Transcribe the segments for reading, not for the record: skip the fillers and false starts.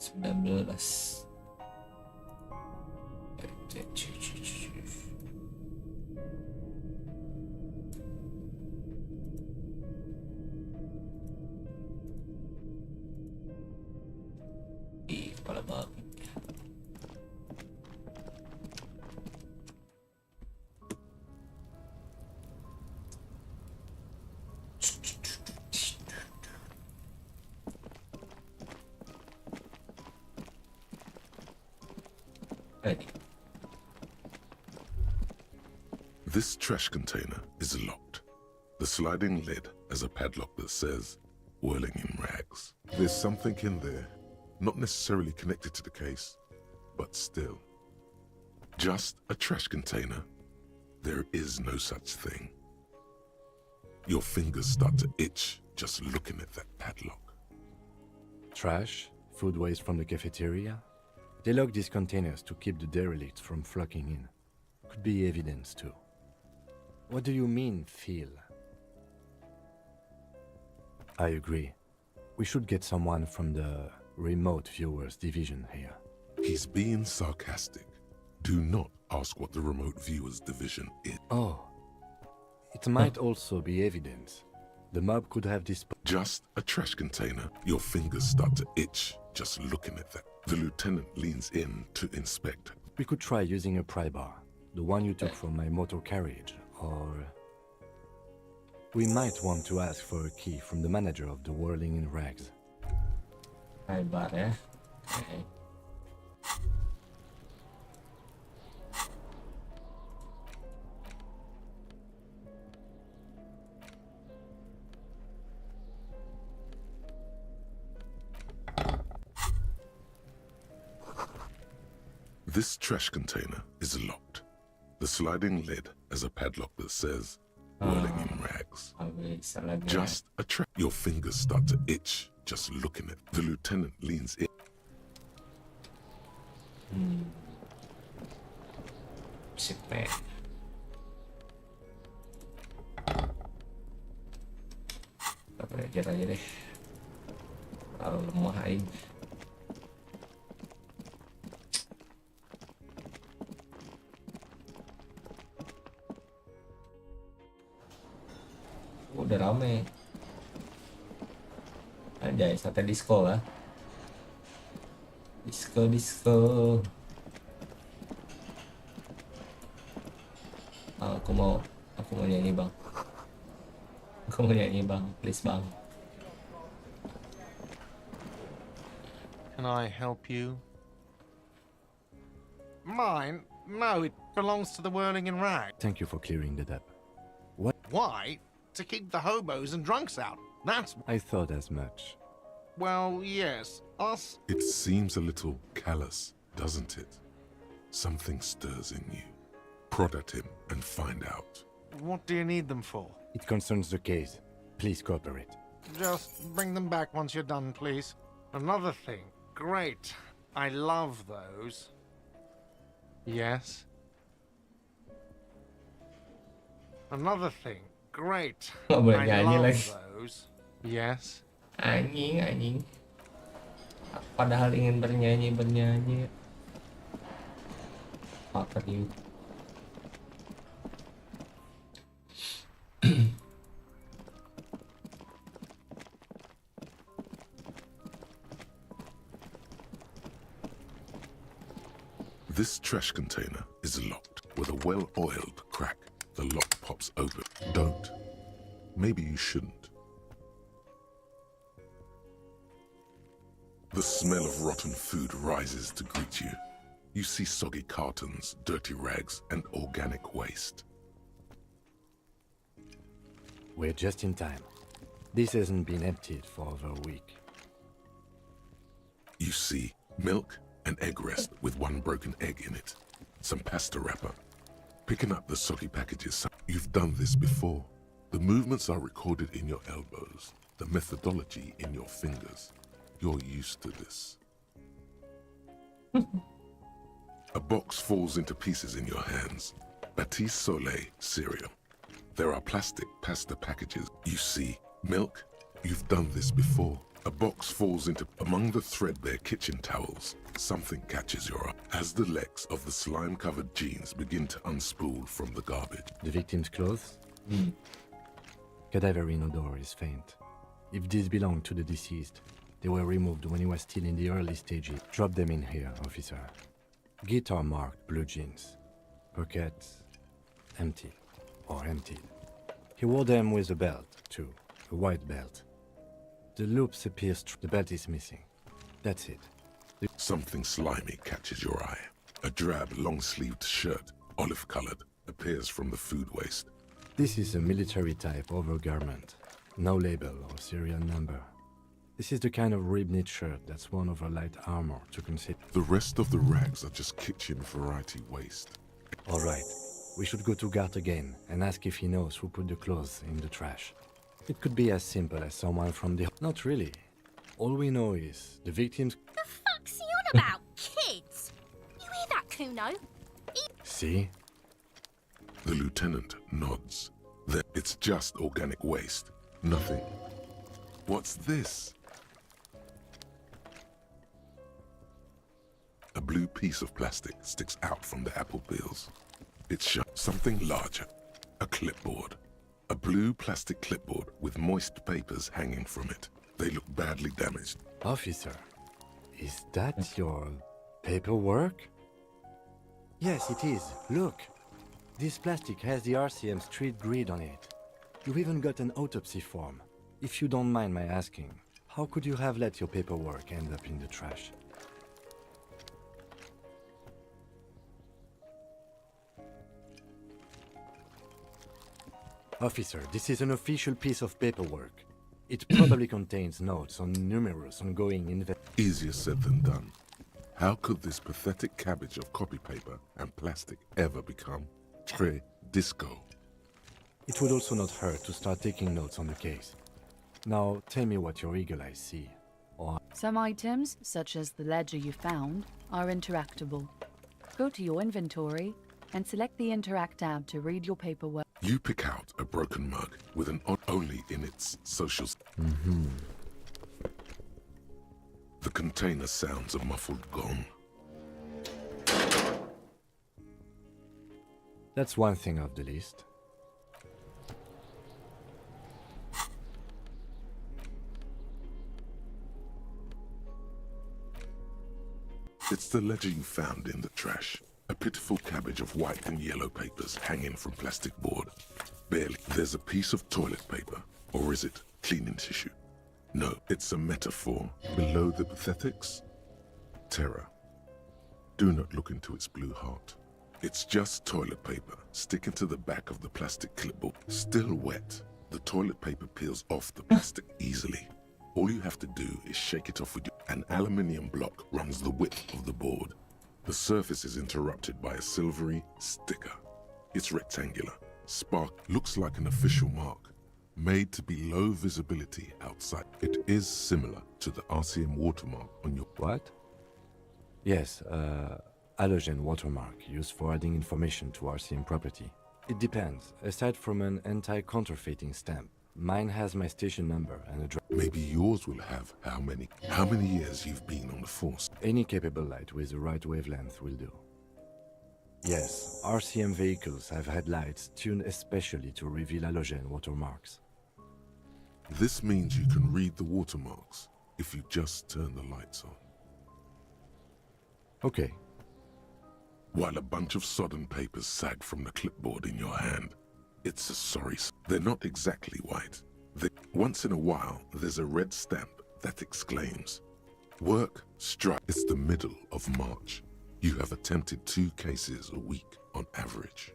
19. Kepala babi. Ready. This trash container is locked. The sliding lid has a padlock that says, "Whirling in rags." There's something in there, not necessarily connected to the case, but still. Just a trash container. There is no such thing. Your fingers start to itch just looking at that padlock. Trash, food waste from the cafeteria. They lock these containers to keep the derelicts from flocking in. Could be evidence too. What do you mean, feel? I agree. We should get someone from the remote viewers division here. He's being sarcastic. Do not ask what the remote viewers division is. Oh. It might also be evidence. The mob could have this... Just a trash container. Your fingers start to itch just looking at that. The lieutenant leans in to inspect. We could try using a pry bar, the one you took from my motor carriage, or... We might want to ask for a key from the manager of the Whirling in Rags. Pry bar ya. Okay. This trash container is locked. The sliding lid has a padlock that says, "Whirling in rags." Just a trash. Your fingers start to itch just looking at. The lieutenant leans in. Sekai. Kita belajar aja deh. Kalau lemah aing. Udah rame. Anjay, sate disco lah. Disco. Aku mau nyanyi bang. Aku mau nyanyi bang, please bang. Can I help you? Mine? No, it belongs to the Whirling in Rag. Thank you for clearing that up. Why? To keep the hobos and drunks out. That's... I thought as much. Well, yes. Us... It seems a little callous, doesn't it? Something stirs in you. Prod at him and find out. What do you need them for? It concerns the case. Please cooperate. Just bring them back once you're done, please. Another thing. Great. I love those. Yes? Another thing. Great. Nggak boleh I nyanyi love lagi. those. Yes? Anjing. Padahal ingin bernyanyi. Fuck you. This trash container is locked with a well-oiled crack. The lock pops open. Don't. Maybe you shouldn't. The smell of rotten food rises to greet you. You see soggy cartons, dirty rags, and organic waste. We're just in time. This hasn't been emptied for over a week. You see milk and egg rest with one broken egg in it. Some pasta wrapper. Picking up the soggy packages. You've done this before. The movements are recorded in your elbows. The methodology in your fingers. You're used to this. A box falls into pieces in your hands. Batiste Soleil cereal. There are plastic pasta packages. You see milk. You've done this before. A box falls into among the threadbare kitchen towels. Something catches your eye as the legs of the slime-covered jeans begin to unspool from the garbage. The victim's clothes? Cadaverine odor is faint. If these belong to the deceased, they were removed when he was still in the early stages. Drop them in here, officer. Guitar marked blue jeans. Pockets empty or emptied. He wore them with a belt, too. A white belt. The loops appear the belt is missing. That's it. Something slimy catches your eye. A drab, long-sleeved shirt, olive-colored, appears from the food waste. This is a military-type overgarment. No label or serial number. This is the kind of rib-knit shirt that's worn over light armor to conceal. The rest of the rags are just kitchen variety waste. All right. We should go to Gart again and ask if he knows who put the clothes in the trash. It could be as simple as someone from the... Not really. All we know is the victims... The fuck's he on about, kids? You hear that, Kuno? See? The lieutenant nods. Then it's just organic waste. Nothing. What's this? A blue piece of plastic sticks out from the apple peels. It's something larger. A clipboard. A blue plastic clipboard with moist papers hanging from it. They look badly damaged. Officer, is that your paperwork? Yes, it is. Look. This plastic has the RCM street grid on it. You've even got an autopsy form. If you don't mind my asking, how could you have let your paperwork end up in the trash? Officer, this is an official piece of paperwork. It probably contains notes on numerous ongoing investigations. Easier said than done. How could this pathetic cabbage of copy paper and plastic ever become très disco? It would also not hurt to start taking notes on the case. Now, tell me what your eagle eyes see. Or some items, such as the ledger you found, are interactable. Go to your inventory and select the Interact tab to read your paperwork. You pick out a broken mug with an only in its socials. The container sounds a muffled gong. That's one thing off the list. It's the ledger you found in the trash. A pitiful cabbage of white and yellow papers hanging from plastic board. Barely. There's a piece of toilet paper. Or is it cleaning tissue? No, it's a metaphor. Below the pathetics? Terror. Do not look into its blue heart. It's just toilet paper sticking to the back of the plastic clipboard. Still wet. The toilet paper peels off the plastic easily. All you have to do is shake it off with an aluminium block runs the width of the board. The surface is interrupted by a silvery sticker. It's rectangular. Spark looks like an official mark, made to be low visibility outside. It is similar to the RCM watermark on your... What? Yes, halogen watermark used for adding information to RCM property. It depends. Aside from an anti-counterfeiting stamp, mine has my station number and address. Maybe yours will have how many years you've been on the force. Any capable light with the right wavelength will do. Yes, RCM vehicles have had lights tuned especially to reveal halogen watermarks. This means you can read the watermarks if you just turn the lights on. Okay. While a bunch of sodden papers sag from the clipboard in your hand, it's a sorry. They're not exactly white. Once in a while, there's a red stamp that exclaims, "Work, strike." It's the middle of March. You have attempted 2 cases a week on average.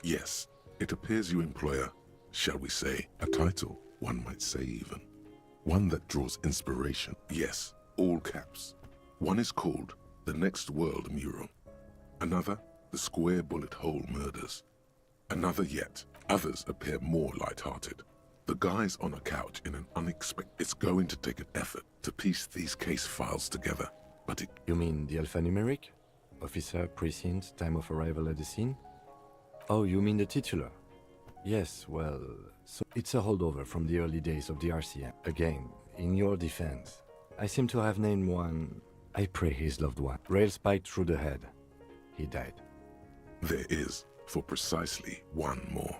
Yes, it appears you employ a, shall we say, a title, one might say even. One that draws inspiration. Yes, all caps. One is called The Next World Mural. Another, The Square Bullet Hole Murders. Another yet. Others appear more light-hearted. The guy's on a couch in an unexpected... It's going to take an effort to piece these case files together, but it... You mean the alphanumeric? Officer, precinct, time of arrival at the scene? Oh, you mean the titular? Yes, well, so it's a holdover from the early days of the RCM. Again, in your defense, I seem to have named one. I pray his loved one. Rail spiked through the head. He died. There is, for precisely one more.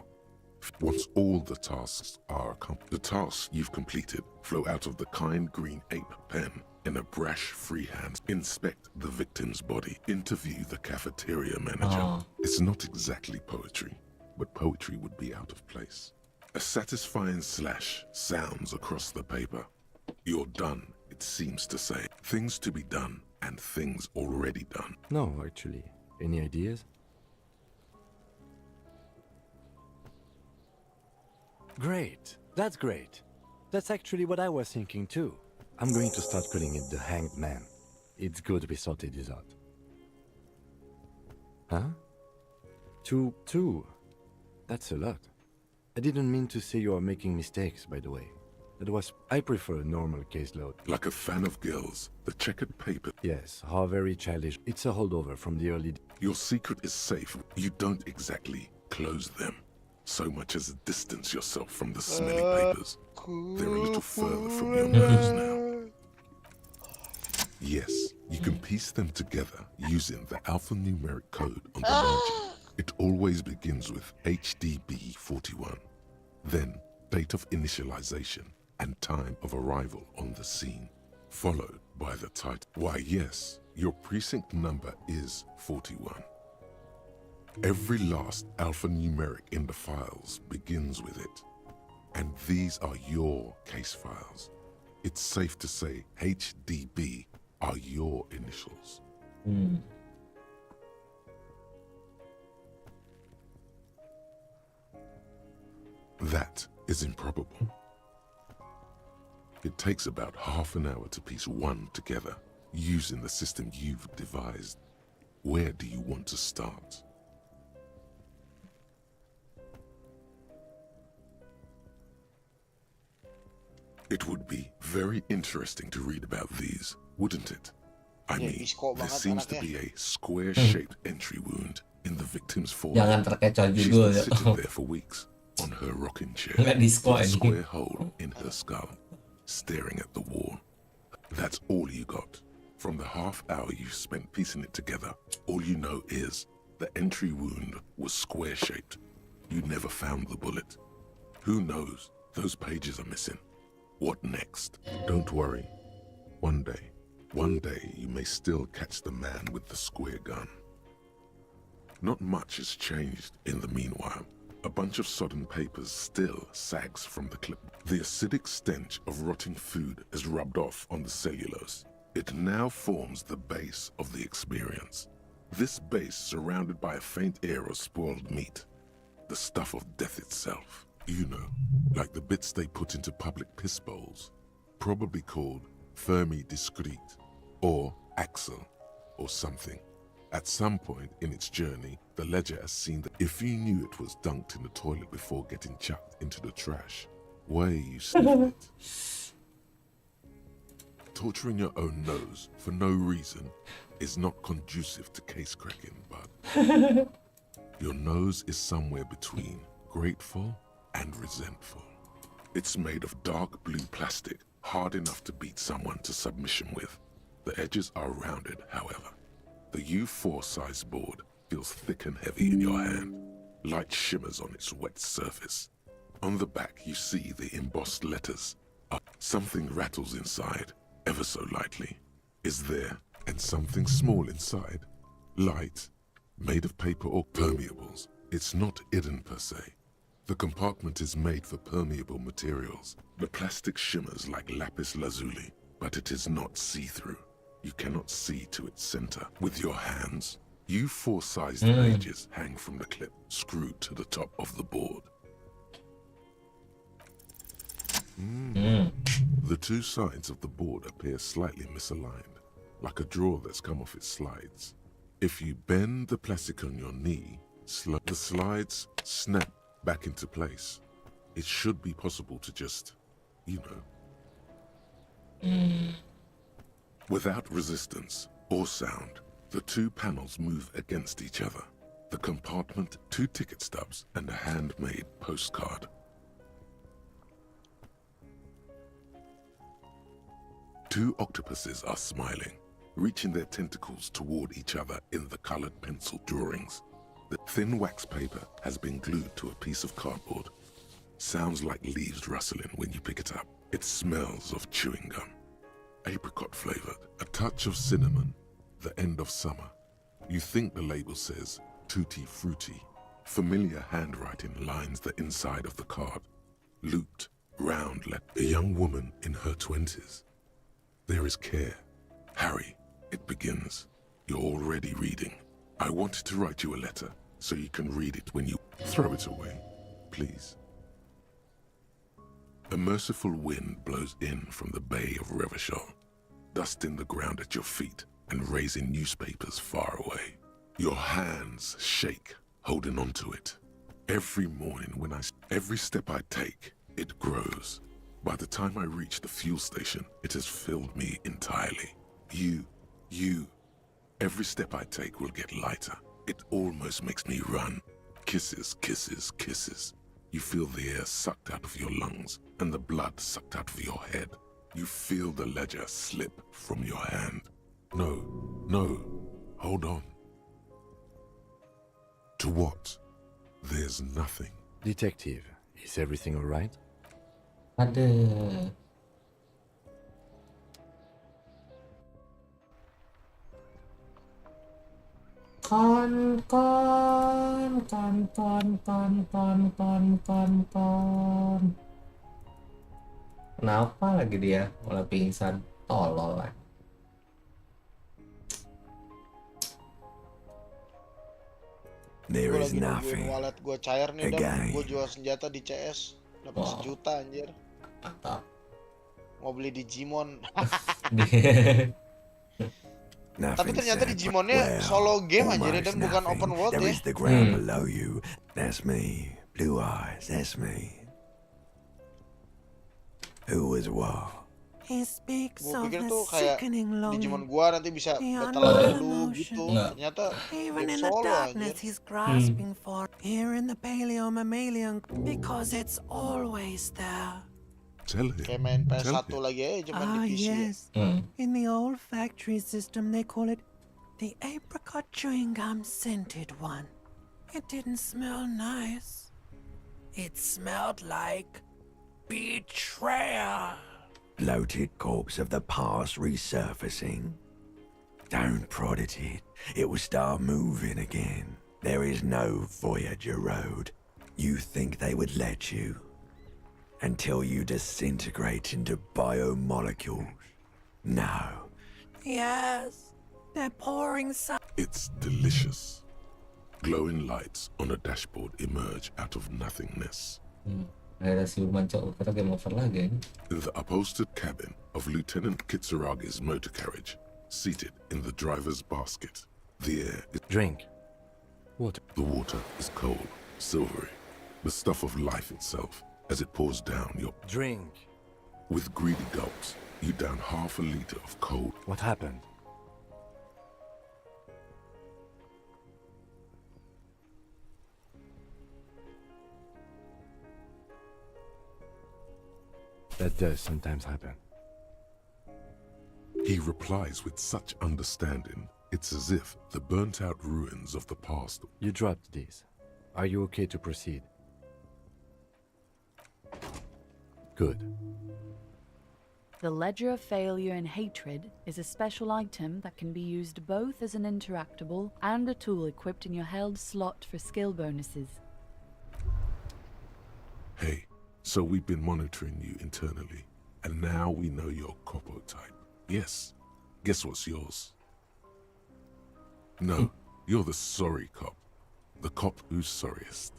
Once all the tasks are accomplished, the tasks you've completed flow out of the kind green ape pen in a brash freehand. Inspect the victim's body. Interview the cafeteria manager. Oh. It's not exactly poetry, but poetry would be out of place. A satisfying slash sounds across the paper. You're done, it seems to say. Things to be done and things already done. No, actually. Any ideas? Great. That's great. That's actually what I was thinking too. I'm going to start calling it the Hanged Man. It's good we sorted this out. Huh? Two. That's a lot. I didn't mean to say you are making mistakes, by the way. I prefer a normal caseload. Like a fan of girls, the checkered paper. Yes, how very childish. It's a holdover from the early... Your secret is safe. You don't exactly close them, so much as distance yourself from the smelly papers. They're a little further from your nose now. Yes, you can piece them together using the alphanumeric code on the margin. It always begins with HDB 41, then date of initialization and time of arrival on the scene, followed by the title. Why, yes, your precinct number is 41. Every last alphanumeric in the files begins with it, and these are your case files. It's safe to say HDB are your initials. That is improbable. It takes about half an hour to piece one together using the system you've devised. Where do you want to start? It would be very interesting to read about these, wouldn't it? I mean, there seems to be a square-shaped entry wound in the victim's forehead. Jangan terkecoh She's juga been ya. sitting there for weeks on her rocking chair Nggak di-squat with a ini. square hole in her skull, staring at the wall. That's all you got. From the half hour you spent piecing it together, all you know is the entry wound was square-shaped. You never found the bullet. Who knows? Those pages are missing. What next? Don't worry. One day you may still catch the man with the square gun. Not much has changed in the meanwhile. A bunch of sodden papers still sags from the clip. The acidic stench of rotting food has rubbed off on the cellulose. It now forms the base of the experience. This base surrounded by a faint air of spoiled meat. The stuff of death itself. You know, like the bits they put into public piss bowls. Probably called Fermi Discrete, or Axel, or something. At some point in its journey, the ledger has seen that if you knew it was dunked in the toilet before getting chucked into the trash, why are you sniffing it? Torturing your own nose for no reason is not conducive to case cracking, bud. Your nose is somewhere between grateful and resentful. It's made of dark blue plastic, hard enough to beat someone to submission with. The edges are rounded, however. The U4 size board feels thick and heavy in your hand. Light shimmers on its wet surface. On the back you see the embossed letters. Something rattles inside, ever so lightly. Is there, and something small inside. Light, made of paper or permeables. It's not hidden per se. The compartment is made for permeable materials. The plastic shimmers like lapis lazuli, but it is not see-through. You cannot see to its center. With your hands, U4-sized pages hang from the clip, screwed to the top of the board. The two sides of the board appear slightly misaligned, like a drawer that's come off its slides. If you bend the plastic on your knee, the slides snap back into place. It should be possible to just, you know. Without resistance or sound, the two panels move against each other. The compartment, 2 ticket stubs, and a handmade postcard. 2 octopuses are smiling, reaching their tentacles toward each other in the colored pencil drawings. The thin wax paper has been glued to a piece of cardboard. Sounds like leaves rustling when you pick it up. It smells of chewing gum. Apricot flavored, a touch of cinnamon, the end of summer. You think the label says Tutti Frutti. Familiar handwriting lines the inside of the card. Looped, round letter. A young woman in her 20s. There is care. Harry, it begins. You're already reading. I wanted to write you a letter so you can read it when you throw it away, please. A merciful wind blows in from the Bay of Revachol, dusting the ground at your feet and raising newspapers far away. Your hands shake, holding onto it. Every morning every step I take, it grows. By the time I reach the fuel station, it has filled me entirely. You. Every step I take will get lighter. It almost makes me run. Kisses, kisses, kisses. You feel the air sucked out of your lungs and the blood sucked out of your head. You feel the ledger slip from your hand. No, hold on. To what? There's nothing. Detective, is everything all right? Ada. Kon. Kenapa lagi dia malah pingsan? Tolol lah. There Gue is lagi nungguin nothing. wallet gue cair nih, Dan. Again. Gue jual senjata di CS dapat Wow. 1 juta anjir. Mantap. Mau beli Digimon. Nothing Tapi ternyata sad, Digimonnya but, well, solo game anjir, almost Dan bukan nothing. open world There ya. is the ground Hmm. below you. That's me. Blue eyes. That's me. Who was what? He speaks Gue of pikir a tuh kayak sickening Digimon longing. gua nanti bisa Beyond battle my lu emotions. gitu. Enggak. Ternyata Even game in the solo darkness, anjir. he's grasping for here in the paleo mammalian because it's always there. Tell him. Kayak main Tell PS1 him. lagi aja cuman di Ah, PC. Ya. yes. In the old factory system, they call it the apricot chewing gum scented one. It didn't smell nice. It smelled like betrayal. Bloated corpse of the past resurfacing. Don't prod at it. It will start moving again. There is no Voyager Road. You think they would let you? Until you disintegrate into biomolecules. No. Yes, they're pouring some. It's delicious. Glowing lights on a dashboard emerge out of nothingness. Ada siluman cowok kata game over lagi. In the upholstered cabin of Lieutenant Kitsuragi's motor carriage, seated in the driver's basket, the air is... Drink. Water. The water is cold, silvery, the stuff of life itself, as it pours down your... Drink. With greedy gulps, you down half a liter of cold... What happened? That does sometimes happen. He replies with such understanding, it's as if the burnt-out ruins of the past... You dropped these. Are you okay to proceed? Good. The Ledger of Failure and Hatred is a special item that can be used both as an interactable and a tool equipped in your held slot for skill bonuses. Hey, so we've been monitoring you internally, and now we know your Copo type. Yes. Guess what's yours? No, you're the sorry cop. The cop who's sorriest.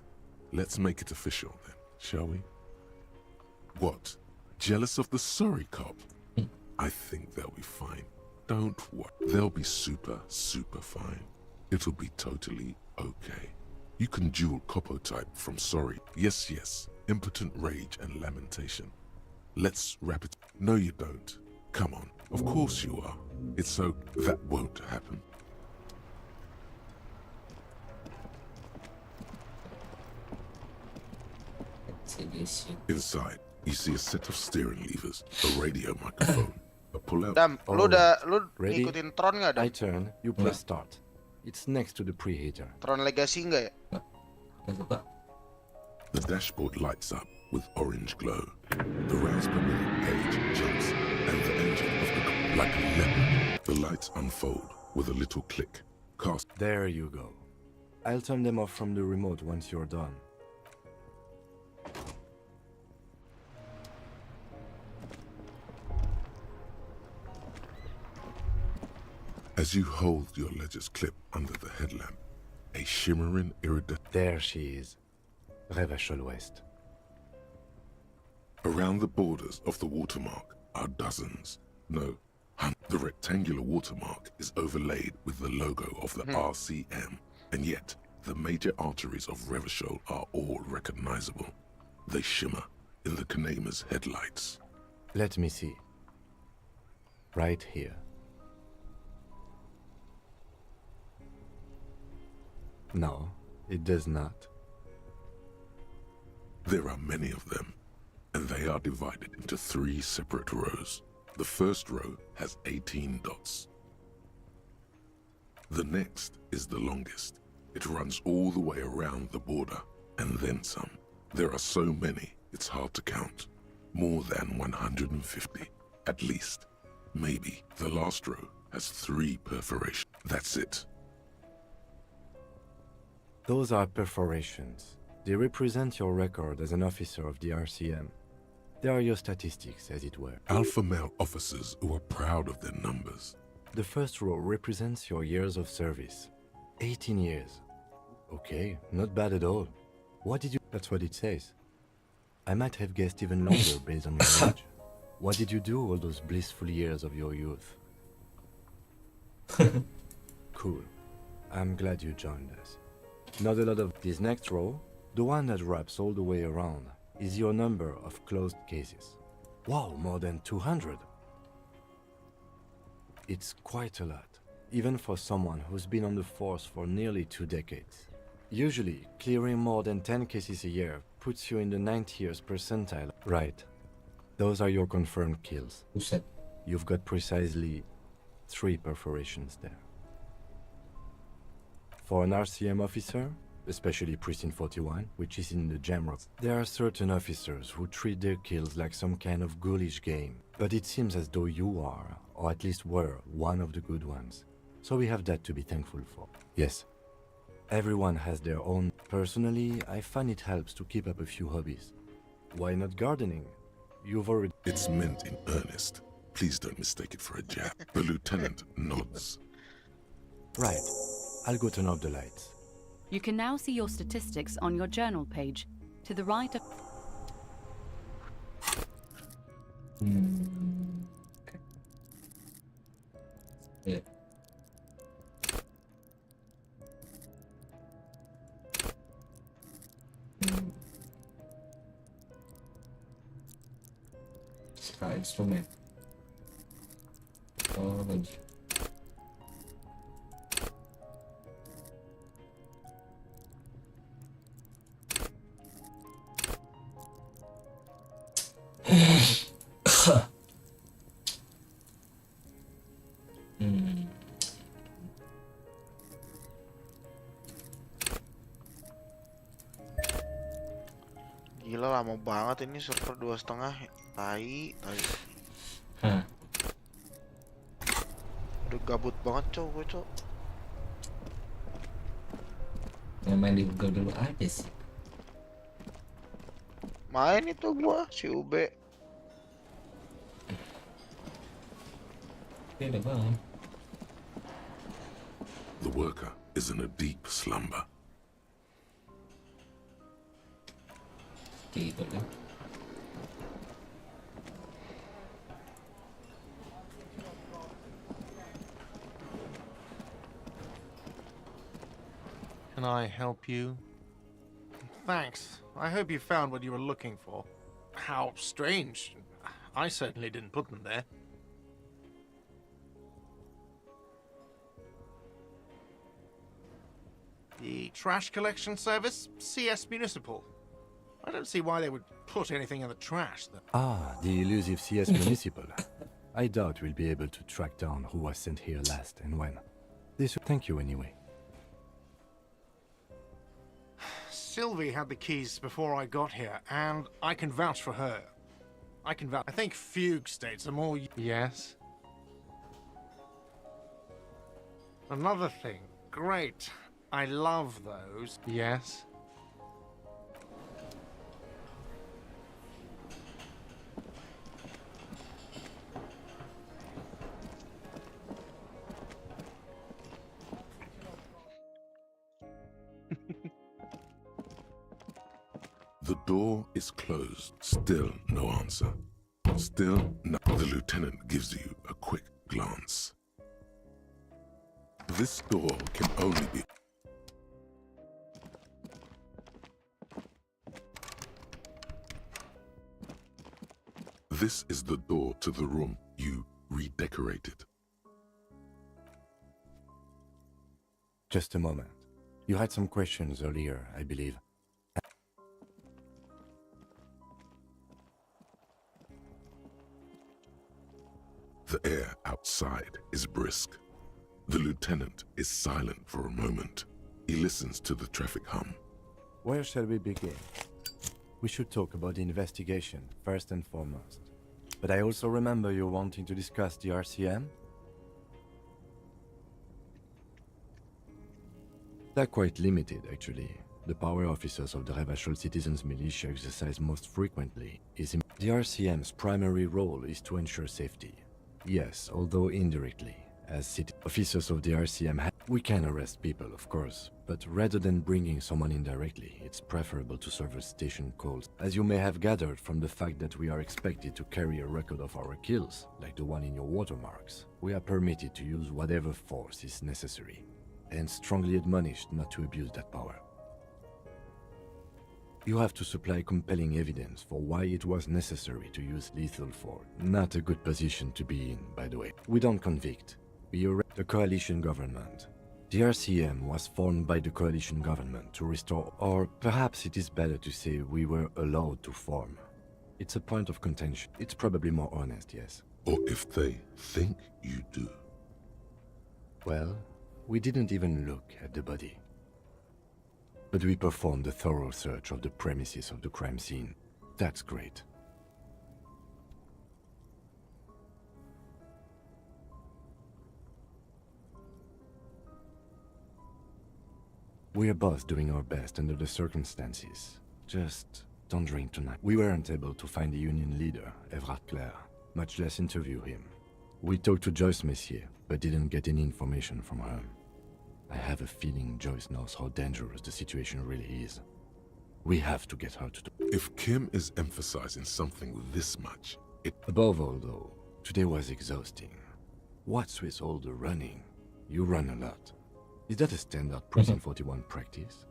Let's make it official then, shall we? What? Jealous of the sorry cop? I think they'll be fine. Don't worry. They'll be super, super fine. It'll be totally okay. You can dual Copo type from sorry. Yes, yes. Impotent rage and lamentation. Let's wrap it. No, you don't. Come on. Of course you are. It's so that won't happen. Elysium. Inside, you see a set of steering levers, a radio microphone, a pull-out. Dam, lu Ready? ngikutin Tron nggak, Dam? I turn, you press start. It's next to the preheater. Tron Legacy nggak ya? Gak suka. The dashboard lights up with orange glow. The rounds per minute gauge jumps, and the engine of the like a leopard. The lights unfold with a little click. Cast. There you go. I'll turn them off from the remote once you're done. As you hold your ledger's clip under the headlamp, a shimmering iridescent. There she is. Revachol West. Around the borders of the watermark are dozens, no, the rectangular watermark is overlaid with the logo of the RCM, and yet the major arteries of Revachol are all recognizable. They shimmer in the Kanema's headlights. Let me see. Right here. No, it does not. There are many of them, and they are divided into 3 separate rows. The first row has 18 dots. The next is the longest. It runs all the way around the border, and then some. There are so many, it's hard to count. More than 150, at least. Maybe the last row has 3 perforations. That's it. Those are perforations. They represent your record as an officer of the RCM. They are your statistics, as it were. Alpha male officers who are proud of their numbers. The first row represents your years of service. 18 years. Okay, not bad at all. What did you... That's what it says. I might have guessed even longer based on your age. What did you do all those blissful years of your youth? Cool. I'm glad you joined us. Not a lot of this next row, the one that wraps all the way around, is your number of closed cases. Wow, more than 200. It's quite a lot, even for someone who's been on the force for nearly 2 decades. Usually, clearing more than 10 cases a year puts you in the 90th percentile. Right. Those are your confirmed kills. Buset. You've got precisely 3 perforations there. For an RCM officer, especially Precinct 41, which is in the Jamrock, there are certain officers who treat their kills like some kind of ghoulish game. But it seems as though you are, or at least were, one of the good ones. So we have that to be thankful for. Yes. Everyone has their own. Personally, I find it helps to keep up a few hobbies. Why not gardening? You've already... It's meant in earnest. Please don't mistake it for a jab. The lieutenant nods. Right. I'll go turn off the lights. You can now see your statistics on your journal page. To the right of... Okay. Yeah. Sekai instrumen. Oh, lagi. Gila lama banget ini server 2,5. Tai. Hah. Udah gabut banget gue cok. Yang main di Google dulu aja sih. Main itu gua si Ube. Beda banget. The worker is in a deep slumber. Tidur kan. Can I help you? Thanks. I hope you found what you were looking for. How strange. I certainly didn't put them there. The trash collection service? CS Municipal. I don't see why they would put anything in the trash. Ah, the elusive CS Municipal. I doubt we'll be able to track down who was sent here last and when. Thank you anyway. Sylvie had the keys before I got here, and I can vouch for her. I think fugue states are more... Yes? Another thing. Great. I love those. Yes? The door is closed. Still no answer. Still no. The lieutenant gives you a quick glance. This door can only be... This is the door to the room you redecorated. Just a moment. You had some questions earlier, I believe. The air outside is brisk. The lieutenant is silent for a moment. He listens to the traffic hum. Where shall we begin? We should talk about the investigation, first and foremost. But I also remember you wanting to discuss the RCM? They're quite limited, actually. The power officers of the Revachol Citizens Militia exercise most frequently is in... The RCM's primary role is to ensure safety. Yes, although indirectly. As city officers of the RCM, we can arrest people, of course, but rather than bringing someone in directly, it's preferable to serve as station calls. As you may have gathered from the fact that we are expected to carry a record of our kills, like the one in your watermarks, we are permitted to use whatever force is necessary, and strongly admonished not to abuse that power. You have to supply compelling evidence for why it was necessary to use lethal force. Not a good position to be in, by the way. We don't convict. We arrest the coalition government. The RCM was formed by the coalition government to restore, or perhaps it is better to say we were allowed to form. It's a point of contention. It's probably more honest, yes. Or if they think you do. Well, we didn't even look at the body. But we performed a thorough search of the premises of the crime scene. That's great. We're both doing our best under the circumstances. Just don't drink tonight. We weren't able to find the union leader, Everard Clare, much less interview him. We talked to Joyce Messier, but didn't get any information from her. I have a feeling Joyce knows how dangerous the situation really is. We have to get her to do. If Kim is emphasizing something this much, Above all, though, today was exhausting. What's with all the running? You run a lot. Is that a standard Prison 41 practice?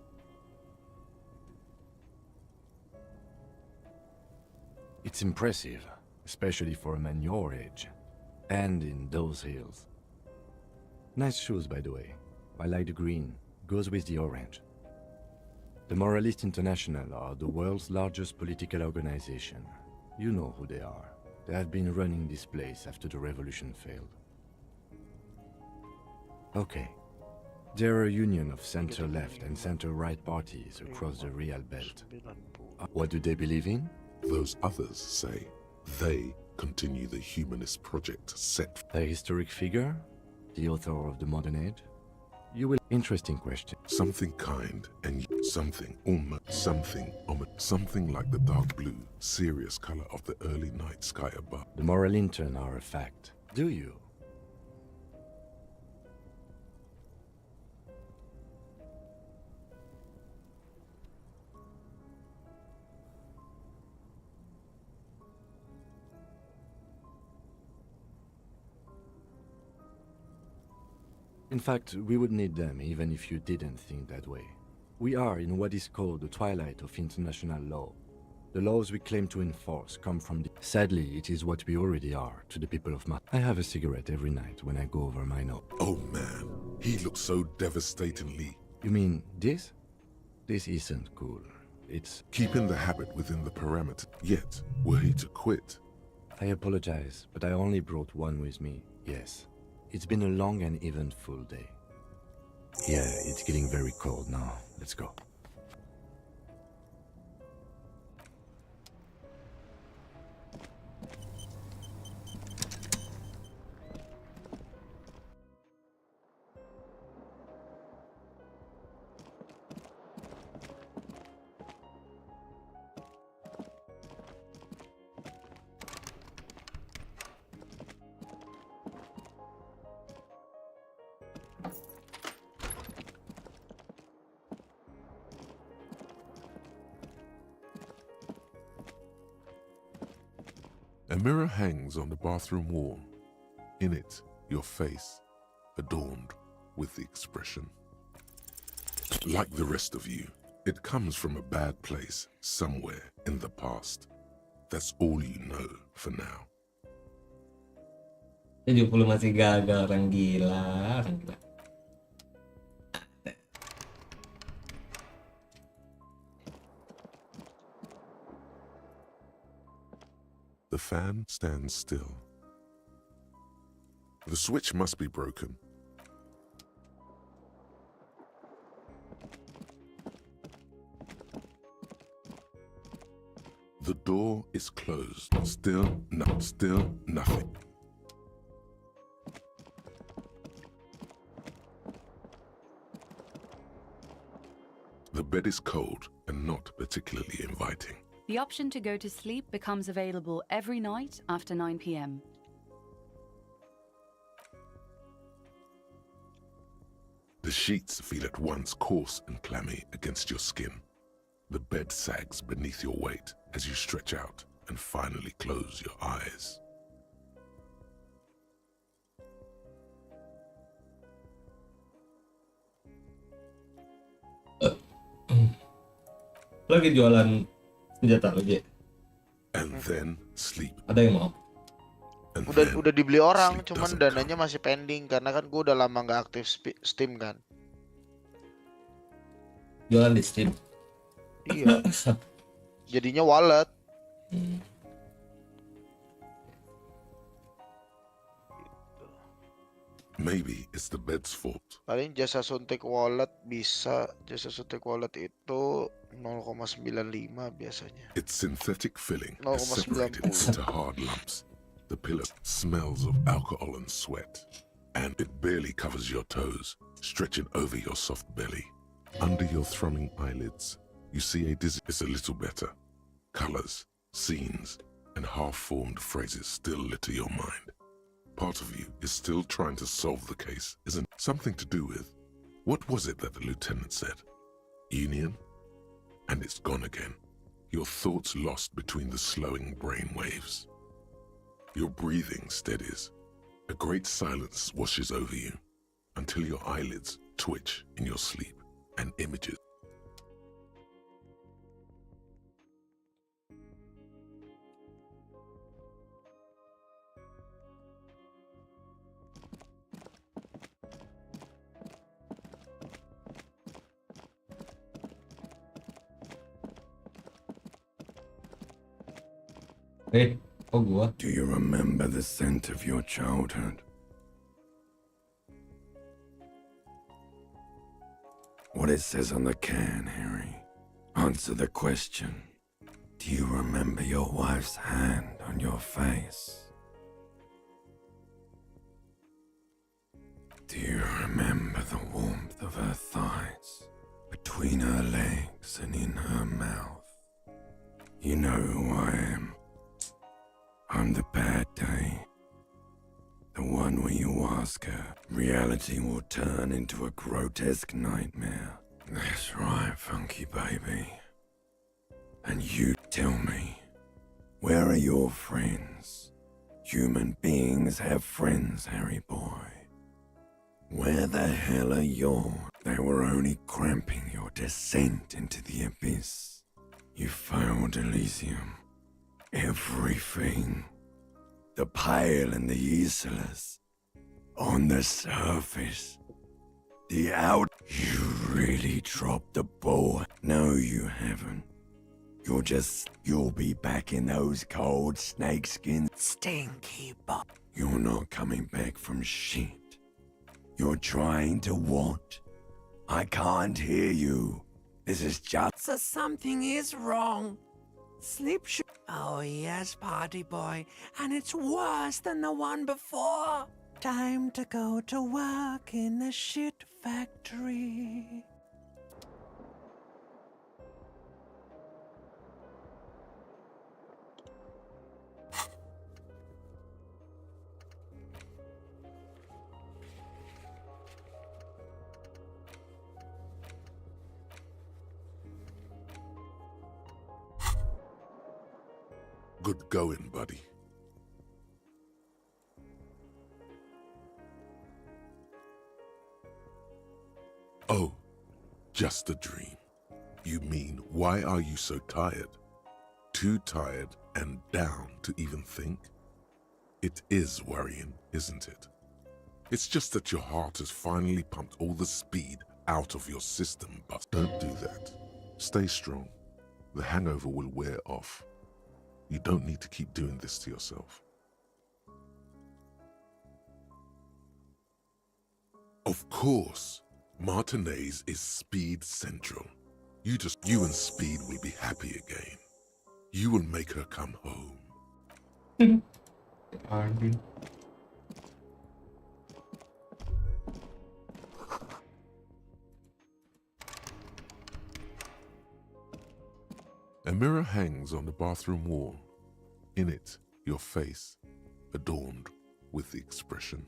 It's impressive, especially for a man your age. And in those hills. Nice shoes, by the way. I like the green. Goes with the orange. The Moralist International are the world's largest political organization. You know who they are. They have been running this place after the revolution failed. Okay. They're a union of center-left and center-right parties across the Real Belt. What do they believe in? those others say they continue the humanist project set. A historic figure? The author of the modern age? You will... Interesting question. Something kind and something something like the dark blue, serious color of the early night sky above. The moral intern are a fact. Do you? In fact, we would need them even if you didn't think that way. We are in what is called the twilight of international law. The laws we claim to enforce come from the... Sadly, it is what we already are to the people of I have a cigarette every night when I go over my note. Oh man, he looks so devastatingly... You mean this? This isn't cool. It's... Keeping the habit within the parameter. Yet, were he to quit, I apologize, but I only brought one with me. Yes. It's been a long and eventful day. Yeah, it's getting very cold now. Let's go. a mirror hangs on the bathroom wall. In it, your face, adorned with the expression. Like the rest of you, it comes from a bad place somewhere in the past. That's all you know for now. 70 masih gagal, orang gila, orang gila. The fan stands still. The switch must be broken. The door is closed. Still nothing. The bed is cold and not particularly inviting. The option to go to sleep becomes available every night after 9 p.m. The sheets feel at once coarse and clammy against your skin. The bed sags beneath your weight as you stretch out and finally close your eyes. Lagi jualan senjata lagi. And then sleep. Ada yang mau? And Udah then dibeli orang, sleep cuman doesn't dananya come. masih pending karena kan gue udah lama nggak aktif Steam kan. Jualan di Steam. Iya. Jadinya wallet. Maybe it's the bed's fault. Paling jasa suntik wallet bisa, jasa suntik wallet itu 0,95 biasanya. Its synthetic filling No, is mas separated 90. into hard lumps. The pillow smells of alcohol and sweat, and it barely covers your toes, stretching over your soft belly. Under your thrumming eyelids, you see a dizzy. It's a little better. Colors, scenes, and half-formed phrases still litter your mind. Part of you is still trying to solve the case, isn't something to do with, what was it that the lieutenant said? Union? And it's gone again. Your thoughts lost between the slowing brain waves. Your breathing steadies. A great silence washes over you until your eyelids twitch in your sleep and images. Oh gua. Do you remember the scent of your childhood? What it says on the can, Harry. Answer the question. Do you remember your wife's hand on your face? Do you remember the warmth of her thighs, between her legs and in her mouth? You know who I am. I'm the bad day. The one where you ask her, reality will turn into a grotesque nightmare. That's right, funky baby. And you tell me, where are your friends? Human beings have friends, Harry boy. Where the hell are yours? They were only cramping your descent into the abyss. You failed Elysium. Everything. The pale and the useless. On the surface. The out. You really dropped the ball. No, you haven't. You'll be back in those cold snakeskin. Stinky boy. You're not coming back from shit. You're trying to what? I can't hear you. This is just... So something is wrong. Sleep sh... Oh yes, party boy. And it's worse than the one before. Time to go to work in the shit factory. Good going, buddy. Oh, just a dream. You mean, why are you so tired? Too tired and down to even think? It is worrying, isn't it? It's just that your heart has finally pumped all the speed out of your system, but don't do that. Stay strong. The hangover will wear off. You don't need to keep doing this to yourself. Of course, Martinez is Speed Central. You and Speed will be happy again. You will make her come home. Argue. A mirror hangs on the bathroom wall. In it, your face, adorned with the expression.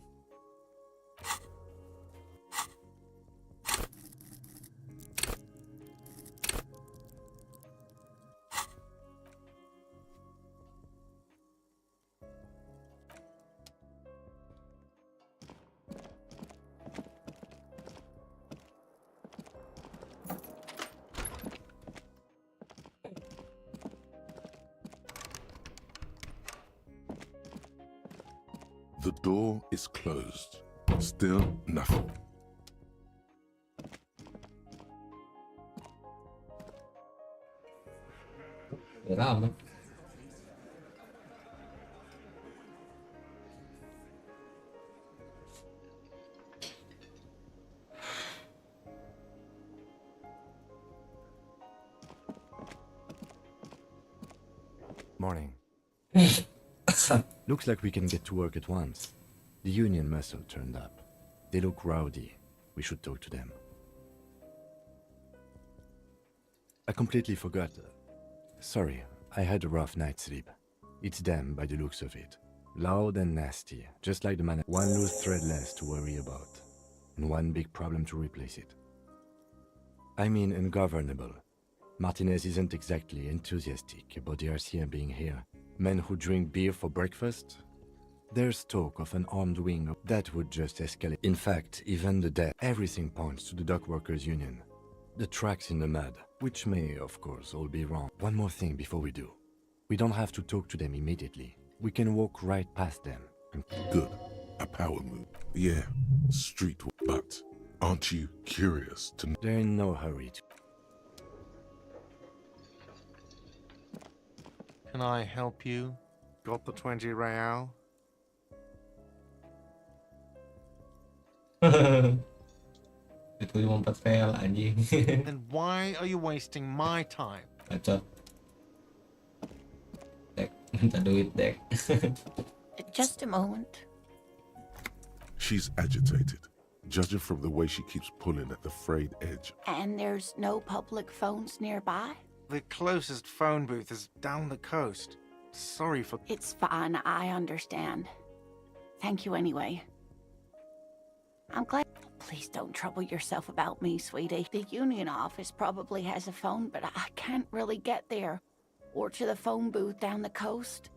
The door is closed. Still nothing. Ramai. Morning. Looks like we can get to work at once. The union muscle turned up. They look rowdy. We should talk to them. I completely forgot. Sorry, I had a rough night's sleep. It's them by the looks of it. Loud and nasty, just like the man. One loose thread less to worry about, and one big problem to replace it. I mean ungovernable. Martinez isn't exactly enthusiastic about the RCM being here. Men who drink beer for breakfast? There's talk of an armed wing that would just escalate. In fact, even the death, everything points to the dock workers union. The tracks in the mud, which may, of course, all be wrong. One more thing before we do. We don't have to talk to them immediately. We can walk right past them. Good. A power move. Yeah, street. But aren't you curious to know? They're in no hurry to. Can I help you? Got the 20 real? Itu cuma 4 real anjing. Then why are you wasting my time? Bacot. Dek, minta duit, Dek. Just a moment. She's agitated, judging from the way she keeps pulling at the frayed edge. And there's no public phones nearby? The closest phone booth is down the coast. Sorry for... It's fine, I understand. Thank you anyway. I'm glad... Please don't trouble yourself about me, sweetie. The union office probably has a phone, but I can't really get there. Or to the phone booth down the coast.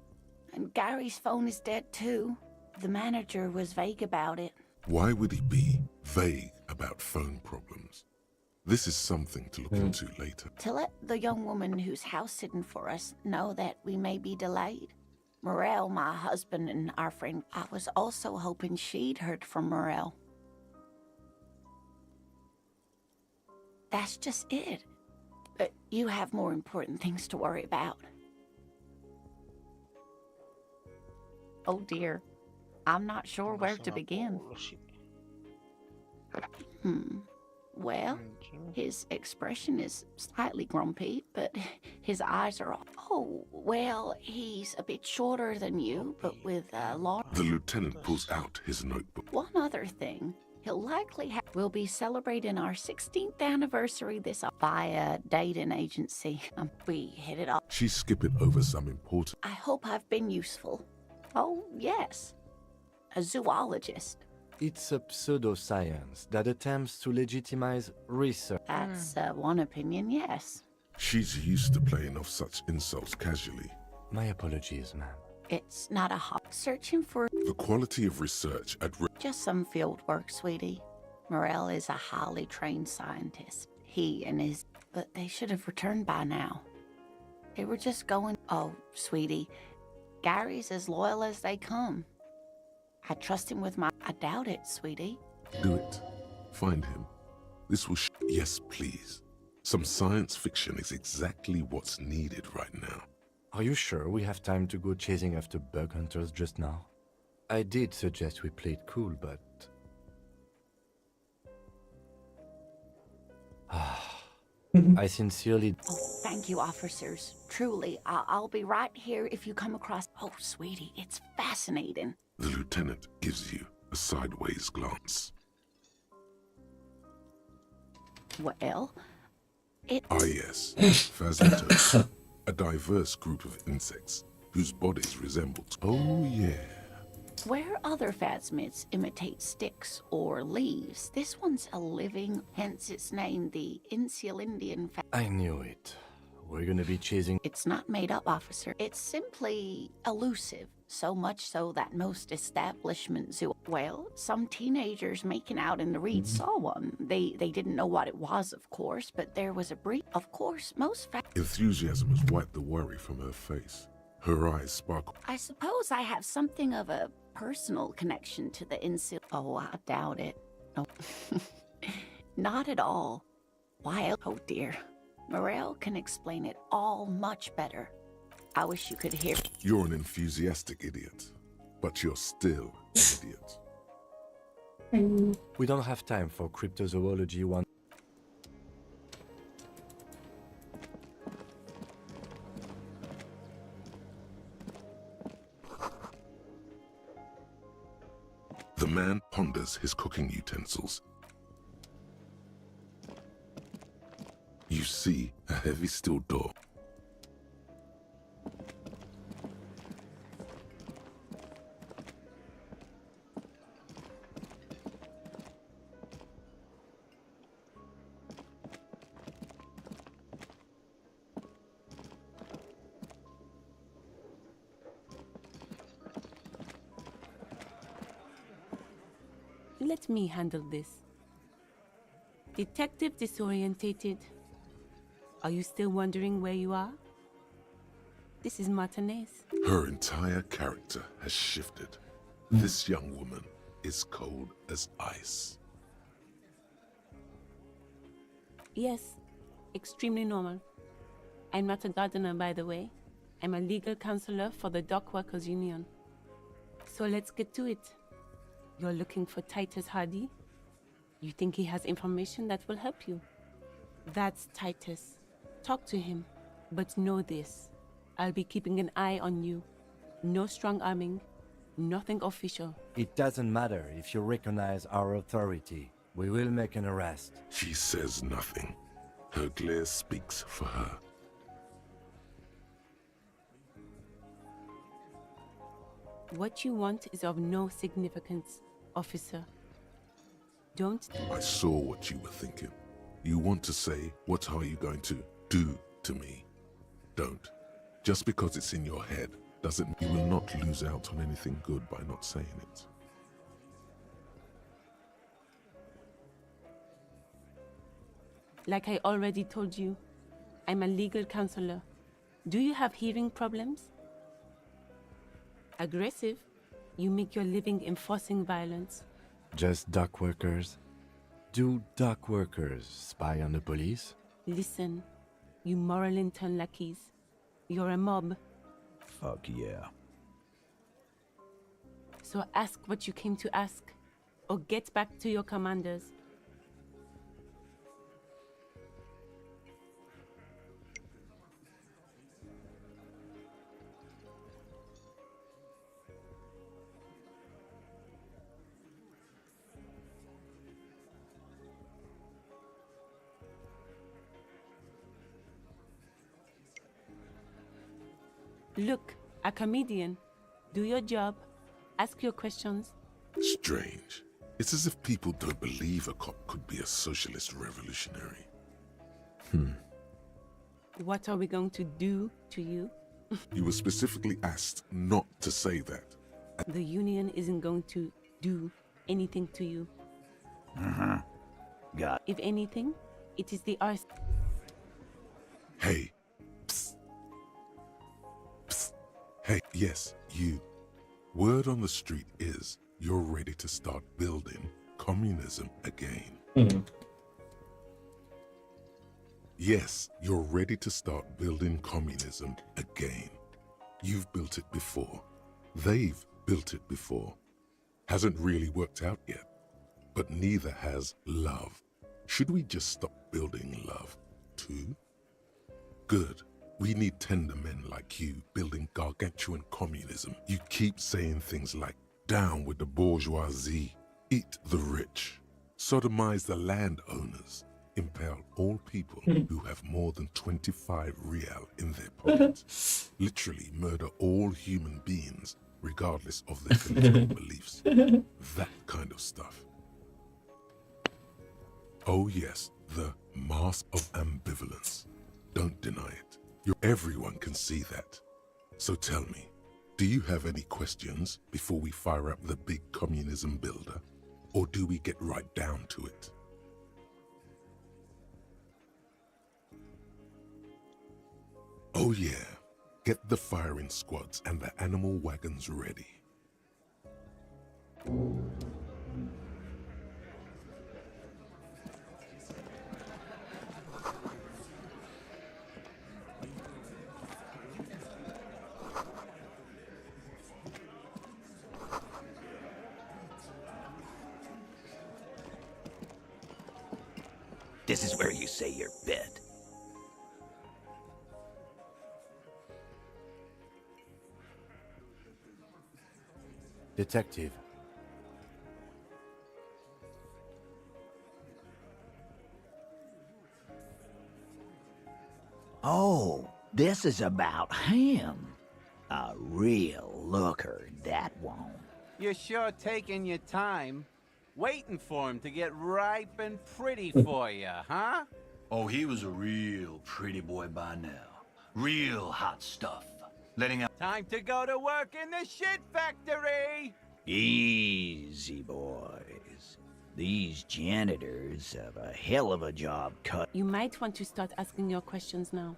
And Gary's phone is dead too. The manager was vague about it. Why would he be vague about phone problems? This is something to look into later. To let the young woman who's house sitting for us know that we may be delayed. Morel, my husband, and our friend, I was also hoping she'd heard from Morel. That's just it. but you have more important things to worry about. Oh dear. I'm not sure where to begin. Well, his expression is slightly grumpy, but his eyes are all... Oh, well, he's a bit shorter than you, but with a large... The lieutenant pulls out his notebook. One other thing. He'll likely have... We'll be celebrating our 16th anniversary this... via dating agency. We hit it off. She's skipping over some important... I hope I've been useful. Oh, yes. A zoologist. It's a pseudoscience that attempts to legitimize research. That's one opinion, yes. She's used to playing off such insults casually. My apologies, ma'am. It's not a hawk searching for The quality of research at just some field work, sweetie. Morel is a highly trained scientist. He and his... But they should have returned by now. They were just going... Oh, sweetie. Gary's as loyal as they come. I trust him with my... I doubt it, sweetie. Do it. Find him. This will Yes, please. Some science fiction is exactly what's needed right now. Are you sure we have time to go chasing after bug hunters just now? I did suggest we play it cool, but... I sincerely... Oh, thank you, officers. Truly, I'll be right here if you come across... Oh, sweetie, it's fascinating. The lieutenant gives you a sideways glance. Well, it... Ah, yes. Phasmitos. A diverse group of insects whose bodies resemble... Oh, yeah. Where other phasmids imitate sticks or leaves, this one's a living, hence its name, the Insulindian I knew it. We're gonna be chasing... It's not made up, officer. It's simply elusive. So much so that most establishment zoo... Well, some teenagers making out in the reeds saw one. They didn't know what it was, of course, but there was a brief... Of course, most Enthusiasm has wiped the worry from her face. Her eyes sparkle. I suppose I have something of a personal connection to the insul... Oh, I doubt it. No. Not at all. Why... Oh, dear. Morel can explain it all much better. I wish you could hear... You're an enthusiastic idiot, but you're still an idiot. We don't have time for cryptozoology one... The man ponders his cooking utensils. You see a heavy steel door. Let me handle this. Detective disorientated. Are you still wondering where you are? This is Martinez. Her entire character has shifted. This young woman is cold as ice. Yes, extremely normal. I'm not a gardener, by the way. I'm a legal counselor for the Dock Workers Union. So let's get to it. You're looking for Titus Hardy? You think he has information that will help you? That's Titus. Talk to him. But know this. I'll be keeping an eye on you. No strong arming. Nothing official. It doesn't matter if you recognize our authority. We will make an arrest. She says nothing. Her glare speaks for her. What you want is of no significance, officer. Don't... I saw what you were thinking. You want to say, what are you going to do to me? Don't. Just because it's in your head doesn't mean you will not lose out on anything good by not saying it. Like I already told you, I'm a legal counselor. Do you have hearing problems? Aggressive? You make your living enforcing violence. Just dock workers? Do dock workers spy on the police? Listen, You moral intern lackeys. You're a mob. Fuck yeah. So ask what you came to ask, or get back to your commanders. Look, a comedian. Do your job. Ask your questions. Strange. It's as if people don't believe a cop could be a socialist revolutionary. What are we going to do to you? You were specifically asked not to say that. The Union isn't going to do anything to you. Got If anything, it is the arse. Hey. Psst. Psst. Hey, yes, you. Word on the street is you're ready to start building communism again. Yes, you're ready to start building communism again. You've built it before. They've built it before. Hasn't really worked out yet. But neither has love. Should we just stop building love, too? Good. We need tender men like you building gargantuan communism. You keep saying things like, down with the bourgeoisie, eat the rich, sodomize the landowners, impale all people who have more than 25 real in their pocket, literally murder all human beings regardless of their political beliefs. That kind of stuff. Oh yes, the mask of ambivalence. Don't deny it. Everyone can see that. So tell me, do you have any questions before we fire up the big communism builder? Or do we get right down to it? Oh yeah, get the firing squads and the animal wagons ready. This is where you say your bit. Detective. Oh, this is about him. A real looker, that one. You're sure taking your time, waiting for him to get ripe and pretty for you, huh? Oh, he was a real pretty boy by now. Real hot stuff. Letting out. Time to go to work in the shit factory! Easy, boys. These janitors have a hell of a job cut. You might want to start asking your questions now.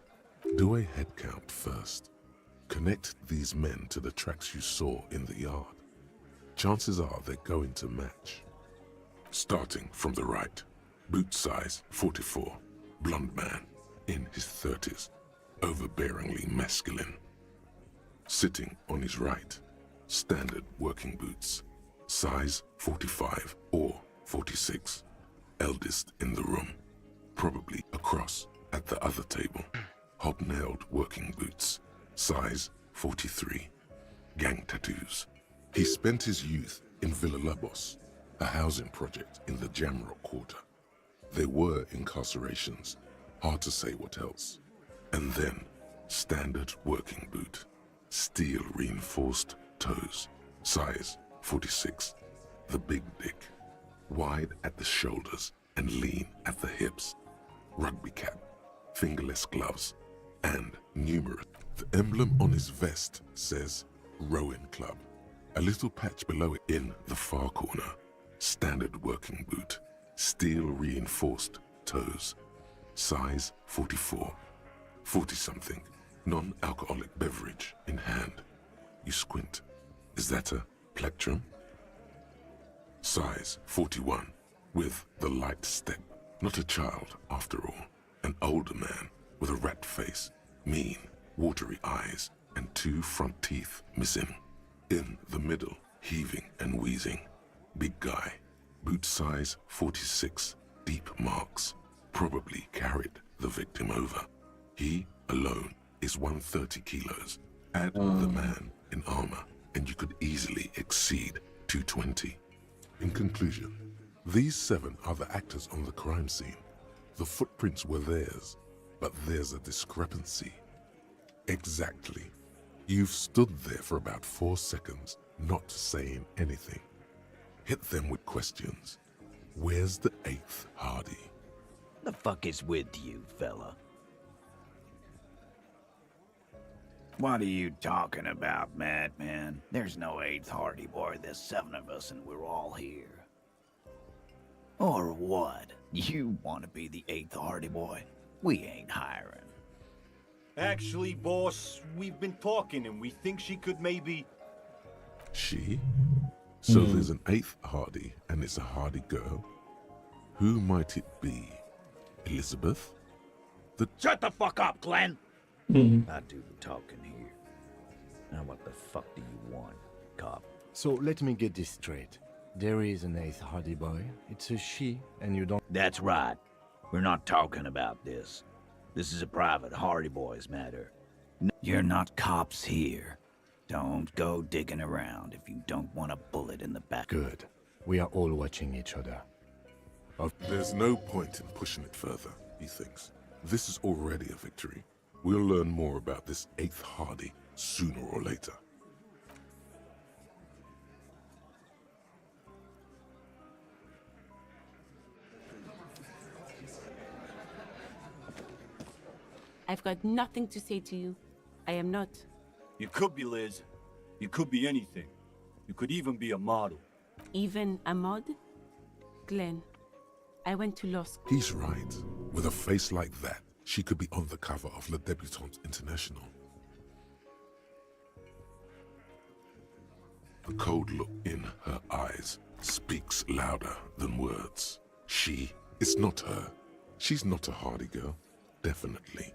Do a head count first. Connect these men to the tracks you saw in the yard. Chances are they're going to match. Starting from the right, boot size 44, blonde man, in his 30s, overbearingly masculine. Sitting on his right, standard working boots, size 45 or 46, eldest in the room, probably across at the other table. Hobnailed working boots, size 43, gang tattoos. He spent his youth in Villa Labos, a housing project in the Jamrock quarter. There were incarcerations, hard to say what else. And then, standard working boot, steel reinforced toes, size 46, the big dick, wide at the shoulders and lean at the hips, rugby cap, fingerless gloves, and numerous. The emblem on his vest says Rowing Club. A little patch below it in the far corner, standard working boot, steel reinforced toes, size 44, 40-something, non-alcoholic beverage in hand. You squint. Is that a plectrum? Size 41, with the light step. Not a child, after all. An older man with a rat face, mean, watery eyes, and 2 front teeth missing. In the middle, heaving and wheezing, big guy, boot size 46, deep marks, probably carried the victim over. He alone is 130 kilos. Add the man in armor, and you could easily exceed 220. In conclusion, these 7 are the actors on the crime scene. The footprints were theirs, but there's a discrepancy. Exactly. You've stood there for about 4 seconds, not saying anything. Hit them with questions. Where's the 8th Hardy? The fuck is with you, fella? What are you talking about, madman? There's no 8th Hardy boy. There's 7 of us and we're all here. Or what? You want to be the 8th Hardy boy? We ain't hiring. Actually, boss, we've been talking and we think she could maybe... She? So there's an 8th Hardy, and it's a Hardy girl? Who might it be? Elizabeth? Shut the fuck up, Glenn! I do the talking here. Now what the fuck do you want, cop? So let me get this straight. There is an 8th Hardy boy. It's a she, and you don't... That's right. We're not talking about this. This is a private Hardy Boys matter. You're not cops here. Don't go digging around if you don't want a bullet in the back. Good. We are all watching each other. There's no point in pushing it further, he thinks. This is already a victory. We'll learn more about this 8th Hardy sooner or later. I've got nothing to say to you. I am not. You could be Liz. You could be anything. You could even be a model. Even a mod? Glenn, I went to law school. He's right. With a face like that, she could be on the cover of Le Debutante International. The cold look in her eyes speaks louder than words. It's not her. She's not a Hardy girl. Definitely.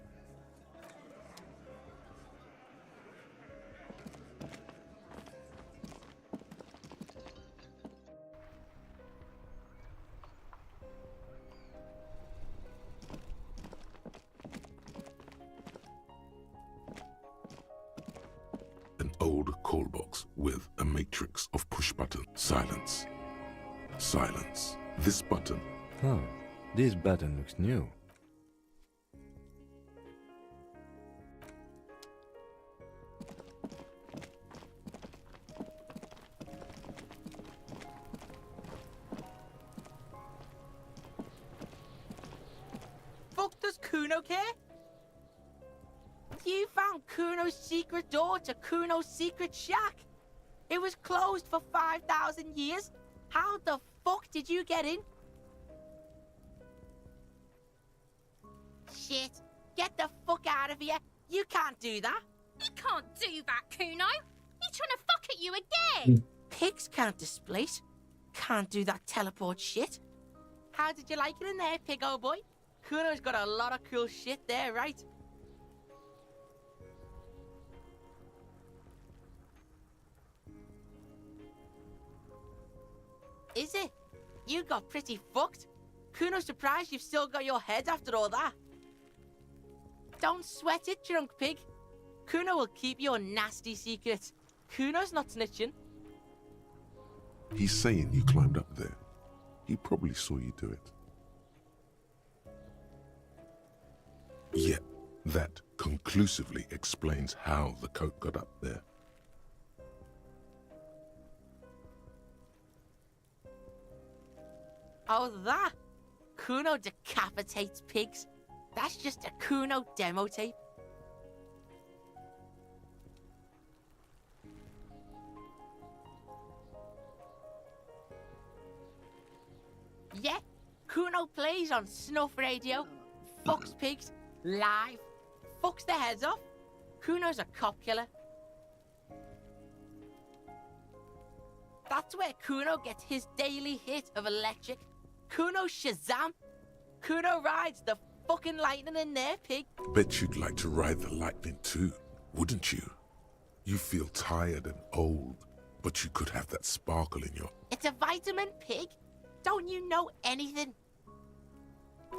An old call box with a matrix of push button. Silence. Silence. This button. Huh. This button looks new. Fuck does Kuno care? You found Kuno's secret door to Kuno's secret shack. It was closed for 5,000 years. How the fuck did you get in? Shit. Get the fuck out of here. You can't do that. You can't do that, Kuno. He's trying to fuck at you again. Pigs can't displace. Can't do that teleport shit. How did you like it in there, pig old boy? Kuno's got a lot of cool shit there, right? Is it? You got pretty fucked. Kuno's surprised you've still got your head after all that. Don't sweat it, drunk pig. Kuno will keep your nasty secrets. Kuno's not snitching. He's saying you climbed up there. He probably saw you do it. Yet, that conclusively explains how the coat got up there. Oh, that? Kuno decapitates pigs. That's just a Kuno demo tape. Yeah, Kuno plays on snuff radio, fucks pigs, live, fucks their heads off. Kuno's a cop killer. That's where Kuno gets his daily hit of electric. Kuno Shazam. Kuno rides the fucking lightning in there, pig. Bet you'd like to ride the lightning too, wouldn't you? You feel tired and old, but you could have that sparkle in your... It's a vitamin, pig. Don't you know anything?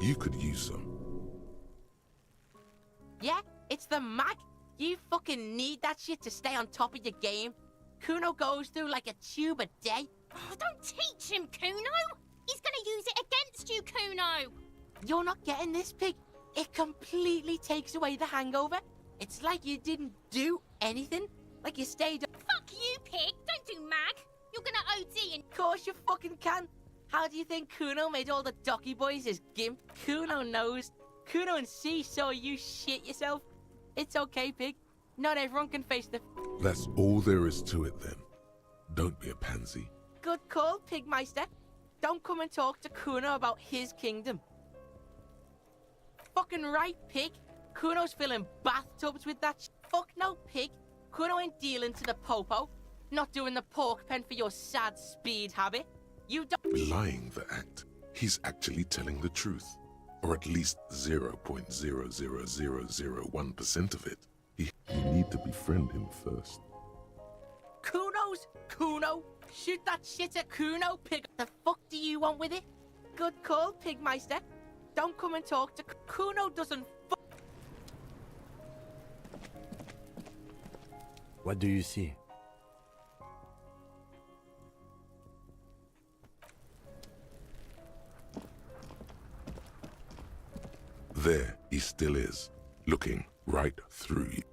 You could use some. Yeah, it's the mag. You fucking need that shit to stay on top of your game. Kuno goes through like a tube a day. Oh, don't teach him, Kuno. He's gonna use it against you, Kuno. You're not getting this, pig. It completely takes away the hangover. It's like you didn't do anything. Like you stayed... Fuck you, pig. Don't do mag. You're gonna OD and... Of course you fucking can. How do you think Kuno made all the Docky boys his gimp? Kuno knows. Kuno and C saw you shit yourself. It's okay, pig. Not everyone can face the... That's all there is to it then. Don't be a pansy. Good call, Pigmeister. Don't come and talk to Kuno about his kingdom. Fucking right, pig. Kuno's filling bathtubs with that Fuck no, pig. Kuno ain't dealing to the popo. Not doing the pork pen for your sad speed habit. You don't... Belying the act. He's actually telling the truth. Or at least 0.00001% of it. You need to befriend him first. Kuno's Kuno? Shoot that shit at Kuno, pig. The fuck do you want with it? Good call, Pigmeister. Don't come and talk to... Kuno doesn't What do you see? There he still is, looking right through you.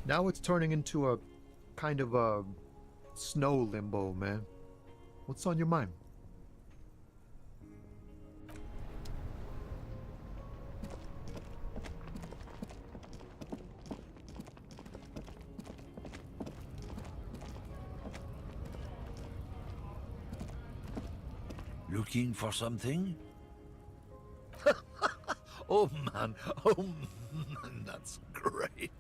Now it's turning into a kind of a snow limbo, man. What's on your mind? Looking for something? Oh man, that's great.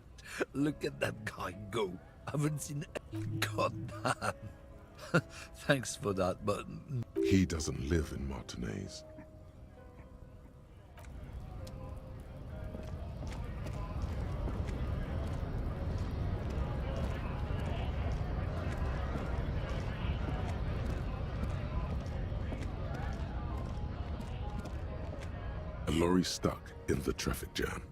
Look at that guy go. Haven't seen... God damn. Thanks for that, but... He doesn't live in Martinez. A lorry stuck in the traffic jam.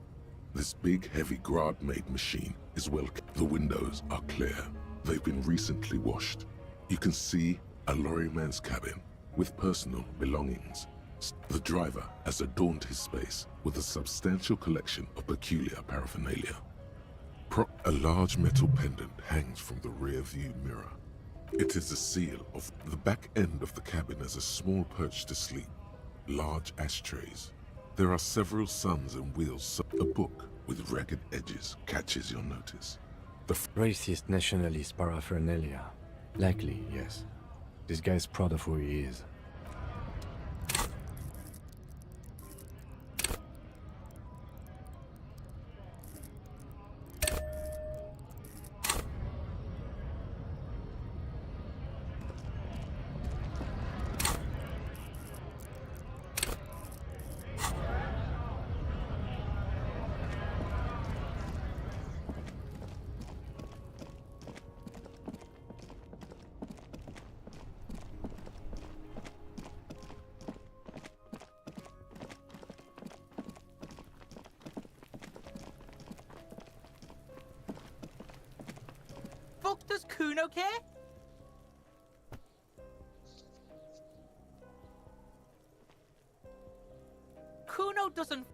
This big, heavy Grad-made machine is well... The windows are clear. They've been recently washed. You can see a lorryman's cabin with personal belongings. The driver has adorned his space with a substantial collection of peculiar paraphernalia. A large metal pendant hangs from the rear view mirror. It is a seal of the back end of the cabin as a small perch to sleep. Large ashtrays. There are several suns and wheels. A book with ragged edges catches your notice. Racist nationalist paraphernalia. Likely, yes. This guy's proud of who he is. Fuck does Kuno care? Kuno doesn't...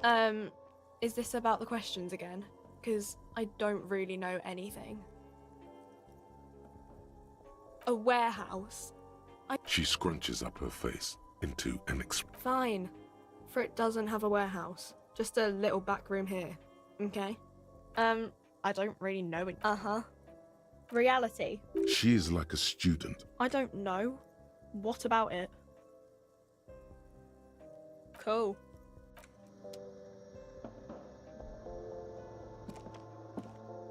Is this about the questions again? Because I don't really know anything. A warehouse? She scrunches up her face into an Fine. Frit doesn't have a warehouse. Just a little back room here. Okay? I don't really know it. Reality? She is like a student. I don't know. What about it? Cool.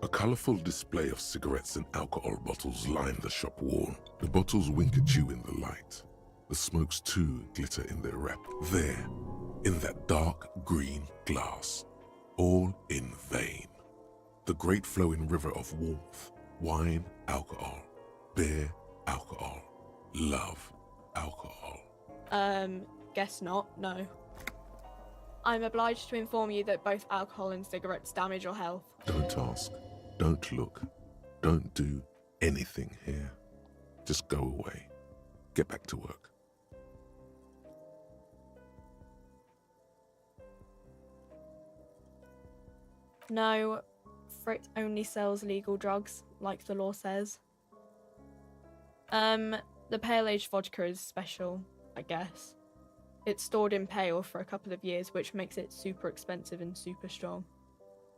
A colourful display of cigarettes and alcohol bottles line the shop wall. The bottles wink at you in the light. The smokes too glitter in their wrap. There, in that dark green glass. All in vain. The great flowing river of warmth. Wine, alcohol. Beer, alcohol. Love, alcohol. Guess not, no. I'm obliged to inform you that both alcohol and cigarettes damage your health. Don't ask. Don't look. Don't do anything here. Just go away. Get back to work. No, Frit only sells legal drugs, like the law says. The pale age vodka is special, I guess. It's stored in pale for a couple of years, which makes it super expensive and super strong.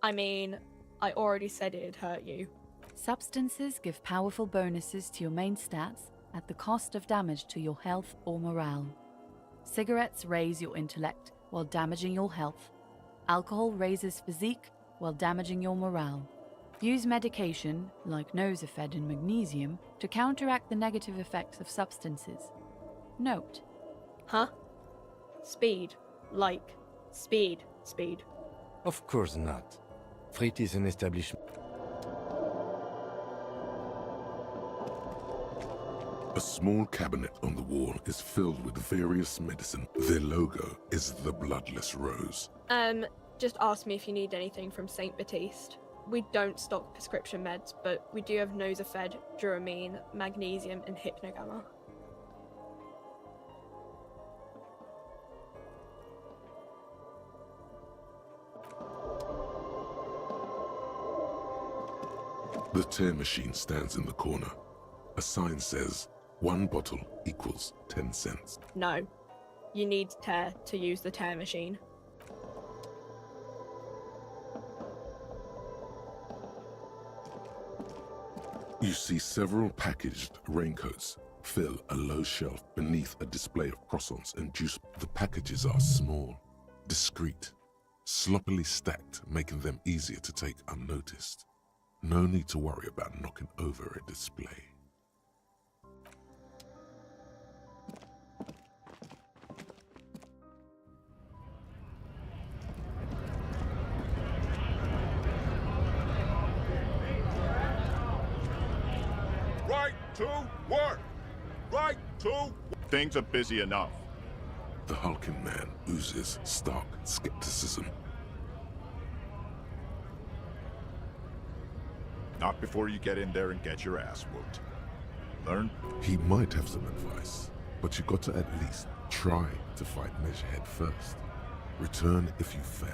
I mean, I already said it'd hurt you. Substances give powerful bonuses to your main stats at the cost of damage to your health or morale. Cigarettes raise your intellect while damaging your health. Alcohol raises physique while damaging your morale. Use medication, like Nosafed and magnesium, to counteract the negative effects of substances. Note. Huh? Speed. Like, speed. Of course not. Frit is an establishment. A small cabinet on the wall is filled with various medicine. Their logo is the bloodless rose. Just ask me if you need anything from St. Baptiste. We don't stock prescription meds, but we do have Nosafed, Duramine, magnesium, and Hypnogamma. The tear machine stands in the corner. A sign says, 1 bottle equals 10 cents. No. You need tear to use the tear machine. You see several packaged raincoats fill a low shelf beneath a display of croissants and juice. The packages are small, discreet, sloppily stacked, making them easier to take unnoticed. No need to worry about knocking over a display. Right to work! Right to... Things are busy enough. The hulking man oozes stark skepticism. Not before you get in there and get your ass whooped. Learn? He might have some advice, but you got to at least try to fight Measurehead first. Return if you fail.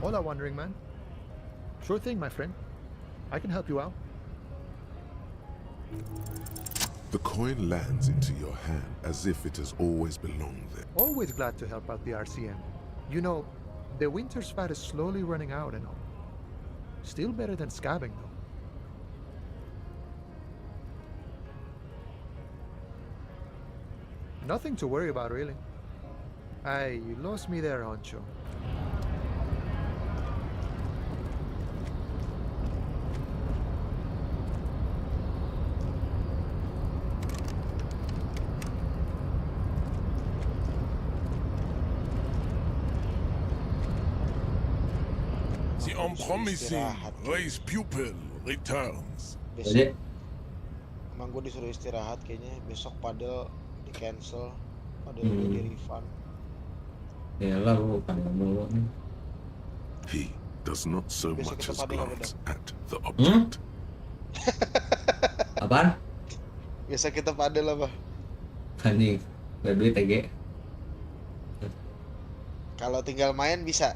Hola, Wandering Man. Sure thing, my friend. I can help you out. The coin lands into your hand as if it has always belonged there. Always glad to help out the RCM. You know, the winter's fat is slowly running out and all. Still better than scabbing, though. Nothing to worry about, really. Aye, you lost me there, Honcho. The unpromising race pupil returns. Besok emang gue disuruh istirahat kayaknya. Besok padel di cancel, padel di refund. Yalah, lu kan mulu nih. He does not so Besok much kita as padel apa glance dah? at the object. Apaan? Biasa kita padel apa? Anjing, udah beli TG. Kalau tinggal main bisa.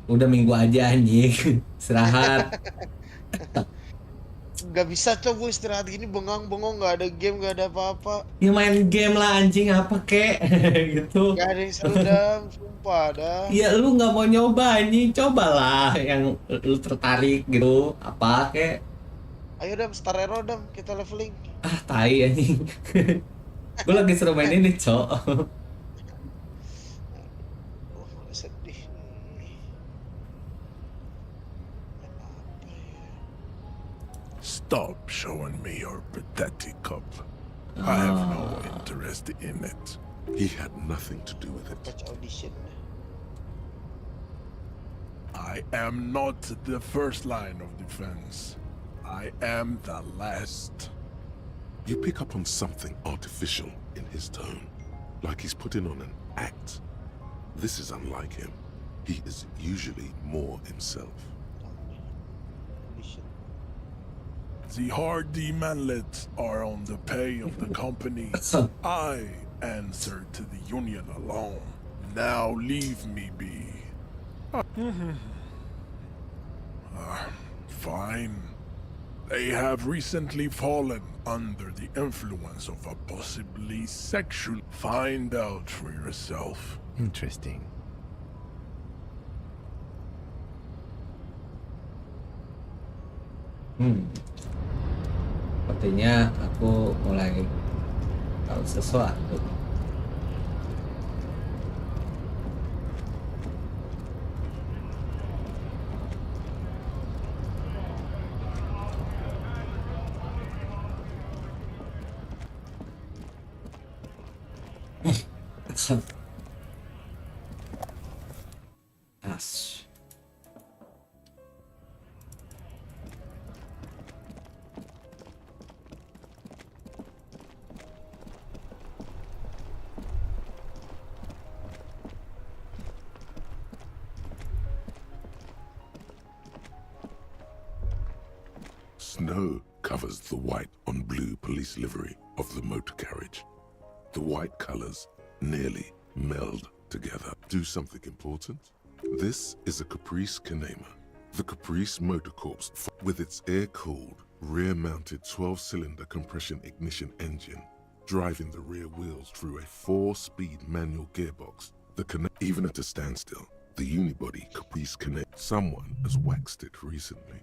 Udah minggu aja anjing. Istirahat. Gak bisa coba istirahat gini bengang-bengong, nggak ada game, nggak ada apa-apa. Ya main game lah anjing apa kek gitu. Gak ada yang seru dam, sumpah dah. Ya lu nggak mau nyoba anjing, cobalah yang lu tertarik gitu. Apa kek? Ayo dam, Star Hero dam, kita leveling. Ah tai anjing. Gue lagi seru main ini cok. Sedih. Stop showing me your pathetic cup. I have no interest in it. He had nothing to do with it. Catch audition. I am not the first line of defense. I am the last. You pick up on something artificial in his tone, like he's putting on an act. This is unlike him. He is usually more himself. The hardy manlets are on the pay of the company. I answer to the union alone. Now leave me be. Fine. They have recently fallen under the influence of a possibly sexual. Find out for yourself. Interesting. Sepertinya aku mulai tahu sesuatu. As. Snow covers the white on blue police livery of the motor carriage. The white colors nearly meld together. Do something important? This is a Caprice Canema. The Caprice Motor Corps with its air-cooled, rear-mounted 12-cylinder compression ignition engine, driving the rear wheels through a 4-speed manual gearbox. Even at a standstill, the unibody Caprice Canema. Someone has waxed it recently.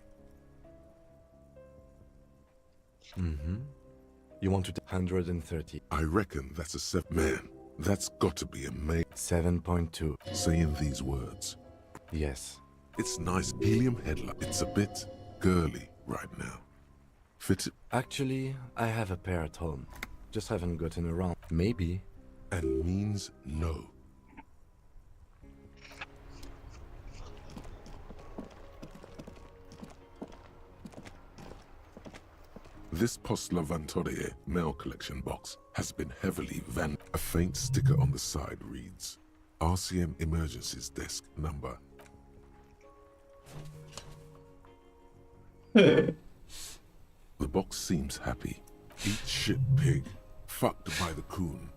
You want to 130. I reckon that's a 7. Man, that's got to be amazing. 7.2. Saying these words. Yes. It's nice helium headlight. It's a bit girly right now. Fit it. Actually, I have a pair at home. Just haven't gotten around. Maybe. And means no. This Post Lavantorie mail collection box has been heavily vandalized. A faint sticker on the side reads, RCM Emergencies Desk Number. The box seems happy. Eat shit pig, fucked by the coon,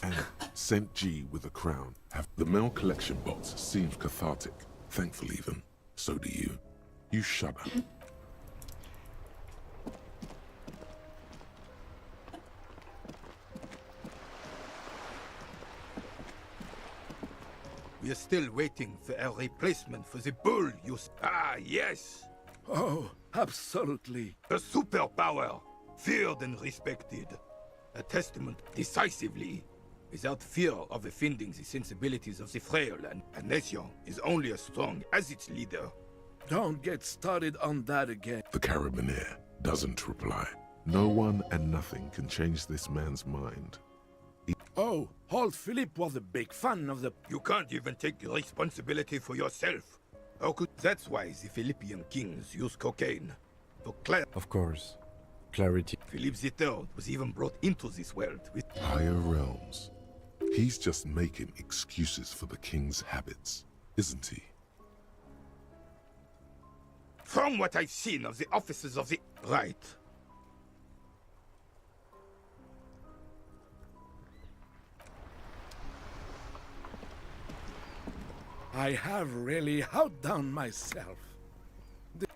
and sent G with a crown. The mail collection box seems cathartic, thankful even. So do you. You shudder. We are still waiting for a replacement for the bull you... Ah, yes! Oh, absolutely. A superpower, feared and respected. A testament decisively, without fear of offending the sensibilities of the frail, and a nation is only as strong as its leader. Don't get started on that again. The Carabinier doesn't reply. No one and nothing can change this man's mind. Oh, old Philip was a big fan of the... You can't even take responsibility for yourself. How could... That's why the Philippian kings use cocaine. For Of course. Clarity. Philip III was even brought into this world with... Higher realms. He's just making excuses for the king's habits, isn't he? From what I've seen of the officers of the... Right. I have really outdone myself.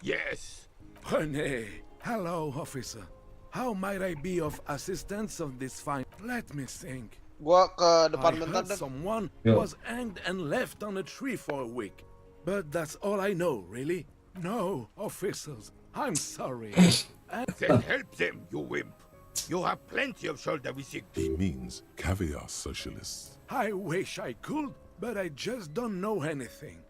Yes. René, hello, officer. How might I be of assistance of this fine? Let me think. Gua ke depan I bentar heard deh. someone Yeah. was hanged and left on a tree for a week. But that's all I know, really. No, officers, I'm sorry. Then help them, you wimp. You have plenty of shoulder with you. He means caviar socialists. I wish I could, but I just don't know anything.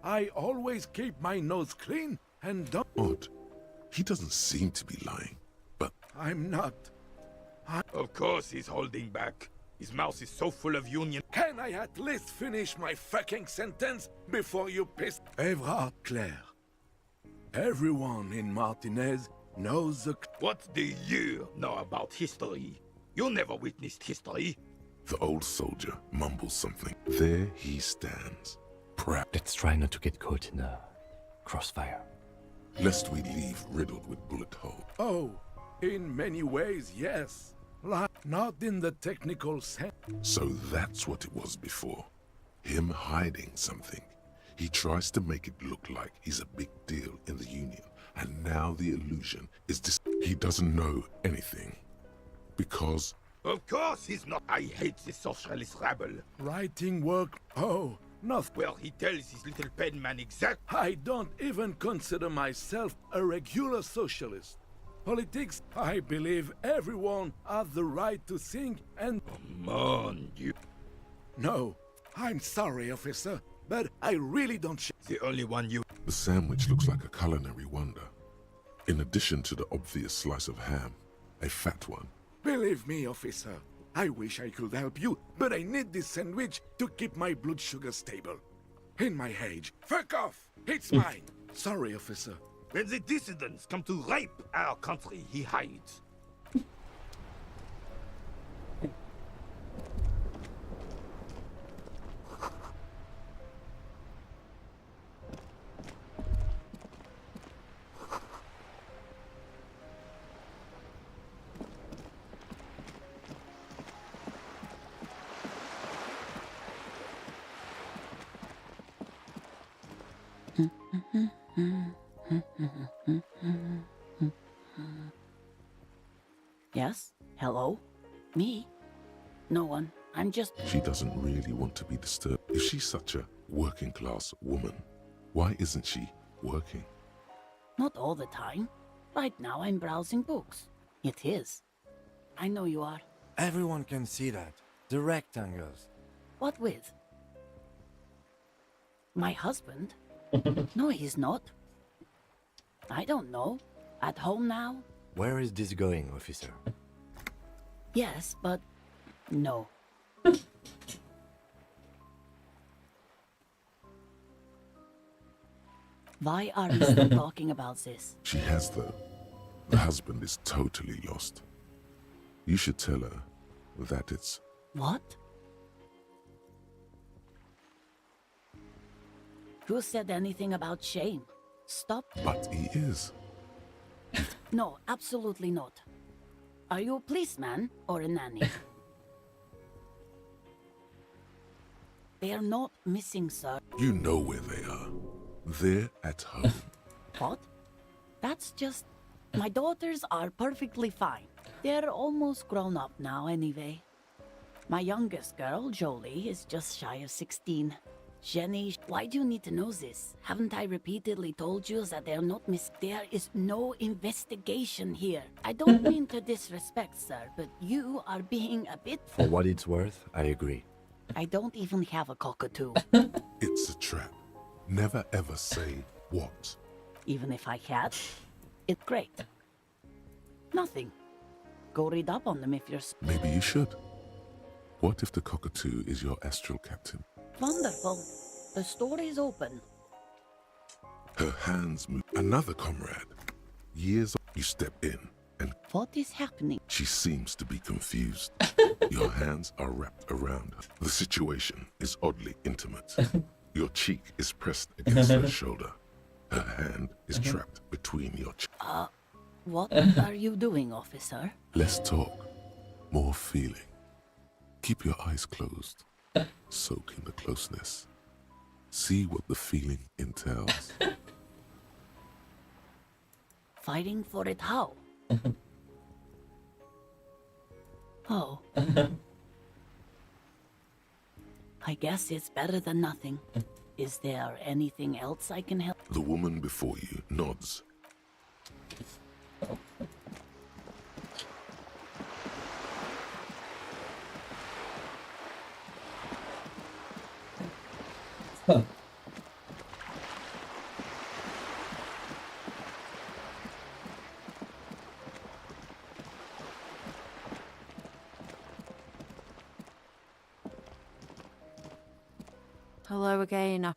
I always keep my nose clean and don't... Odd. He doesn't seem to be lying, but... I'm not. Of course he's holding back. His mouth is so full of union. Can I at least finish my fucking sentence before you piss? Evrard Claire. Everyone in Martinez knows the... What do you know about history? You never witnessed history. The old soldier mumbles something. There he stands, proud. Let's try not to get caught in the crossfire. Lest we leave riddled with bullet holes. Oh, in many ways, yes. Like, not in the technical sense. So that's what it was before. Him hiding something. He tries to make it look like he's a big deal in the Union, and now the illusion is he doesn't know anything. Because... Of course he's not. I hate this socialist rabble. Writing work, oh, nothing. Well, he tells his little pen man exact... I don't even consider myself a regular socialist. Politics, I believe everyone has the right to think and... Come on, you... No, I'm sorry, officer, but I really don't... The only one you... The sandwich looks like a culinary wonder. In addition to the obvious slice of ham, a fat one. Believe me, officer, I wish I could help you, but I need this sandwich to keep my blood sugar stable. In my age. Fuck off! It's mine! Sorry, officer. When the dissidents come to rape our country, he hides. Yes? Hello? Me? No one. I'm just... She doesn't really want to be disturbed. If she's such a working class woman, why isn't she working? Not all the time. Right now I'm browsing books. It is. I know you are. Everyone can see that. The rectangles. What with? My husband? No, he's not. I don't know. At home now? Where is this going, officer? Yes, but no. Why are we still talking about this? She has, though. The husband is totally lost. You should tell her that it's... What? Who said anything about shame? Stop. But he is. No, absolutely not. Are you a policeman or a nanny? They are not missing, sir. You know where they are. They're at home. What? That's just... My daughters are perfectly fine. They're almost grown up now anyway. My youngest girl, Jolie, is just shy of 16. Jenny, why do you need to know this? Haven't I repeatedly told you that they're not There is no investigation here. I don't mean to disrespect, sir, but you are being a bit... For what it's worth, I agree. I don't even have a cockatoo. It's a trap. Never ever say what. Even if I had, it's great. Nothing. Go read up on them if you're... Maybe you should. What if the cockatoo is your astral captain? Wonderful. The story's open. Her hands move. Another comrade. Years you step in and... What is happening? She seems to be confused. Your hands are wrapped around her. The situation is oddly intimate. Your cheek is pressed against her shoulder. Her hand is trapped between your What are you doing, officer? Less talk, more feeling. Keep your eyes closed. Soak in the closeness. See what the feeling entails. Fighting for it how? Oh. I guess it's better than nothing. Is there anything else I can help? The woman before you nods. Hello again. A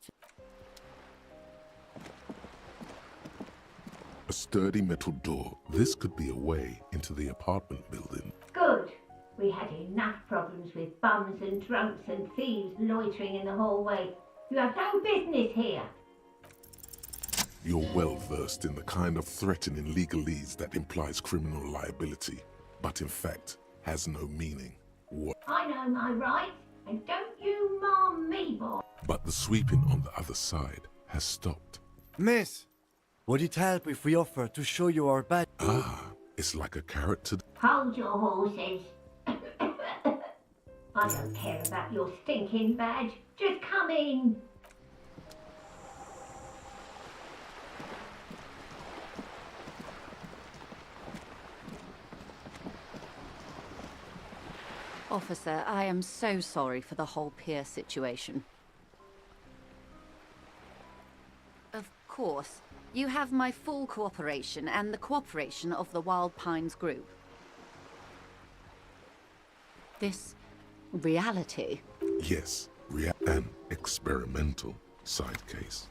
sturdy metal door. This could be a way into the apartment building. Good. We had enough problems with bums and drunks and thieves loitering in the hallway. You have no business here. You're well versed in the kind of threatening legalese that implies criminal liability, but in fact has no meaning. What? I know my rights, and don't you marm me, boy. But the sweeping on the other side has stopped. Miss, would it help if we offer to show you our badge? Ah, it's like a carrot to... Hold your horses. I don't care about your stinking badge. Just come in. Officer, I am so sorry for the whole pier situation. Of course, you have my full cooperation and the cooperation of the Wild Pines group. This reality. Yes, an experimental side case.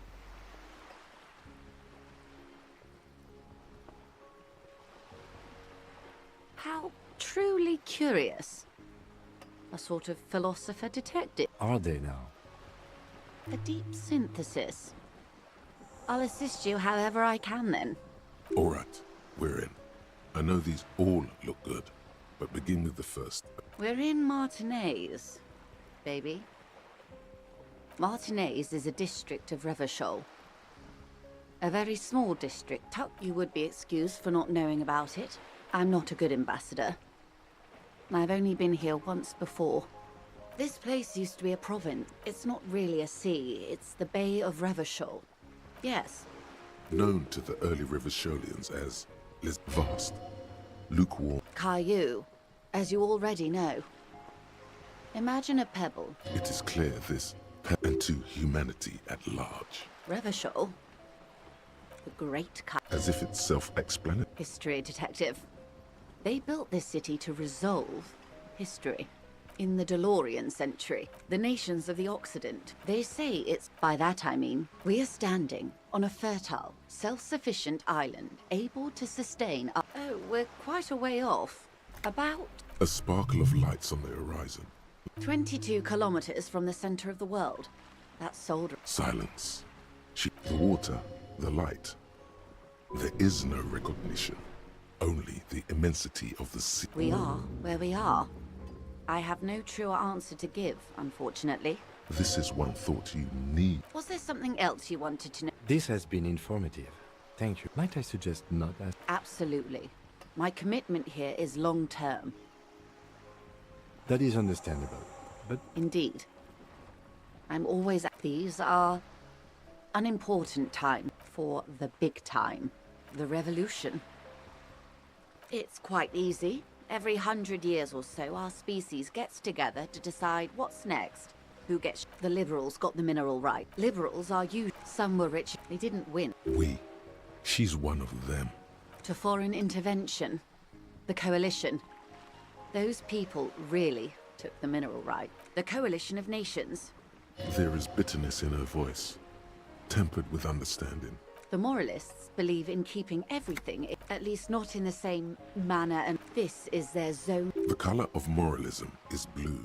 How truly curious. A sort of philosopher detective. Are they now? A deep synthesis. I'll assist you however I can then. All right, we're in. I know these all look good, but begin with the first. We're in Martinez, baby. Martinez is a district of Revachol. A very small district. Tuck, you would be excused for not knowing about it. I'm not a good ambassador. I've only been here once before. This place used to be a province. It's not really a sea, it's the Bay of Revachol. Yes. Known to the early Revacholians as vast, lukewarm. Caillou, as you already know. Imagine a pebble. It is clear this and to humanity at large. Revachol? The great As if it's self-explanatory. history detective. They built this city to resolve history. In the DeLorean century, the nations of the Occident, they say it's, by that I mean, we are standing on a fertile, self-sufficient island, able to sustain our... Oh, we're quite a way off. About... A sparkle of lights on the horizon. 22 kilometers from the center of the world. That's soldier... Silence. The water, the light. There is no recognition. Only the immensity of the sea. We are where we are. I have no truer answer to give, unfortunately. This is one thought you need. Was there something else you wanted to know? This has been informative. Thank you. Might I suggest not as... Absolutely. My commitment here is long-term. That is understandable, but... Indeed. I'm always... These are unimportant time for the big time. The revolution. It's quite easy. Every 100 years or so, our species gets together to decide what's next. Who gets... The liberals got the mineral right. Liberals are you. Some were rich. They didn't win. We. She's one of them. To foreign intervention. The coalition. Those people really took the mineral right. The coalition of nations. There is bitterness in her voice, tempered with understanding. The moralists believe in keeping everything, at least not in the same manner, and this is their zone. The color of moralism is blue.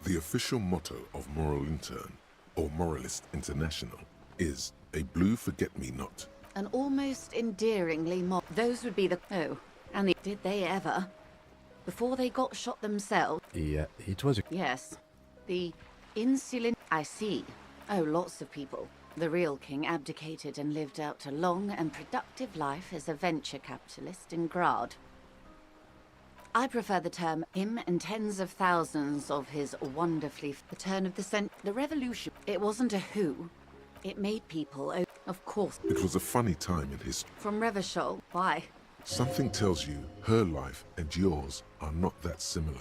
The official motto of Moral Intern, or Moralist International, is a blue forget-me-not An almost endearingly those would be the... Oh, and did they ever? Before they got shot themselves? Yeah, it was a... Yes. The insulin... I see. Oh, lots of people. The real king abdicated and lived out a long and productive life as a venture capitalist in Grad. I prefer the term him and tens of thousands of his wonderfully... The turn of the the revolution. It wasn't a who. It made people... Of course. It was a funny time in history. From Revachol. Why? Something tells you her life and yours are not that similar.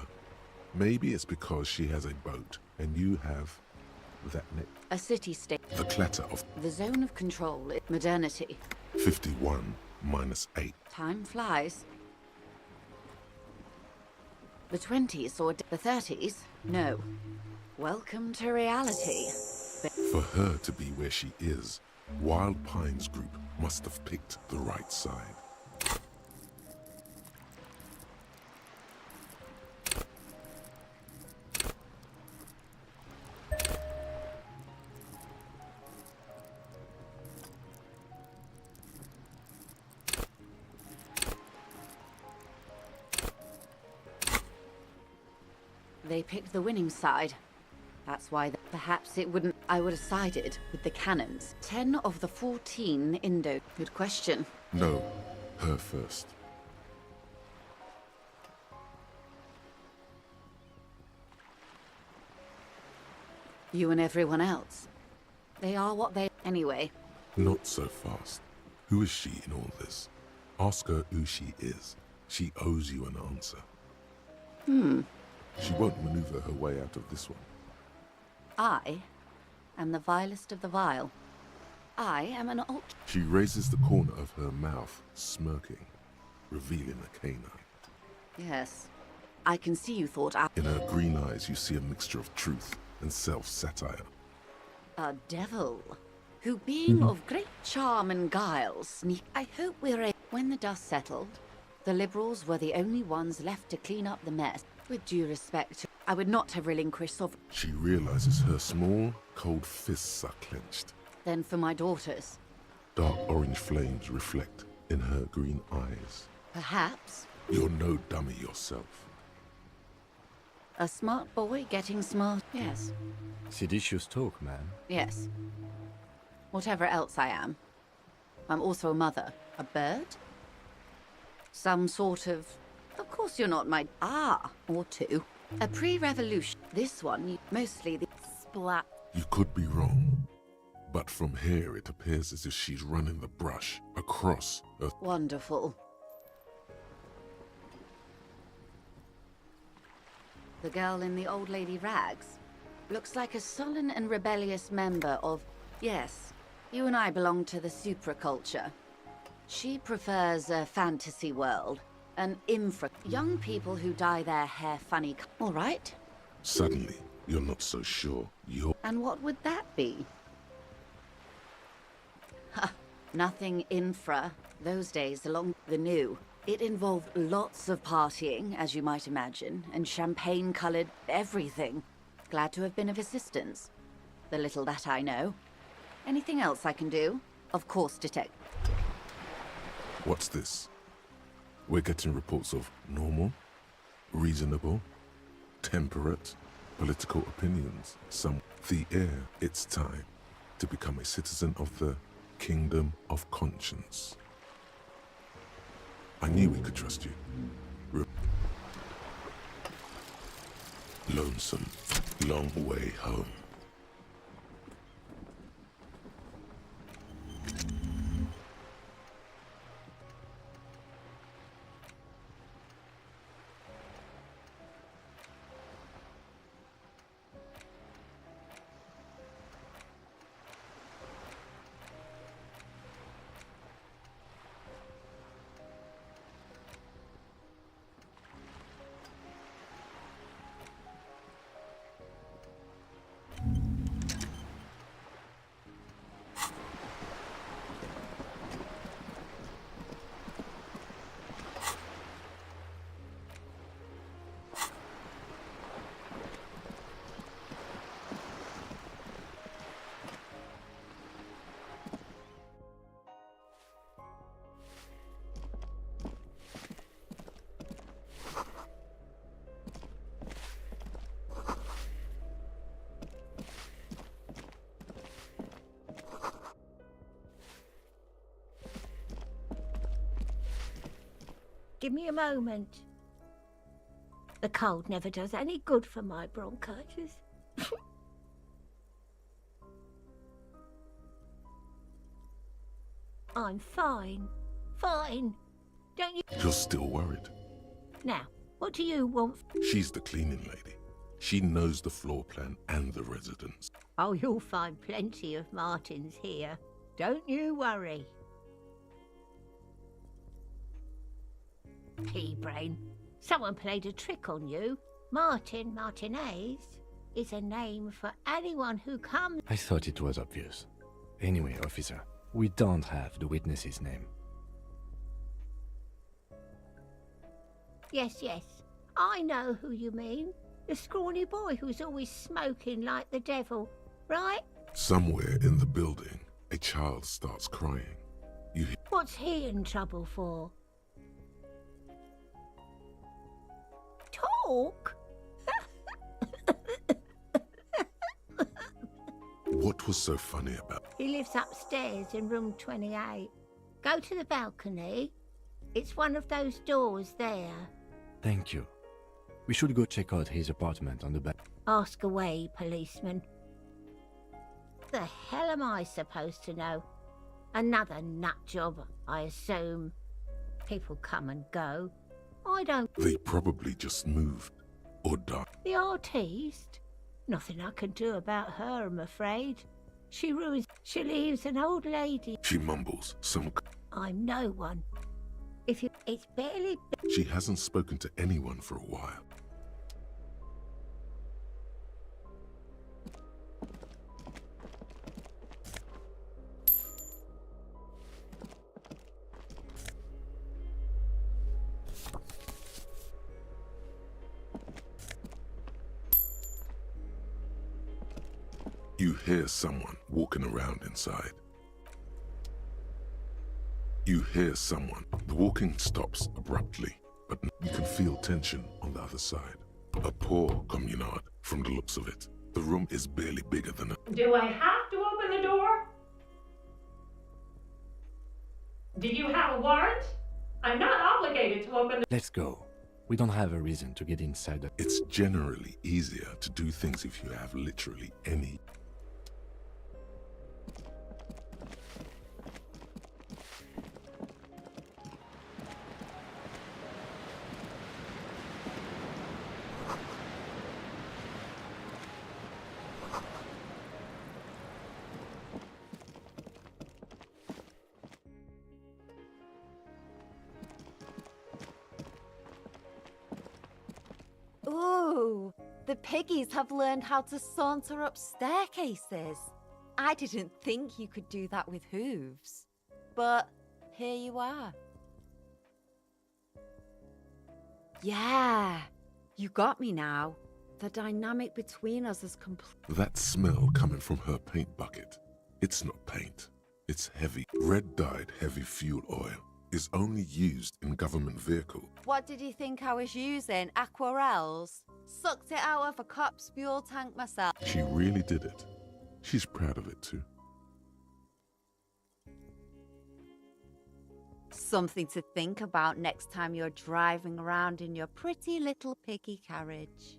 Maybe it's because she has a boat and you have that A city-state. The clatter of The zone of control. Modernity. 51 minus 8. Time flies. The 20s or the 30s? No. Welcome to reality. For her to be where she is, Wild Pines Group must have picked the right side. They picked the winning side. That's why perhaps it wouldn't... I would have sided with the cannons. 10 of the 14 Indo... Good question. No, her first. You and everyone else. They are what they... Anyway. Not so fast. Who is she in all this? Ask her who she is. She owes you an answer. She won't maneuver her way out of this one. I am the vilest of the vile. I am an She raises the corner of her mouth, smirking, revealing a canine. Yes. I can see you thought I... In her green eyes, you see a mixture of truth and self-satire. A devil. Who being of great charm and guile sneak... I hope we're a... When the dust settled, the Liberals were the only ones left to clean up the mess. With due respect, I would not have relinquished sovereignty. She realizes her small, cold fists are clenched. Then for my daughters. Dark orange flames reflect in her green eyes. Perhaps. You're no dummy yourself. A smart boy getting smart. Yes. Seditious talk, man. Yes. Whatever else I am. I'm also a mother. A bird? Some sort of... Of course you're not my... or two. A pre-revolution. This one, mostly the... Splat. You could be wrong. But from here it appears as if she's running the brush across Earth. Wonderful. The girl in the old lady rags. Looks like a sullen and rebellious member of... Yes, you and I belong to the supraculture. She prefers a fantasy world. An infra... Young people who dye their hair funny... All right. Suddenly, you're not so sure you're... And what would that be? Ha! Nothing infra. Those days along the new. It involved lots of partying, as you might imagine, and champagne-colored everything. Glad to have been of assistance. The little that I know. Anything else I can do? Of course, detect. What's this? We're getting reports of normal, reasonable, temperate, political opinions. The air, it's time to become a citizen of the Kingdom of Conscience. I knew we could trust you. Lonesome, long way home. Give me a moment. The cold never does any good for my bronchitis. I'm fine. Fine. Don't you? You're still worried. Now, what do you want? She's the cleaning lady. She knows the floor plan and the residence. Oh, you'll find plenty of Martins here. Don't you worry. Pea-brain. Someone played a trick on you. Martinez is a name for anyone who comes. I thought it was obvious. Anyway, officer, we don't have the witness's name. Yes, yes. I know who you mean. The scrawny boy who's always smoking like the devil, right? Somewhere in the building, a child starts crying. You hear What's he in trouble for? Talk? what was so funny about He lives upstairs in room 28. Go to the balcony. It's one of those doors there. Thank you. We should go check out his apartment on the back. Ask away, policeman. The hell am I supposed to know? Another nut job, I assume. People come and go. I don't. They probably just moved or died. The artiste? Nothing I can do about her, I'm afraid. She leaves an old lady. She mumbles some. I'm no one. It's barely. She hasn't spoken to anyone for a while. You hear someone walking around inside. You hear someone. The walking stops abruptly, but you can feel tension on the other side. A poor communard, from the looks of it. The room is barely bigger than a... Do I have to open the door? Do you have a warrant? I'm not obligated to open the... Let's go. We don't have a reason to get inside the... It's generally easier to do things if you have literally any... Ooh, the piggies have learned how to saunter up staircases. I didn't think you could do that with hooves. But here you are. Yeah, you got me now. The dynamic between us is complete. That smell coming from her paint bucket. It's not paint. It's heavy. Red-dyed heavy fuel oil is only used in government vehicles. What did you think I was using? Aquarels? Sucked it out of a cop's fuel tank myself. She really did it. She's proud of it too. Something to think about next time you're driving around in your pretty little piggy carriage.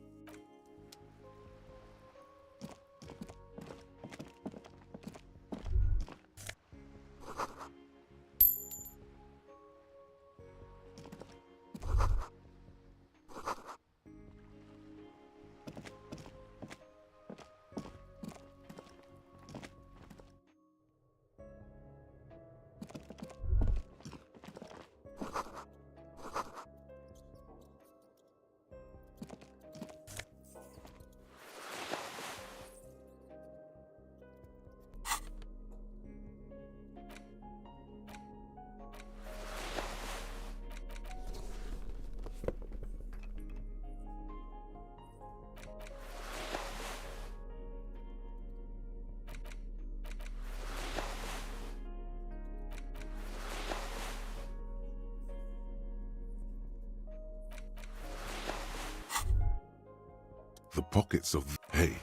The pockets of... Hey,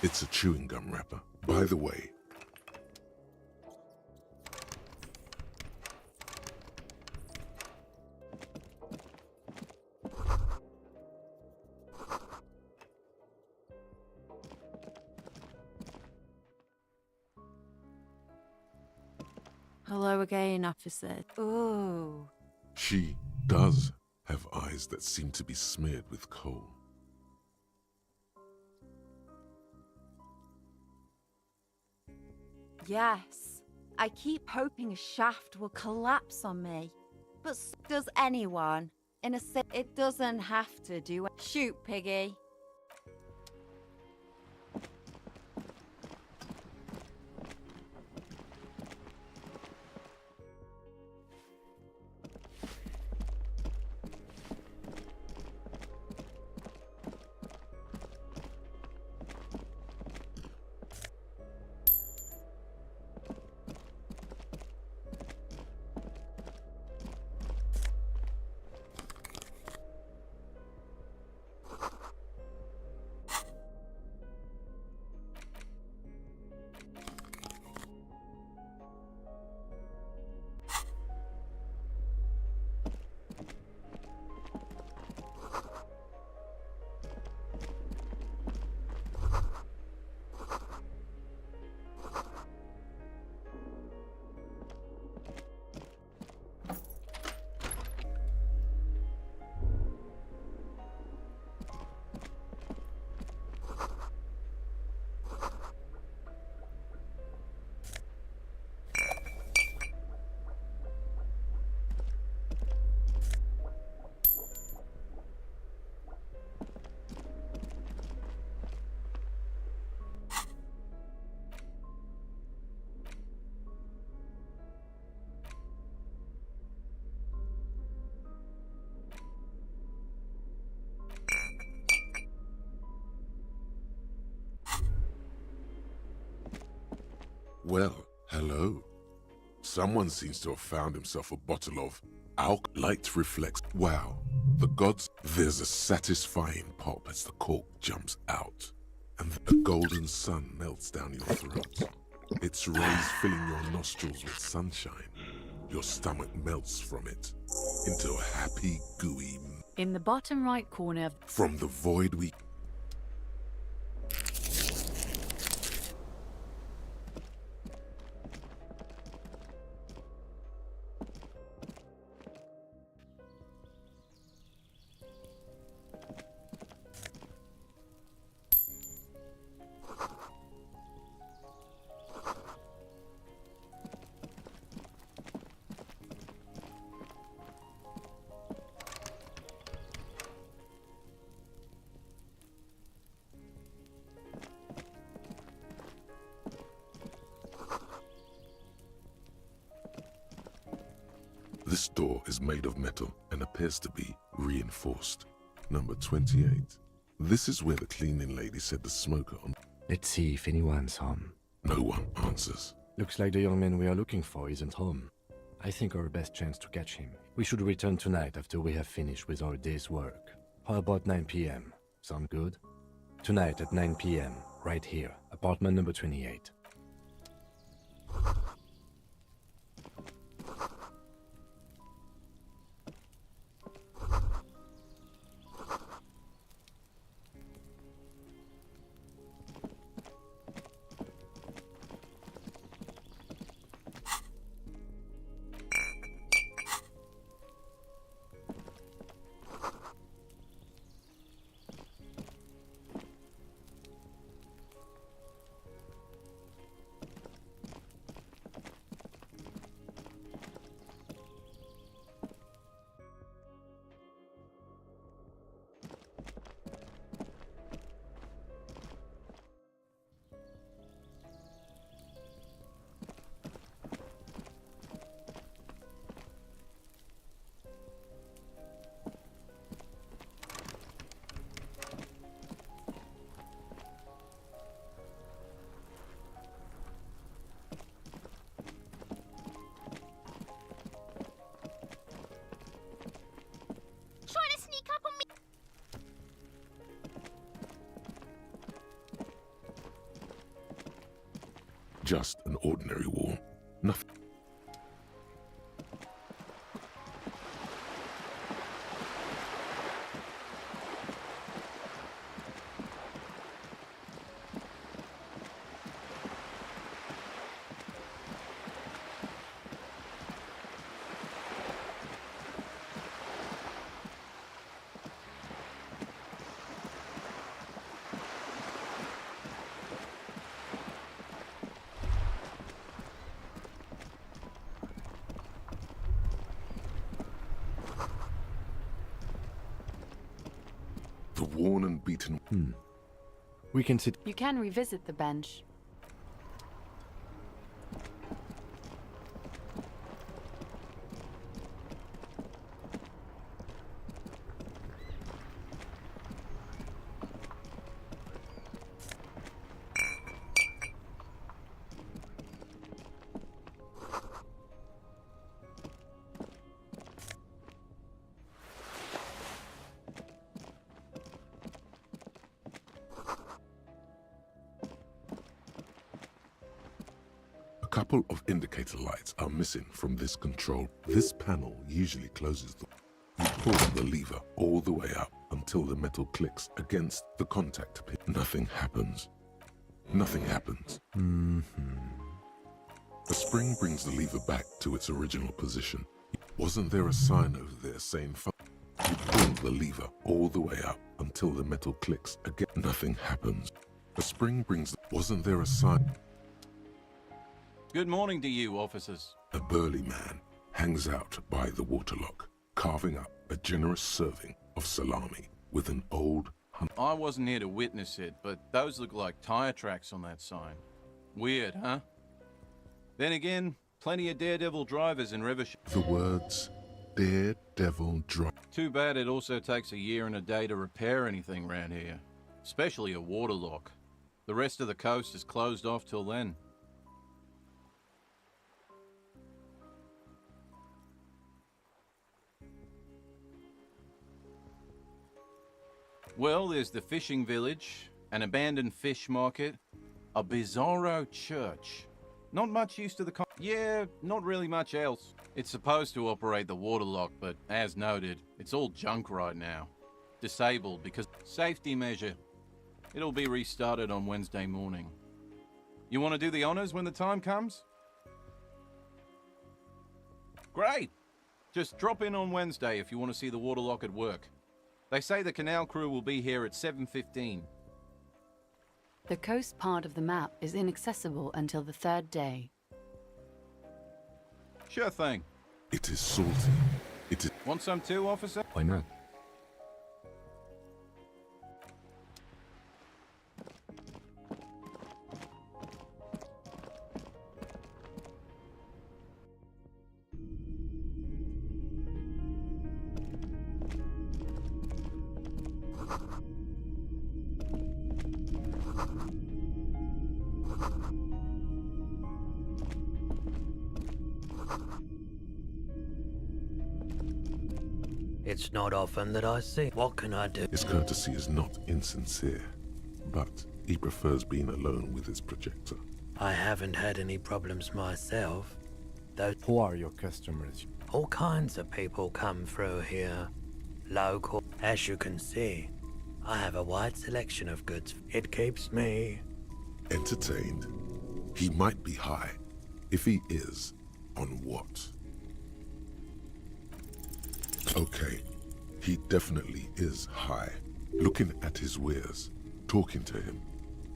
it's a chewing gum wrapper. By the way, Hello again, officer. Ooh. She does have eyes that seem to be smeared with coal. Yes. I keep hoping a shaft will collapse on me. But does anyone? It doesn't have to do it. Shoot, Piggy. Well, hello. Someone seems to have found himself a bottle of light reflects. Wow, the gods. There's a satisfying pop as the cork jumps out, and the golden sun melts down your throat. Its rays filling your nostrils with sunshine. Your stomach melts from it into a happy, gooey. In the bottom right corner. From the void we. This door is made of metal and appears to be reinforced. Number 28. This is where the cleaning lady said the smoker on. Let's see if anyone's home. No one answers. Looks like the young man we are looking for isn't home. I think our best chance to catch him. We should return tonight after we have finished with our day's work. How about 9 p.m.? Sound good? Tonight at 9 p.m., right here, apartment number 28. Trying to sneak up on me. Just an ordinary wall. Nothing. worn and beaten. We can sit. You can revisit the bench. A couple of indicator lights are missing from this control. This panel usually closes the... You pull the lever all the way up until the metal clicks against the contact pin. Nothing happens. Nothing happens. The spring brings the lever back to its original position. Wasn't there a sign over there saying... You pull the lever all the way up until the metal clicks again. Nothing happens. The spring brings... Wasn't there a sign... Good morning to you, officers. A burly man hangs out by the waterlock, carving up a generous serving of salami with an old... I wasn't here to witness it, but those look like tire tracks on that sign. Weird, huh? Then again, plenty of daredevil drivers in Rivership. The words, daredevil drive. Too bad it also takes a year and a day to repair anything around here. Especially a waterlock. The rest of the coast is closed off till then. Well, there's the fishing village, an abandoned fish market, a bizarro church. Not much use to the yeah, not really much else. It's supposed to operate the waterlock, but as noted, it's all junk right now. Disabled because safety measure. It'll be restarted on Wednesday morning. You want to do the honors when the time comes? Great! Just drop in on Wednesday if you want to see the waterlock at work. They say the canal crew will be here at 7:15. The coast part of the map is inaccessible until the third day. Sure thing. It is salty. It is... Want some too, officer? Why not? It's not often that I see. What can I do? His courtesy is not insincere, but he prefers being alone with his projector. I haven't had any problems myself, though. Who are your customers? All kinds of people come through here. Local. As you can see, I have a wide selection of goods. It keeps me entertained. He might be high. If he is, on what? Okay, he definitely is high. Looking at his wares, talking to him,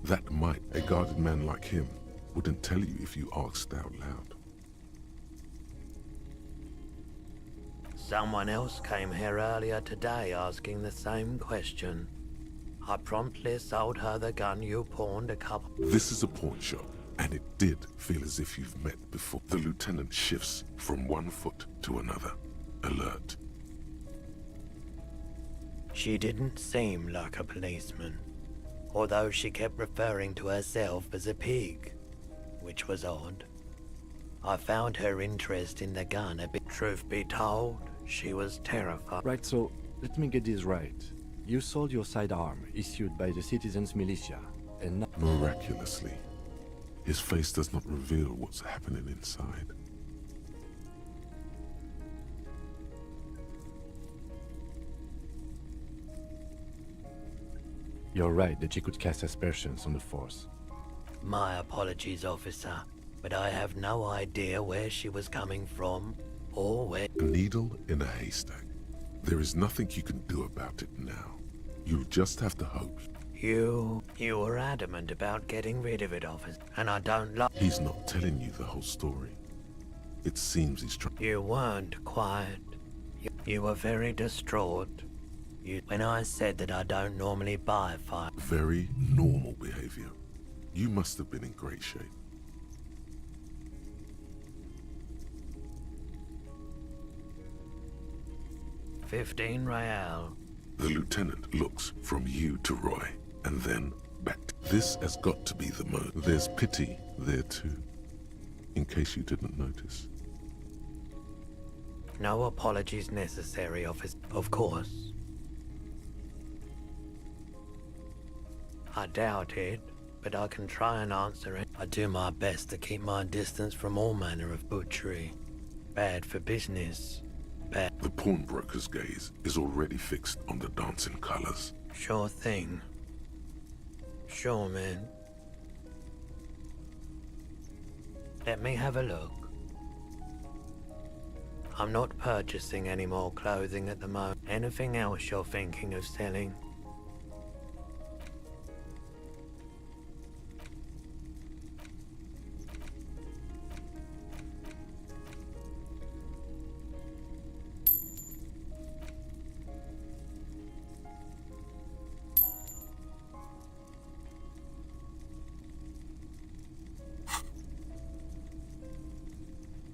that might, a guarded man like him, wouldn't tell you if you asked out loud. Someone else came here earlier today asking the same question. I promptly sold her the gun you pawned a couple... This is a pawn shop, and it did feel as if you've met before. The lieutenant shifts from one foot to another, alert. She didn't seem like a policeman, although she kept referring to herself as a pig, which was odd. I found her interest in the gun a bit. Truth be told, she was terrified. Right, so let me get this right. You sold your sidearm issued by the citizens' militia, and not... Miraculously, his face does not reveal what's happening inside. You're right that she could cast aspersions on the force. My apologies, officer, but I have no idea where she was coming from, or where... A needle in a haystack. There is nothing you can do about it now. You'll just have to hope. You were adamant about getting rid of it, officer, and I don't like... He's not telling you the whole story. It seems he's trying... You weren't quiet. You were very distraught. When I said that I don't normally buy fire. Very normal behavior. You must have been in great shape. $15 real. The lieutenant looks from you to Roy, and then back. This has got to be the most. There's pity there too, in case you didn't notice. No apologies necessary, officer. Of course. I doubt it, but I can try and answer it. I do my best to keep my distance from all manner of butchery. Bad for business. Bad. The pawnbroker's gaze is already fixed on the dancing colors. Sure thing. Sure, man. Let me have a look. I'm not purchasing any more clothing at the moment. Anything else you're thinking of selling?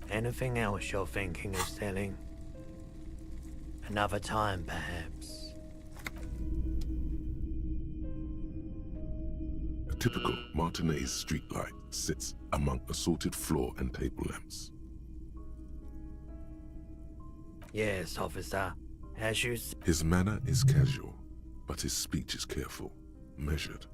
Anything else you're thinking of selling? Another time, perhaps. A typical Martinez streetlight sits among assorted floor and table lamps. Yes, officer. As you His manner is casual, but his speech is careful, measured.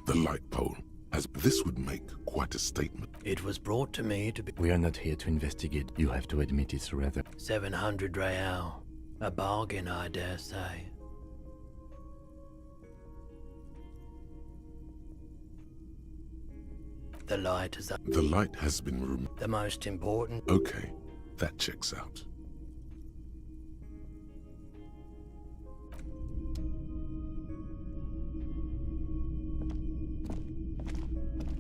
The light pole as this would make quite a statement. It was brought to me to be We are not here to investigate. You have to admit it's rather... 700 real. A bargain, I dare say. The light is up. The light has been removed. The most important. Okay, that checks out.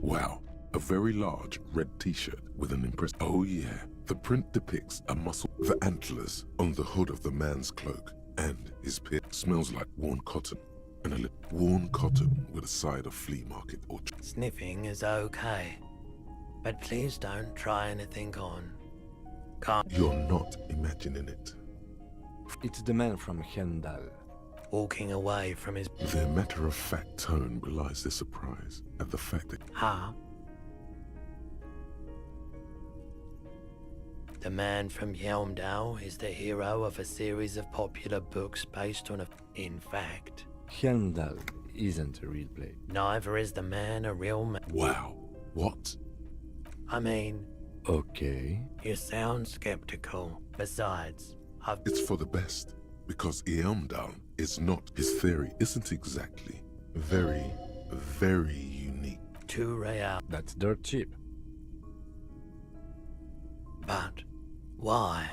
Wow, a very large red t-shirt with an impressive... Oh yeah, the print depicts a muscle. The antlers on the hood of the man's cloak and his peer smells like worn cotton. And a little worn cotton with a side of flea market or... Sniffing is okay. But please don't try anything on. Can't... You're not imagining it. It's the man from Hendal. Walking away from his... Their matter-of-fact tone belies their surprise at the fact that... Huh? The man from Yelmdale is the hero of a series of popular books based on a... In fact... Hendal isn't a real place. Neither is the man a real man. Wow. What? I mean... Okay. You sound skeptical. Besides, It's for the best, because Yelmdale is not... His theory isn't exactly very, very unique. 2 real. That's dirt cheap. But why?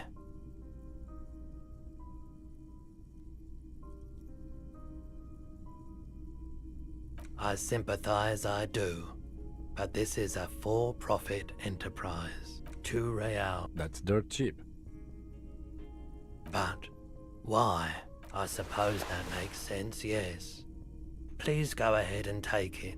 I sympathize, I do. But this is a for-profit enterprise. 2 real. That's dirt cheap. But why? I suppose that makes sense, yes. Please go ahead and take it.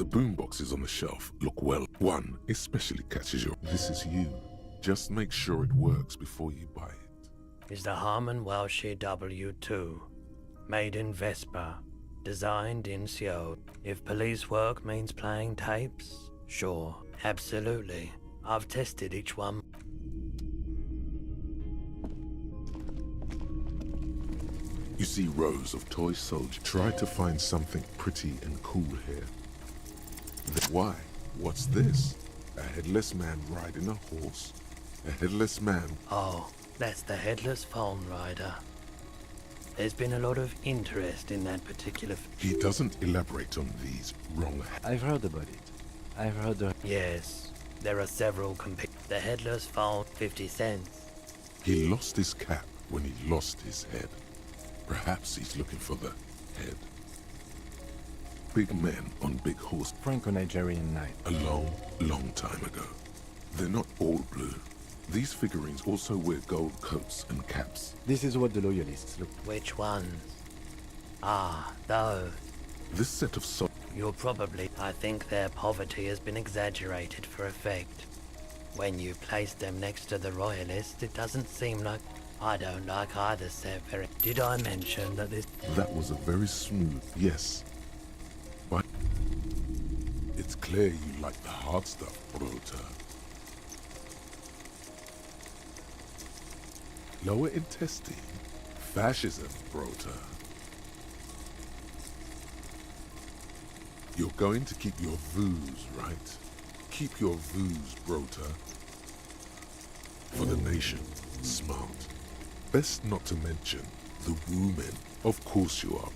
The boomboxes on the shelf look well. One especially catches your... This is you. Just make sure it works before you buy it. Is the Harman Welshie W2. Made in Vespa. Designed in Seoul. If police work means playing tapes, sure, absolutely. I've tested each one. You see rows of toy soldiers. Try to find something pretty and cool here. Why? What's this? A headless man riding a horse? A headless man? Oh, that's the headless phone rider. There's been a lot of interest in that particular... He doesn't elaborate on these wrong... I've heard about it. I've heard of... Yes, there are several The headless phone, 50 cents. He lost his cap when he lost his head. Perhaps he's looking for the head. Big men on big horse. Franco-Nigerian knight. A long, long time ago. They're not all blue. These figurines also wear gold coats and caps. This is what the loyalists look. Which ones? Ah, those. This set of You're probably... I think their poverty has been exaggerated for effect. When you place them next to the royalists, it doesn't seem like... I don't like either set very... Did I mention that this... That was a very smooth... Yes. But... It's clear you like the hard stuff, Berotak. Lower intestine. Fascism, Berotak. You're going to keep your views, right? Keep your views, Berotak. For the nation. Smart. Best not to mention the women. Of course you are.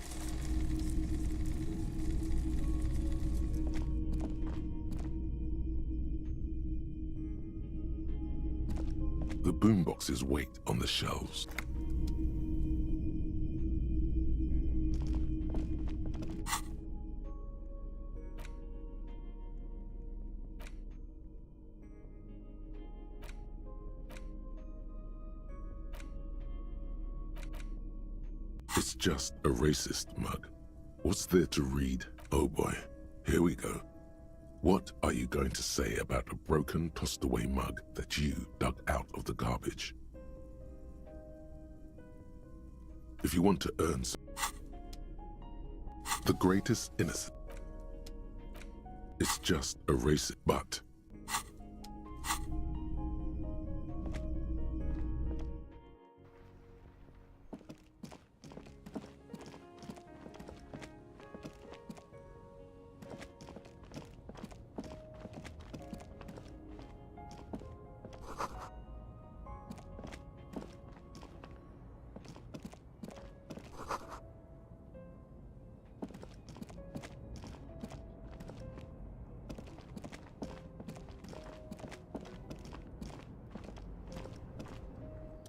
The boomboxes wait on the shelves. It's just a racist mug. What's there to read? Oh boy, here we go. What are you going to say about a broken, tossed-away mug that you dug out of the garbage? If you want to earn the greatest innocent, it's just a racist, but...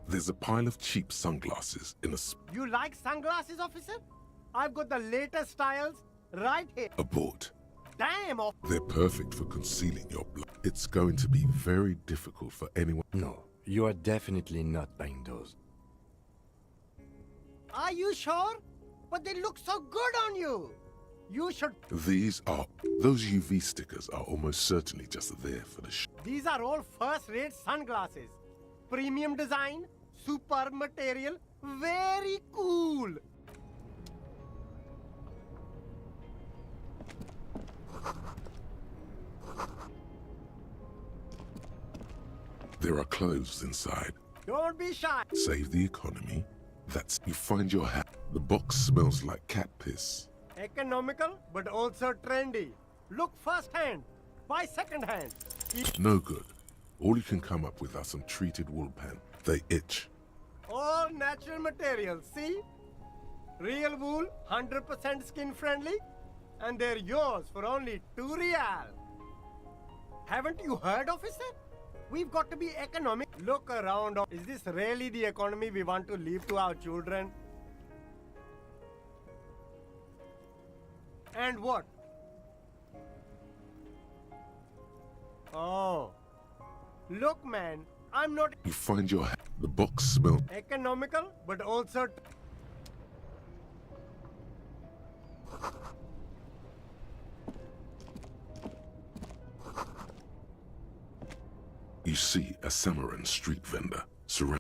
There's a pile of cheap sunglasses in a... You like sunglasses, officer? I've got the latest styles right here. Abort. Damn, They're perfect for concealing your blood. It's going to be very difficult for anyone... No, you are definitely not buying those. Are you sure? But they look so good on you. You should... These are... Those UV stickers are almost certainly just there for the These are all first-rate sunglasses. Premium design, super material, very cool. There are clothes inside. Don't be shy. Save the economy. That's... You find your hat. The box smells like cat piss. Economical, but also trendy. Look first-hand, buy second-hand. No good. All you can come up with are some treated wool pants. They itch. All natural materials, see? Real wool, 100% skin-friendly, and they're yours for only 2 real. Haven't you heard, officer? We've got to be economic. Look around. Is this really the economy we want to leave to our children? And what? Oh. Look, man, I'm not... You find your hat. The box smells... Economical, but also... You see a Samaran street vendor.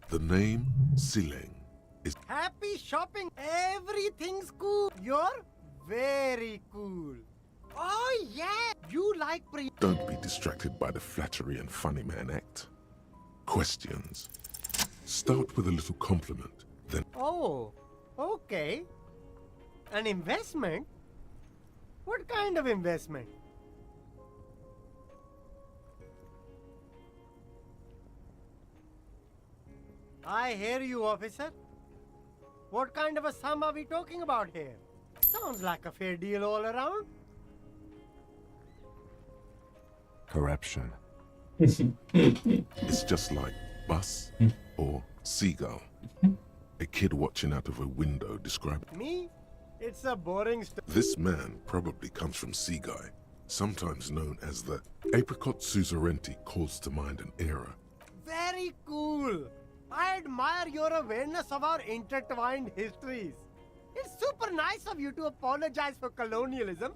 The name Sileng is... Happy shopping! Everything's cool. You're very cool. Oh yeah! You like Don't be distracted by the flattery and funny man act. Questions. Start with a little compliment, then... Oh, okay. An investment? What kind of investment? I hear you, officer. What kind of a sum are we talking about here? Sounds like a fair deal all around. Corruption. It's just like bus or seagull. A kid watching out of a window described... Me? It's a boring story. This man probably comes from Sekai, sometimes known as the apricot suzerainty calls to mind an era. Very cool. I admire your awareness of our intertwined histories. It's super nice of you to apologize for colonialism.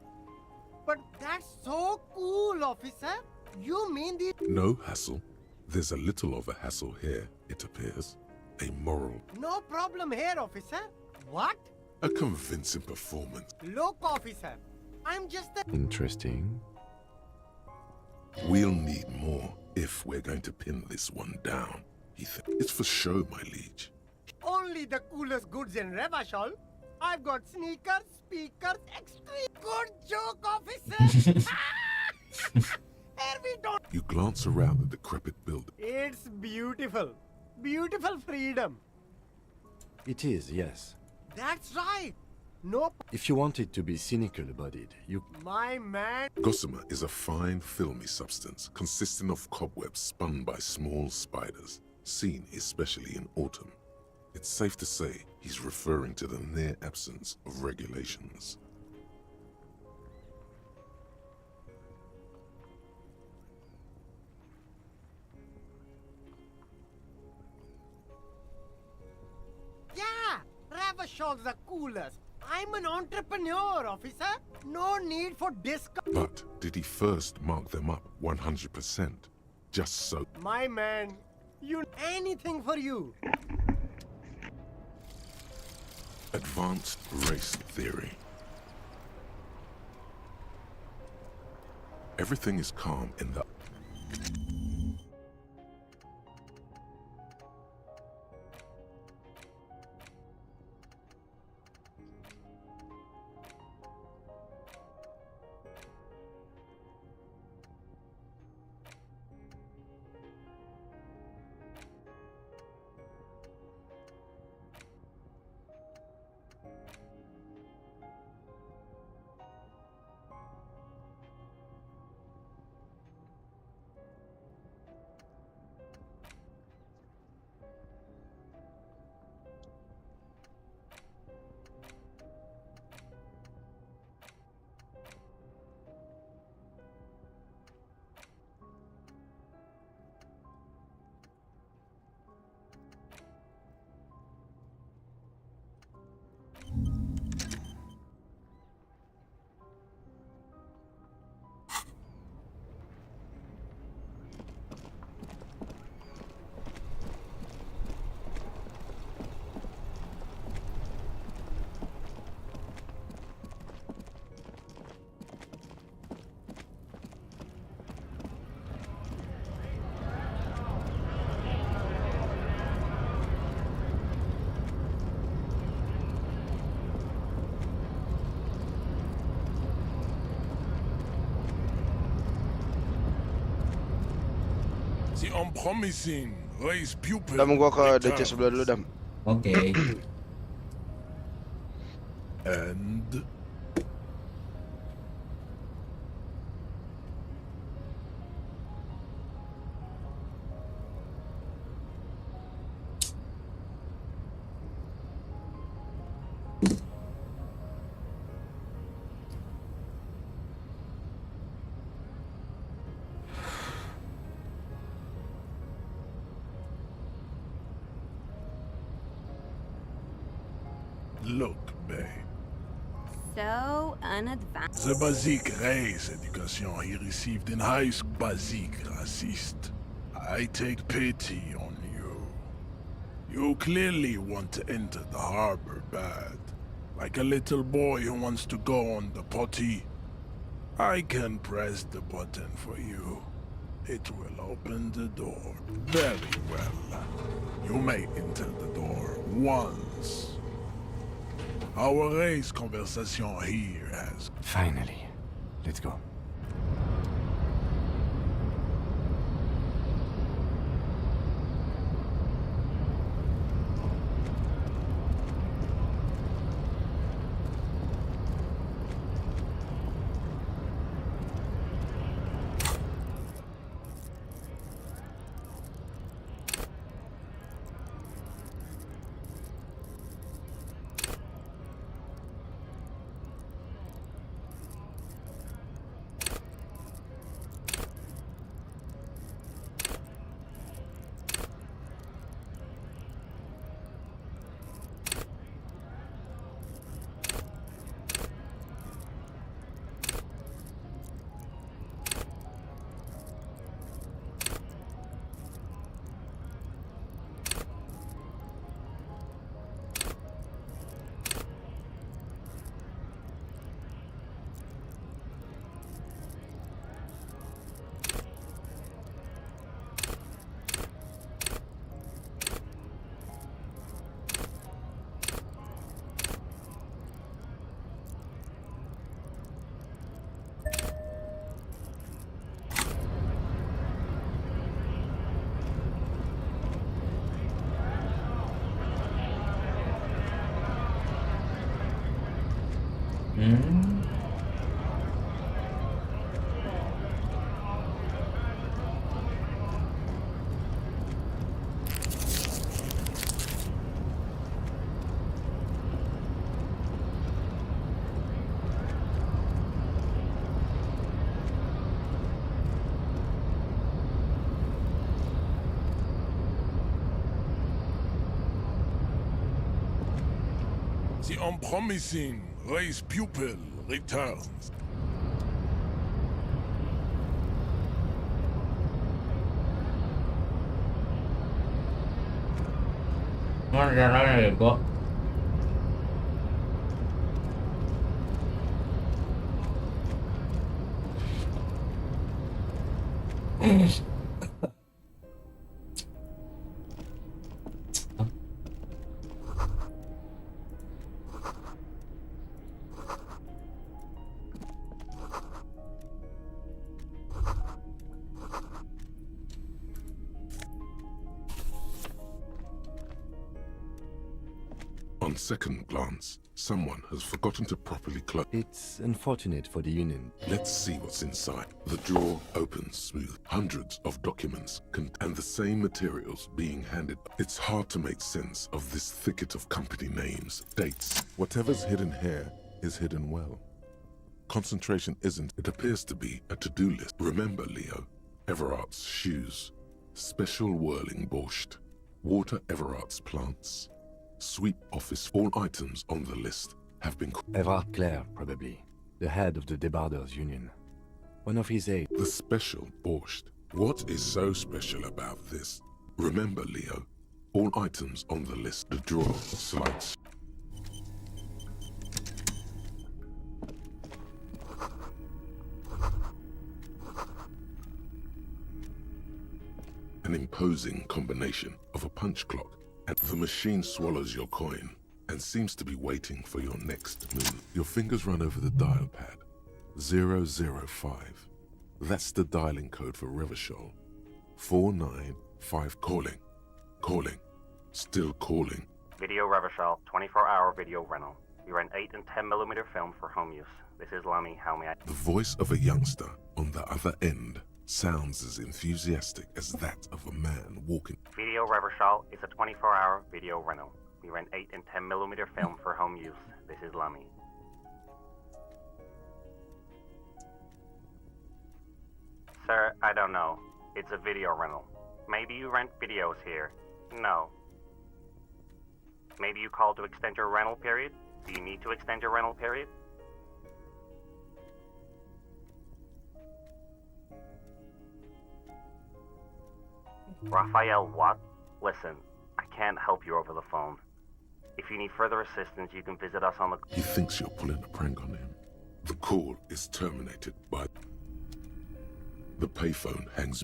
But that's so cool, officer. You mean the... No hassle. There's a little of a hassle here, it appears. A moral... No problem here, officer. What? A convincing performance. Look, officer. I'm just a... Interesting. We'll need more if we're going to pin this one down. It's for show, my liege. Only the coolest goods in Revachol. I've got sneakers, speakers, extreme... Good joke, officer! Here we don't... You glance around the decrepit building. It's beautiful. Beautiful freedom. It is, yes. That's right. No... If you wanted to be cynical about it, you... My man... Gossamer is a fine, filmy substance consisting of cobwebs spun by small spiders, seen especially in autumn. It's safe to say he's referring to the near absence of regulations. Yeah, Ravachol's the coolest. I'm an entrepreneur, officer. No need for discount. But did he first mark them up 100%? Just so... My man, anything for you. Advanced race theory. Everything is calm in the... The unpromising raise pupil. Dam, gua ke DC sebelah dulu, Dam. Okay. And look, babe. So unadvanced. The basic race education he received in high school, basic racist. I take pity on you. You clearly want to enter the harbor bad, like a little boy who wants to go on the potty. I can press the button for you. It will open the door. Very well. You may enter the door once. Our race conversation here has... Finally. Let's go. The unpromising race pupil returns. Mana caranya ya, kok? On second glance, someone has forgotten to properly close. It's unfortunate for the Union. Let's see what's inside. The drawer opens smooth. Hundreds of documents and the same materials being handed. It's hard to make sense of this thicket of company names, dates. Whatever's hidden here is hidden well. Concentration isn't. It appears to be a to-do list. Remember, Leo, Everart's shoes, special whirling borscht, water Everart's plants, sweep office. All items on the list have been... Everard Clare, probably. The head of the Debarders Union. One of his aides. The special borscht. What is so special about this? Remember, Leo, all items on the list. The drawer slides. An imposing combination of a punch clock and the machine swallows your coin and seems to be waiting for your next move. Your fingers run over the dial pad. 005. That's the dialing code for Revachol. 495 calling. Calling. Still calling. Video Revachol, 24-hour video rental. We rent 8 and 10mm film for home use. This is Lamy, how may I... The voice of a youngster on the other end sounds as enthusiastic as that of a man walking. Video Revachol is a 24-hour video rental. We rent 8 and 10mm film for home use. This is Lamy. Sir, I don't know. It's a video rental. Maybe you rent videos here. No. Maybe you call to extend your rental period? Do you need to extend your rental period? Raphael what? Listen, I can't help you over the phone. If you need further assistance, you can visit us on the... He thinks you're pulling a prank on him. The call is terminated by... The payphone hangs...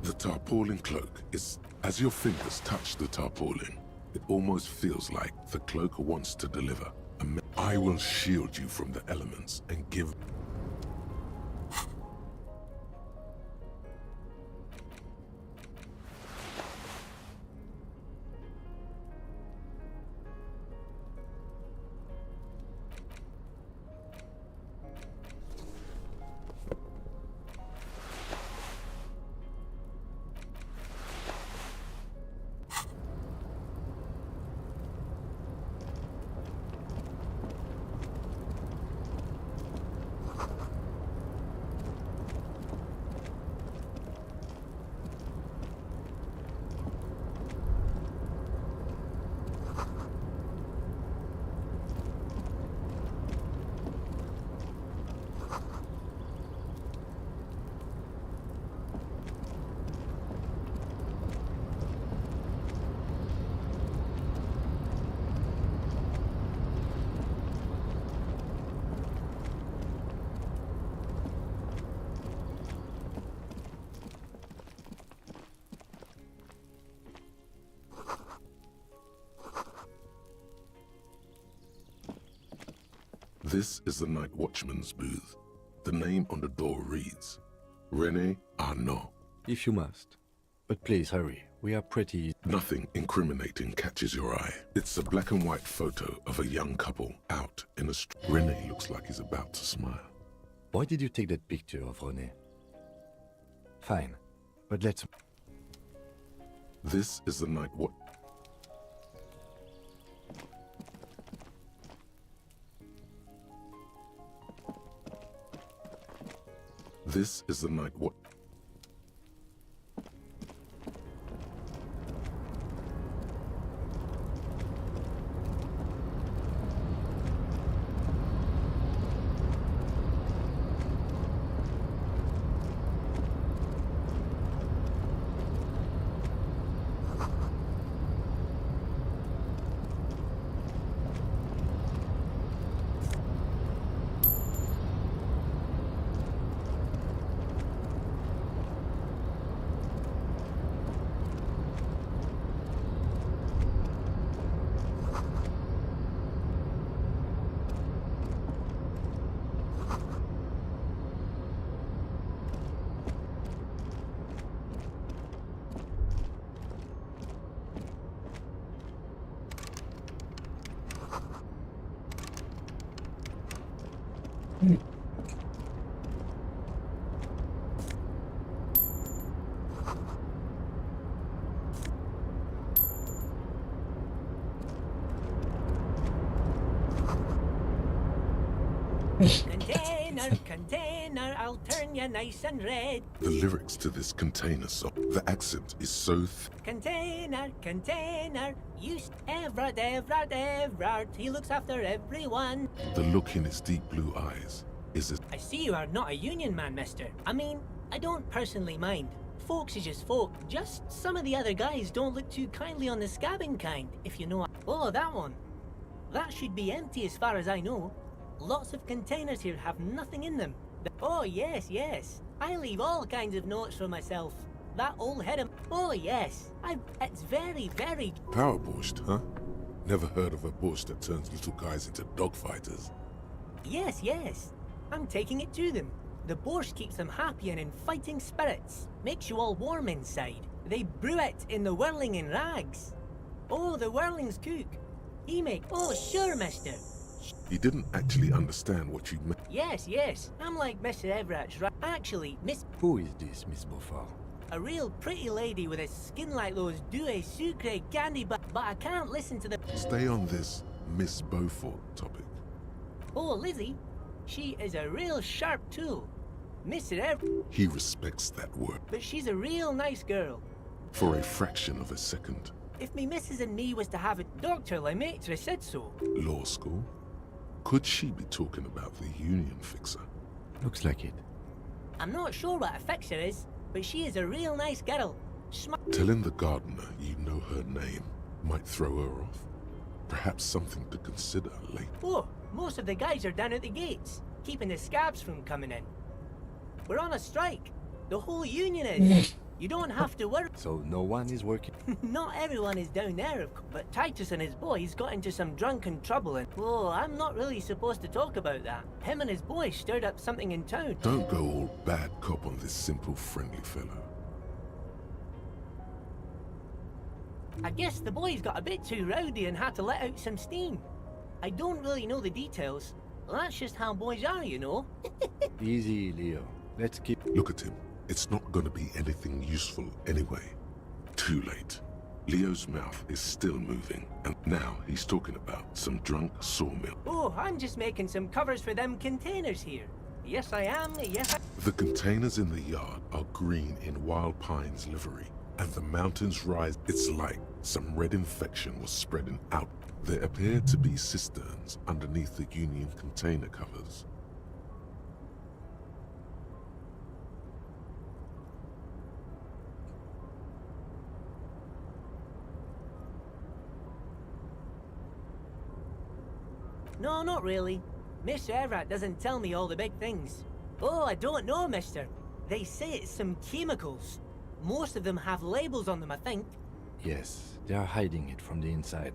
The tarpaulin cloak is... As your fingers touch the tarpaulin, it almost feels like the cloak wants to deliver. I will shield you from the elements and give... This is the Night Watchman's booth. The name on the door reads, René Arnaud. If you must. But please hurry, we are pretty... Nothing incriminating catches your eye. It's a black and white photo of a young couple out in a street. René looks like he's about to smile. Why did you take that picture of René? Fine, but let's... This is the Night Watch... This is the Night Watch... Container, container, I'll turn you nice and red. The lyrics to this container song, the accent is so Container, container, Everard, Everard, Everard, he looks after everyone. The look in his deep blue eyes is as... I see you are not a union man, mister. I mean, I don't personally mind. Folks is just folk. Just some of the other guys don't look too kindly on the scabbing kind, if you know. Oh, that one. That should be empty as far as I know. Lots of containers here have nothing in them. Oh, yes, yes. I leave all kinds of notes for myself. That old head of... Oh, yes. It's very, very... Power borscht, huh? Never heard of a borscht that turns little guys into dogfighters. Yes, yes. I'm taking it to them. The borscht keeps them happy and in fighting spirits. Makes you all warm inside. They brew it in the whirling in rags. Oh, the whirling's cook. He make... Oh, sure, mister. He didn't actually understand what you meant. Yes, yes. I'm like Mr. Everett's right. Actually, Miss... Who is this, Miss Beaufort? A real pretty lady with a skin like those Douai Sucre candy but I can't listen to the... Stay on this Miss Beaufort topic. Oh, Lizzie. She is a real sharp tool. Mr. He respects that word. But she's a real nice girl. For a fraction of a second. If me missus and me was to have a Dr. Lemaitre said so. Law school? Could she be talking about the union fixer? Looks like it. I'm not sure what a fixer is, but she is a real nice girl. Telling the gardener you know her name might throw her off. Perhaps something to consider later. Oh, most of the guys are down at the gates, keeping the scabs from coming in. We're on a strike. The whole union is. You don't have to worry. So no one is working? Not everyone is down there, of course. But Titus and his boys got into some drunken trouble and... Oh, I'm not really supposed to talk about that. Him and his boys stirred up something in town. Don't go all bad cop on this simple, friendly fellow. I guess the boys got a bit too rowdy and had to let out some steam. I don't really know the details. Well, that's just how boys are, you know. Easy, Leo. Let's keep... Look at him. It's not gonna be anything useful anyway. Too late. Leo's mouth is still moving, and now he's talking about some drunk sawmill. Oh, I'm just making some covers for them containers here. Yes, I am. Yes, The containers in the yard are green in Wild Pine's livery, and the mountains rise. It's like some red infection was spreading out. There appear to be cisterns underneath the Union container covers. No, not really. Mr. Everett doesn't tell me all the big things. Oh, I don't know, mister. They say it's some chemicals. Most of them have labels on them, I think. Yes, they are hiding it from the inside.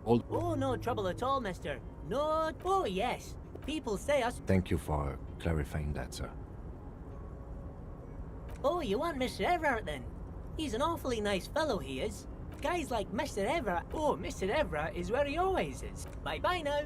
All... Oh, no trouble at all, mister. No... Oh, yes. People say us... Thank you for clarifying that, sir. Oh, you want Mr. Everett, then? He's an awfully nice fellow, he is. Guys like Mr. Everett... Oh, Mr. Everett is where he always is. Bye-bye now.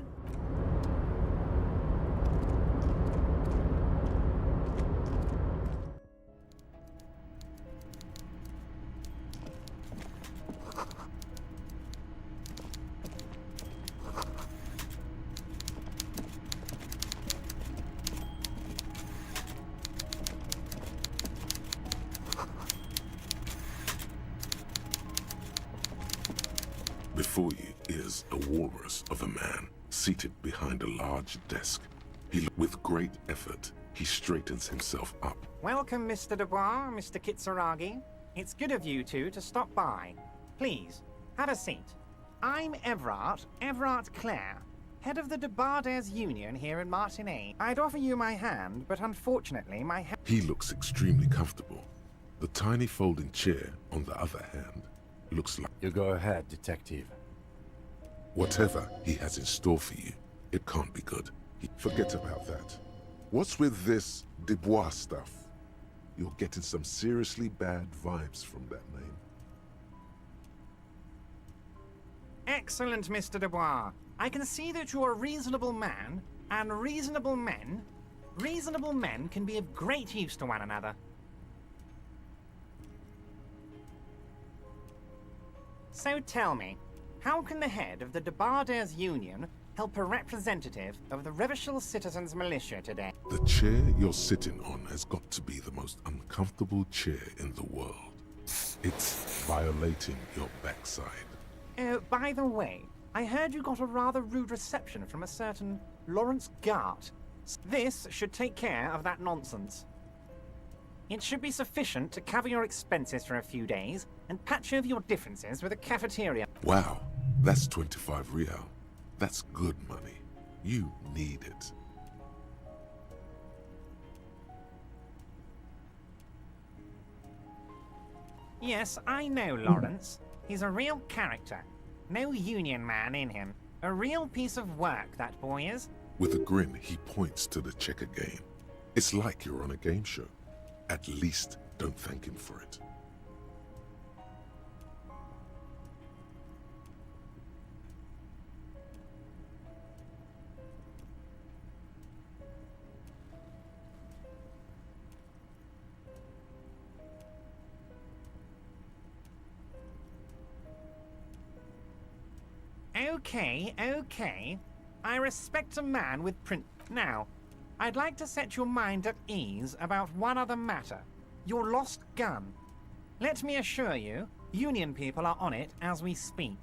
Before you is a walrus of a man, seated behind a large desk. With great effort, he straightens himself up. Welcome, Mr. Dubois, Mr. Kitsuragi. It's good of you two to stop by. Please, have a seat. I'm Everett Clare, head of the Debarders Union here in Martinez. I'd offer you my hand, but unfortunately my hand... He looks extremely comfortable. The tiny folding chair, on the other hand, looks like... You go ahead, detective. Whatever he has in store for you, it can't be good. Forget about that. What's with this Dubois stuff? You're getting some seriously bad vibes from that name. Excellent, Mr. Dubois. I can see that you're a reasonable man, and reasonable men can be of great use to one another. So tell me, how can the head of the Debarders Union help a representative of the Revachol Citizens Militia today? The chair you're sitting on has got to be the most uncomfortable chair in the world. It's violating your backside. Oh, by the way, I heard you got a rather rude reception from a certain Lawrence Gart. This should take care of that nonsense. It should be sufficient to cover your expenses for a few days and patch over your differences with a cafeteria. Wow, that's 25 real. That's good money. You need it. Yes, I know Lawrence. He's a real character. No union man in him. A real piece of work, that boy is. With a grin, he points to the checker game. It's like you're on a game show. At least don't thank him for it. Okay. I respect a man with print. Now, I'd like to set your mind at ease about one other matter. Your lost gun. Let me assure you, Union people are on it as we speak.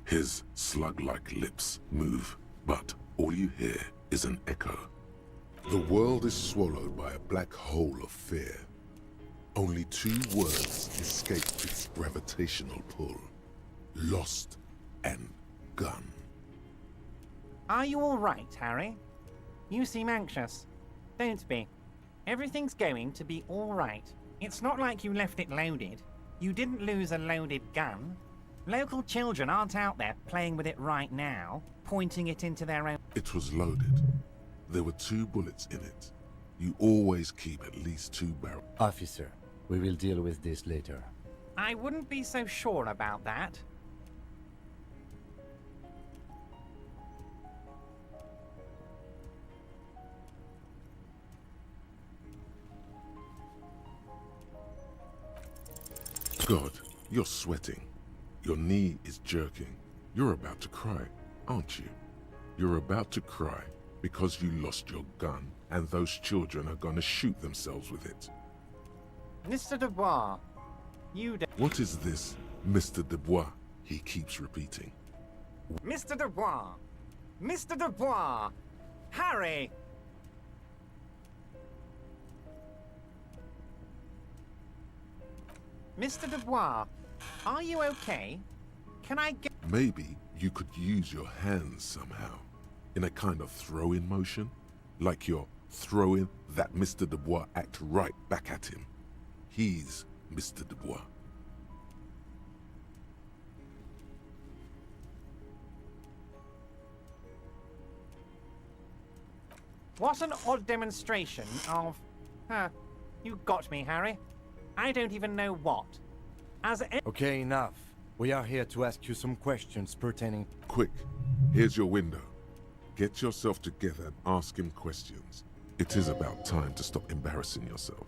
His slug-like lips move, but all you hear is an echo. The world is swallowed by a black hole of fear. Only two words escape its gravitational pull. Lost and gun. Are you all right, Harry? You seem anxious. Don't be. Everything's going to be all right. It's not like you left it loaded. You didn't lose a loaded gun. Local children aren't out there playing with it right now, pointing it into their own... It was loaded. There were 2 bullets in it. You always keep at least 2 barrels. Officer, we will deal with this later. I wouldn't be so sure about that. God, you're sweating. Your knee is jerking. You're about to cry, aren't you? You're about to cry because you lost your gun and those children are gonna shoot themselves with it. Mr. Dubois, you... What is this, Mr. Dubois? He keeps repeating. Mr. Dubois! Mr. Dubois! Harry! Mr. Dubois, are you okay? Can I get... Maybe you could use your hands somehow, in a kind of throw-in motion, like you're throwing that Mr. Dubois act right back at him. He's Mr. Dubois. What an odd demonstration of... you got me, Harry. I don't even know what. Okay, enough. We are here to ask you some questions pertaining... Quick, here's your window. Get yourself together and ask him questions. It is about time to stop embarrassing yourself.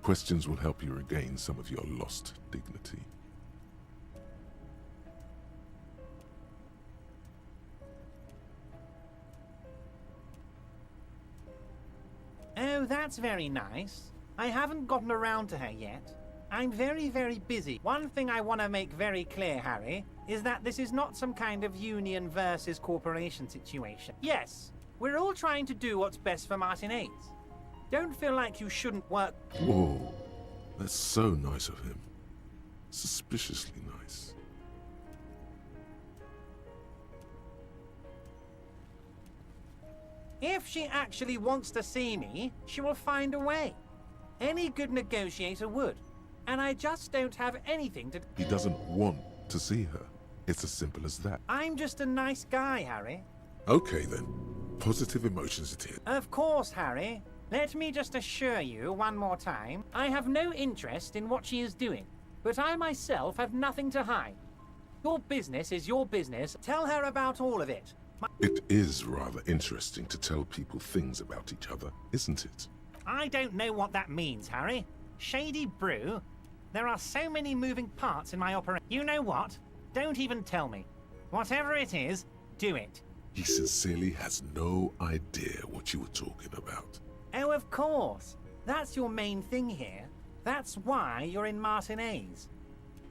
Questions will help you regain some of your lost dignity. Oh, that's very nice. I haven't gotten around to her yet. I'm very, very busy. One thing I want to make very clear, Harry, is that this is not some kind of union versus corporation situation. Yes, we're all trying to do what's best for Martinez. Don't feel like you shouldn't work... Whoa, that's so nice of him. Suspiciously nice. If she actually wants to see me, she will find a way. Any good negotiator would. And I just don't have anything to... He doesn't want to see her. It's as simple as that. I'm just a nice guy, Harry. Okay then. Positive emotions it is. Of course, Harry. Let me just assure you one more time, I have no interest in what she is doing. But I myself have nothing to hide. Your business is your business. Tell her about all of it. It is rather interesting to tell people things about each other, isn't it? I don't know what that means, Harry. Shady brew. There are so many moving parts in my operation. You know what? Don't even tell me. Whatever it is, do it. He sincerely has no idea what you were talking about. Oh, of course. That's your main thing here. That's why you're in Martinez.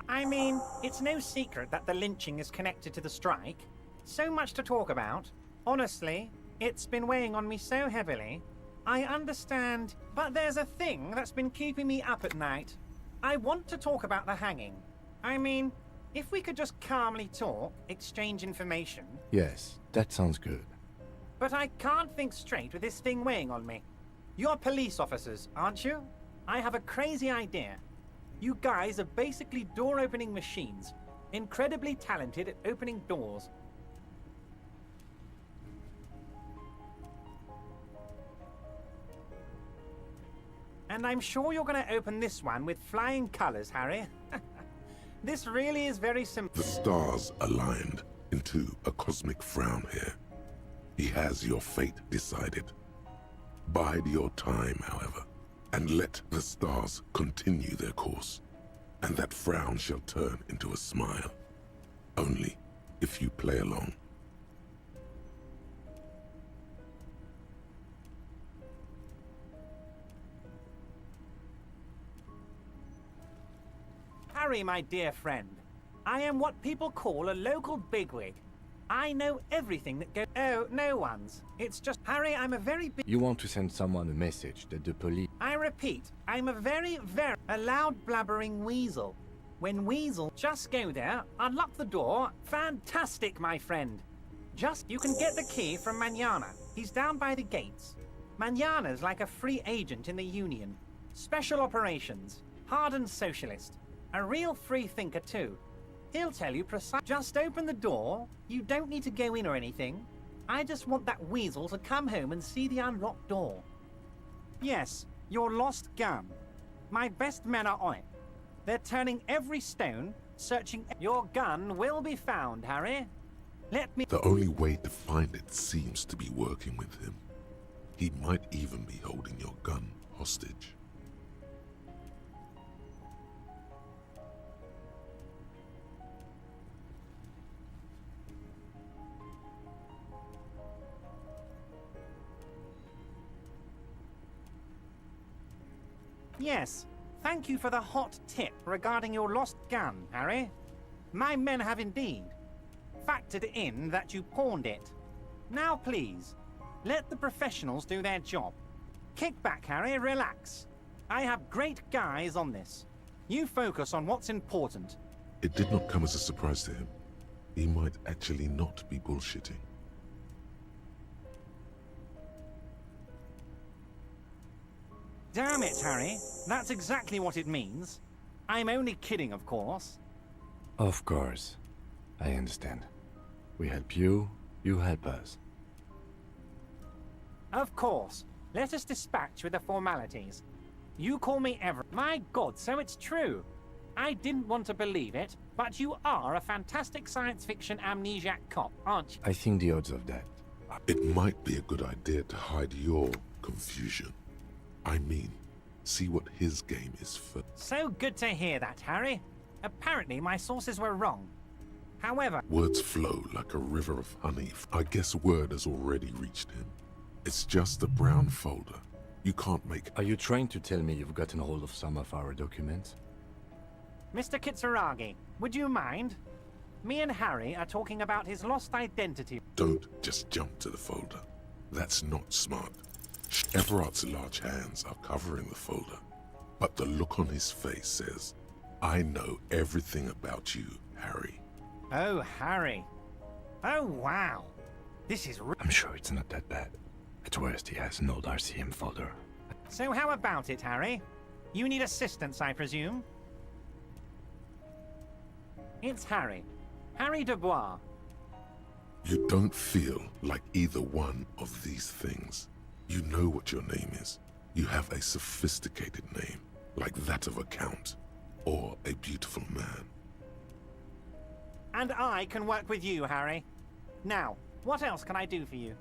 I mean, it's no secret that the lynching is connected to the strike. So much to talk about. Honestly, it's been weighing on me so heavily. I understand, but there's a thing that's been keeping me up at night. I want to talk about the hanging. I mean, if we could just calmly talk, exchange information. Yes, that sounds good. But I can't think straight with this thing weighing on me. You're police officers, aren't you? I have a crazy idea. You guys are basically door-opening machines. Incredibly talented at opening doors. And I'm sure you're going to open this one with flying colors, Harry. This really is very simple. The stars aligned into a cosmic frown here. He has your fate decided. Bide your time, however, and let the stars continue their course, and that frown shall turn into a smile. Only if you play along. Harry, my dear friend, I am what people call a local bigwig. I know everything that goes. Oh, no one's. It's just, Harry, I'm a very big. You want to send someone a message that the police... I repeat, I'm a very loud blabbering weasel. When weasel, just go there, unlock the door. Fantastic, my friend. Just, you can get the key from Manana. He's down by the gates. Manana's like a free agent in the Union. Special operations. Hardened socialist. A real free thinker, too. He'll tell you precisely. Just open the door. You don't need to go in or anything. I just want that weasel to come home and see the unlocked door. Yes, your lost gun. My best men are on it. They're turning every stone, searching. Your gun will be found, Harry. Let me. The only way to find it seems to be working with him. He might even be holding your gun hostage. Yes, thank you for the hot tip regarding your lost gun, Harry. My men have indeed factored in that you pawned it. Now please, let the professionals do their job. Kick back, Harry, relax. I have great guys on this. You focus on what's important. It did not come as a surprise to him. He might actually not be bullshitting. Damn it, Harry. That's exactly what it means. I'm only kidding, of course. Of course. I understand. We help you, you help us. Of course. Let us dispatch with the formalities. You call me ever. My God, so it's true. I didn't want to believe it, but you are a fantastic science fiction amnesiac cop, aren't you? I think the odds of that. It might be a good idea to hide your confusion. I mean, see what his game is for. So good to hear that, Harry. Apparently my sources were wrong. However... Words flow like a river of honey. I guess word has already reached him. It's just a brown folder. You can't make... Are you trying to tell me you've gotten hold of some of our documents? Mr. Kitsuragi, would you mind? Me and Harry are talking about his lost identity. Don't just jump to the folder. That's not smart. Everart's large hands are covering the folder, but the look on his face says, I know everything about you, Harry. Oh, Harry. Oh, wow. This is... I'm sure it's not that bad. At worst, he has an old RCM folder. So how about it, Harry? You need assistance, I presume? It's Harry. Harry Dubois. You don't feel like either one of these things. You know what your name is. You have a sophisticated name, like that of a count, or a beautiful man. And I can work with you, Harry. Now, what else can I do for you?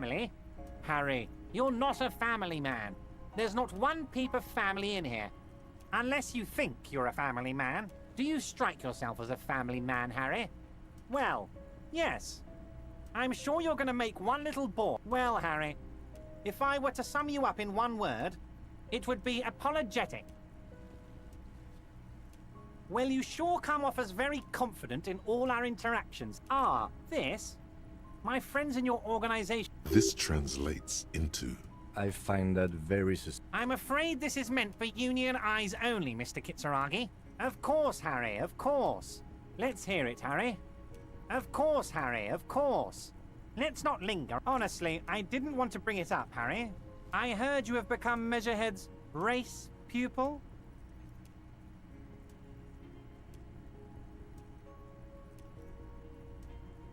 family? Harry, you're not a family man. There's not one peep of family in here. Unless you think you're a family man. Do you strike yourself as a family man, Harry? Well, yes. I'm sure you're going to make one little boy. Well, Harry, if I were to sum you up in one word, it would be apologetic. Well, you sure come off as very confident in all our interactions. This? My friends in your organization. This translates into... I find that very I'm afraid this is meant for Union eyes only, Mr. Kitsuragi. Of course, Harry, of course. Let's hear it, Harry. Of course, Harry, of course. Let's not linger. Honestly, I didn't want to bring it up, Harry. I heard you have become Measurehead's race pupil.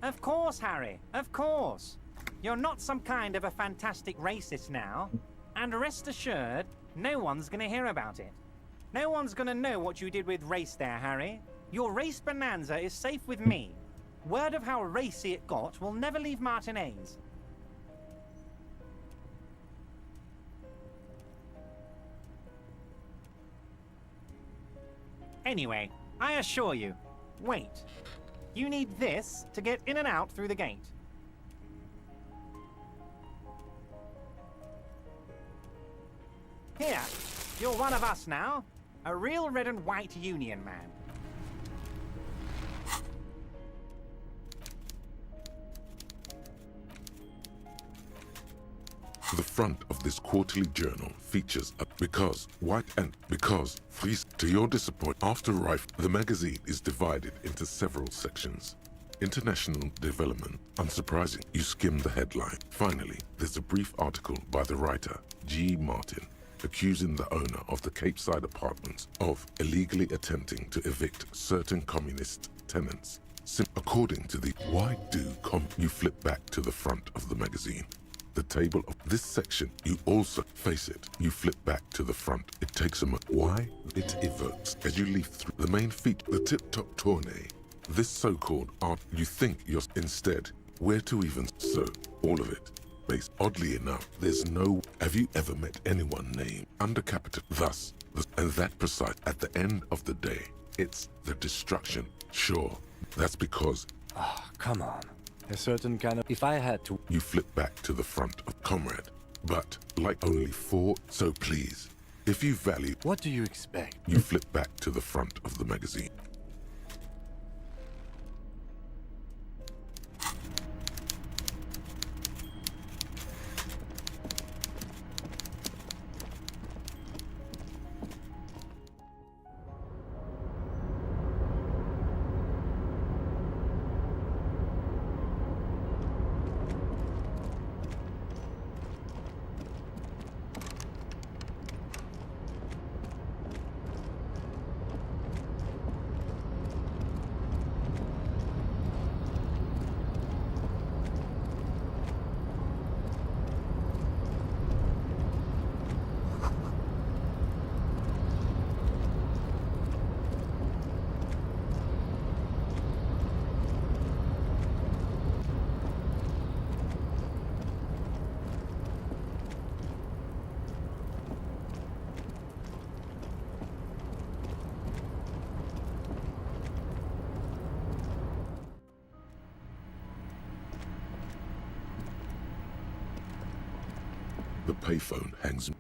Of course, Harry, of course. You're not some kind of a fantastic racist now. And rest assured, no one's gonna hear about it. No one's gonna know what you did with race there, Harry. Your race bonanza is safe with me. Word of how racy it got will never leave Martinez. Anyway, I assure you, wait. You need this to get in and out through the gate. Here, you're one of us now. A real red and white Union man. The front of this quarterly journal features a freeze to your disappointment. After Rife, the magazine is divided into several sections. International development. Unsurprising, you skim the headline. Finally, there's a brief article by the writer, G. Martin, accusing the owner of the Capeside Apartments of illegally attempting to evict certain communist tenants. According to the you flip back to the front of the magazine. The table of this section, you also face it. You flip back to the front. It takes a moment. Why? It evokes as you leaf through the main feature, the tip-top tournée. This so-called art, you think you're instead, where to even so, all of it. Based. Oddly enough, there's no, have you ever met anyone named under capital? Thus, and that precise, at the end of the day, it's the destruction. Sure, that's because, come on. A certain kind of... If I had to... You flip back to the front of Comrade. But, like only 4, so please, if you value... What do you expect? You flip back to the front of the magazine. The payphone hangs.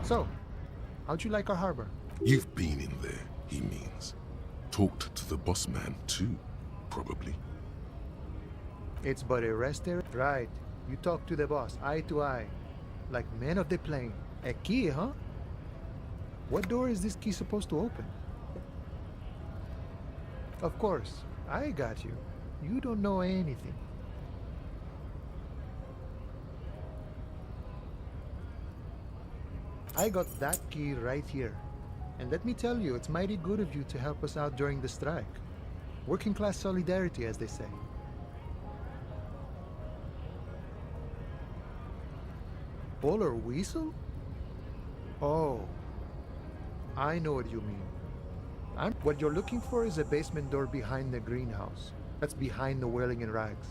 So, how'd you like our harbor? You've been in there, he means. Talked to the boss man too, probably. It's but a rest area. Right. You talk to the boss, eye to eye. Like men of the plane. A key, huh? What door is this key supposed to open? Of course, I got you. You don't know anything. I got that key right here. And let me tell you, it's mighty good of you to help us out during the strike. Working class solidarity, as they say. Polar weasel? Oh, I know what you mean. What you're looking for is a basement door behind the greenhouse. That's behind the whirling in rags.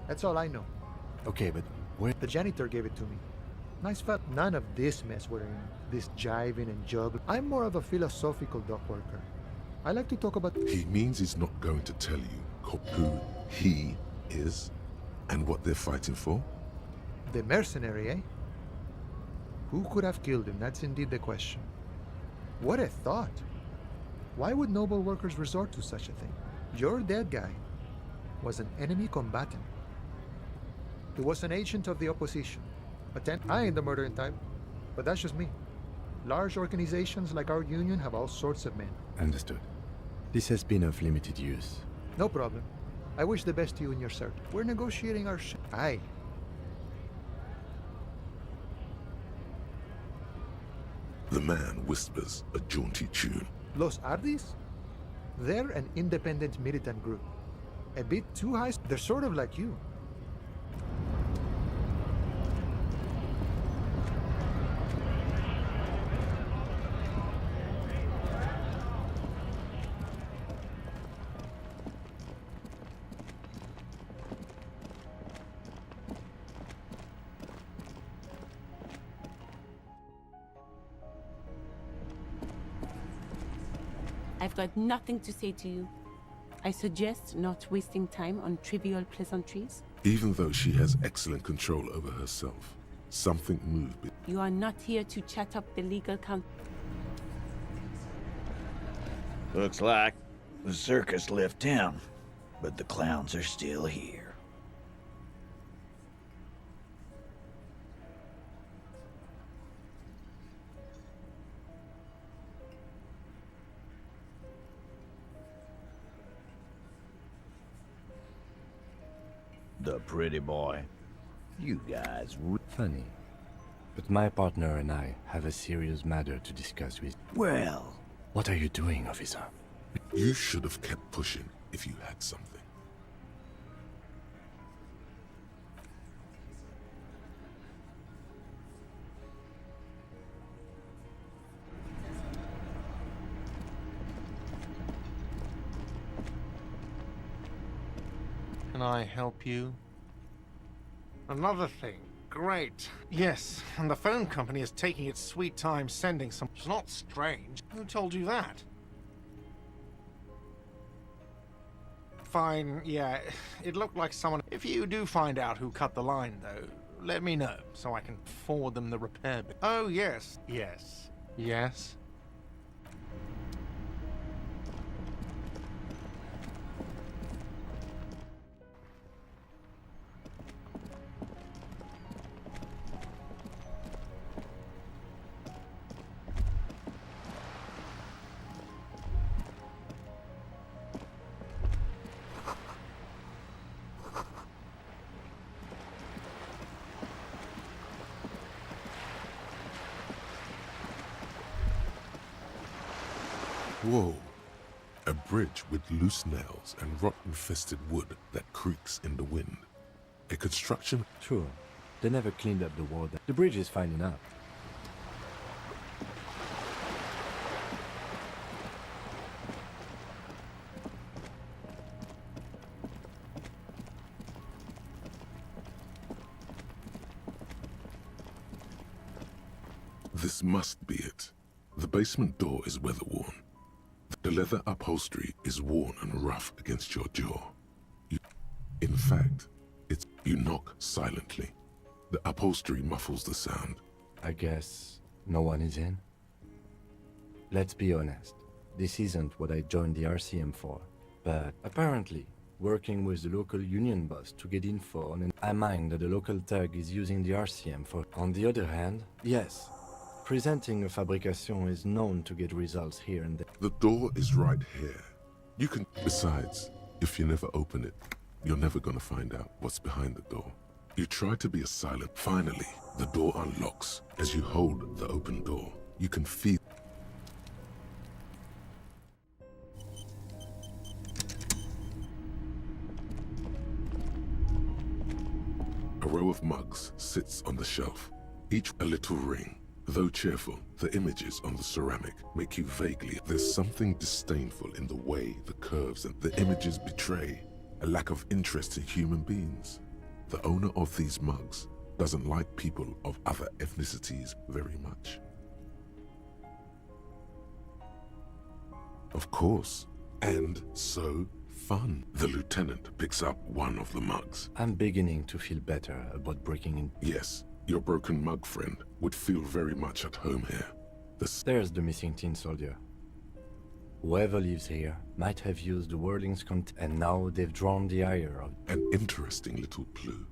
That's all I know. Okay, but where? The janitor gave it to me. Nice fella. None of this mess we're in. This jiving and juggling. I'm more of a philosophical dock worker. I like to talk about... He means he's not going to tell you who he is and what they're fighting for? The mercenary, eh? Who could have killed him? That's indeed the question. What a thought. Why would noble workers resort to such a thing? Your dead guy was an enemy combatant. He was an agent of the opposition. I ain't the murdering type, but that's just me. Large organizations like our union have all sorts of men. Understood. This has been of limited use. No problem. I wish the best to you in your search. We're negotiating our Aye. The man whispers a jaunty tune. Los Ardis? They're an independent militant group. A bit too high. They're sort of like you. I've got nothing to say to you. I suggest not wasting time on trivial pleasantries. Even though she has excellent control over herself, something moved. You are not here to chat up the legal council. Looks like the circus left town, but the clowns are still here. The pretty boy. You guys... Funny. But my partner and I have a serious matter to discuss with... Well... What are you doing, officer? You should have kept pushing if you had something. Can I help you? Another thing. Great. Yes, and the phone company is taking its sweet time sending some... It's not strange. Who told you that? Fine, yeah. It looked like someone... If you do find out who cut the line, though, let me know, so I can forward them the repair bill. Oh, yes. Yes. Yes. Whoa. A bridge with loose nails and rot-infested wood that creaks in the wind. A construction... Sure. They never cleaned up the water. The bridge is fine enough. This must be it. The basement door is weather-worn. The leather upholstery is worn and rough against your jaw. In fact, you knock silently. The upholstery muffles the sound. I guess no one is in. Let's be honest. This isn't what I joined the RCM for. But apparently, working with the local union boss to get info on I mind that the local thug is using the RCM for... On the other hand, yes. Presenting a fabrication is known to get results here and there. The door is right here. You can... Besides, if you never open it, you're never gonna find out what's behind the door. You try to be as silent. Finally, the door unlocks. As you hold the open door, you can feel... A row of mugs sits on the shelf. Each a little ring. Though cheerful, the images on the ceramic make you vaguely. There's something disdainful in the way the curves and the images betray a lack of interest in human beings. The owner of these mugs doesn't like people of other ethnicities very much. Of course, and so fun. The lieutenant picks up one of the mugs. I'm beginning to feel better about breaking in. Yes, your broken mug friend would feel very much at home here. There's the missing tin soldier. Whoever lives here might have used the whirling's and now they've drawn the ire of... An interesting little clue.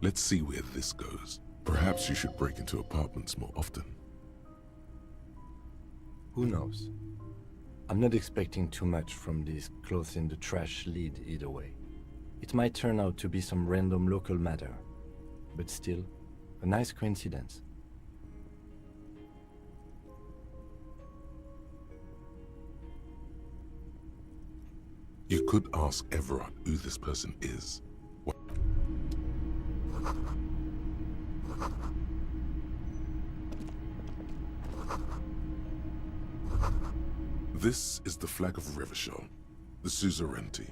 Let's see where this goes. Perhaps you should break into apartments more often. Who knows? I'm not expecting too much from this clothes in the trash lead either way. It might turn out to be some random local matter, but still, a nice coincidence. You could ask Everard who this person is. This is the flag of Revachol, the suzerainty.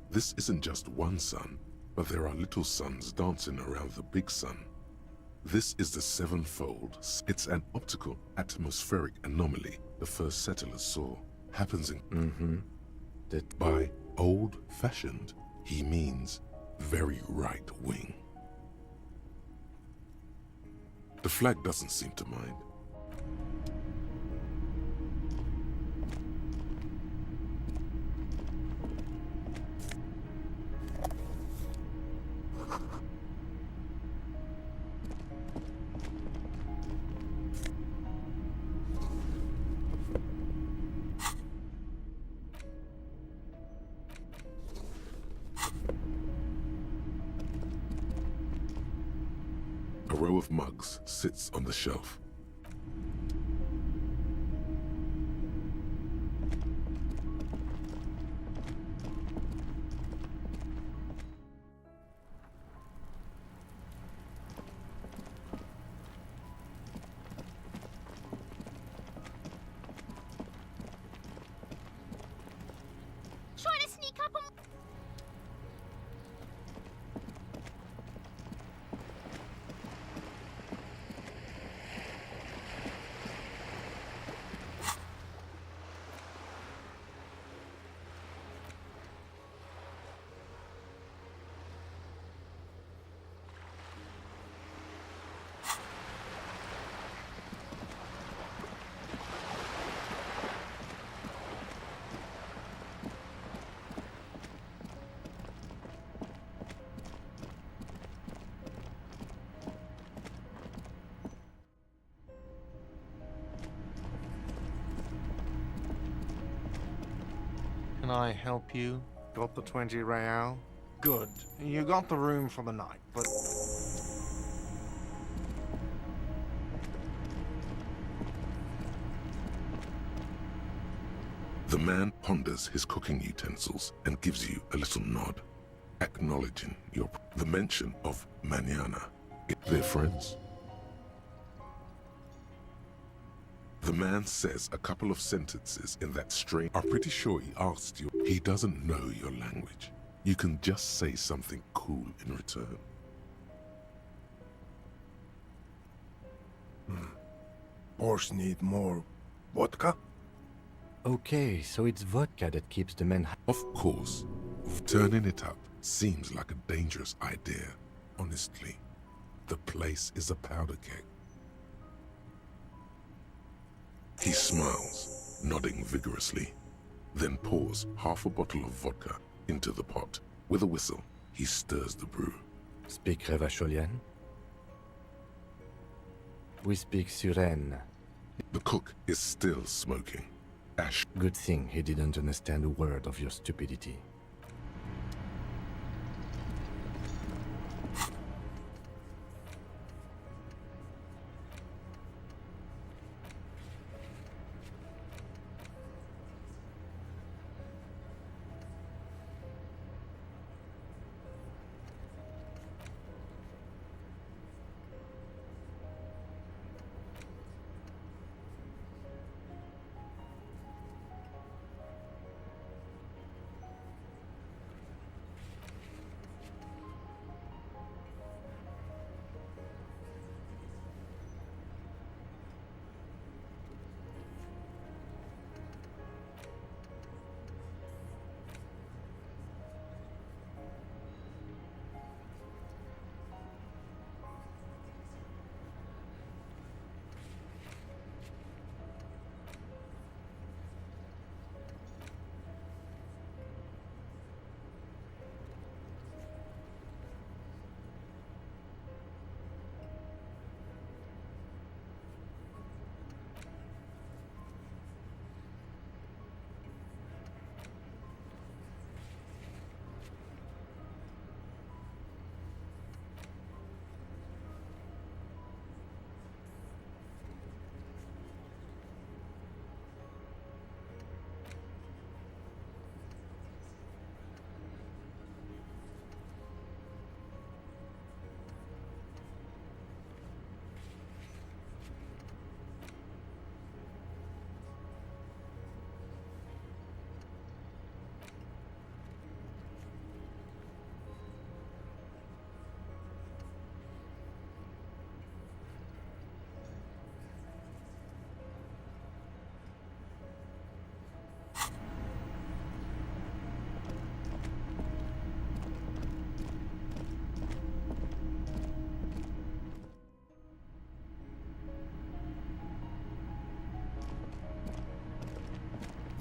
This isn't just one sun, but there are little suns dancing around the big sun. This is the sevenfold. It's an optical atmospheric anomaly the first settlers saw. Happens in... That by old-fashioned, he means very right-wing. The flag doesn't seem to mind. A row of mugs sits on the shelf. Trying to sneak up on... Can I help you? Got the 20 real? Good. You got the room for the night, but... The man ponders his cooking utensils and gives you a little nod, acknowledging the mention of mañana. They're friends. The man says a couple of sentences in that strain. I'm pretty sure he asked you. He doesn't know your language. You can just say something cool in return. Horse need more vodka? Okay, so it's vodka that keeps the men... Of course. Turning it up seems like a dangerous idea, honestly. The place is a powder keg. He smiles, nodding vigorously, then pours half a bottle of vodka into the pot. With a whistle, he stirs the brew. Speak Revacholian? We speak Suren. The cook is still smoking. Ash. Good thing he didn't understand a word of your stupidity.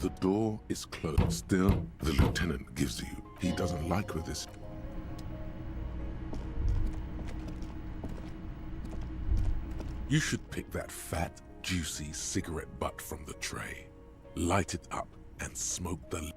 The door is closed. Still, the lieutenant gives you. He doesn't like where this. You should pick that fat, juicy cigarette butt from the tray, light it up, and smoke the.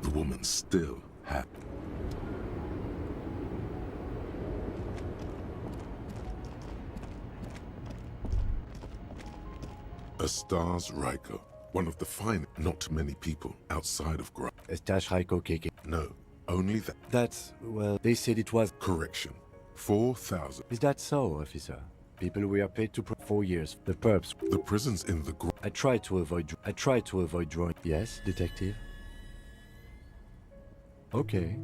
The woman still happy. Estaz Raiko, one of the fine, not many people outside of Gra. Estaz Raiko KK. No, only that. That's, well, they said it was. Correction. 4,000. Is that so, officer? People we are paid to 4 years. The perps. The prisons in the Gra. I try to avoid drawing. Yes, detective? Okay.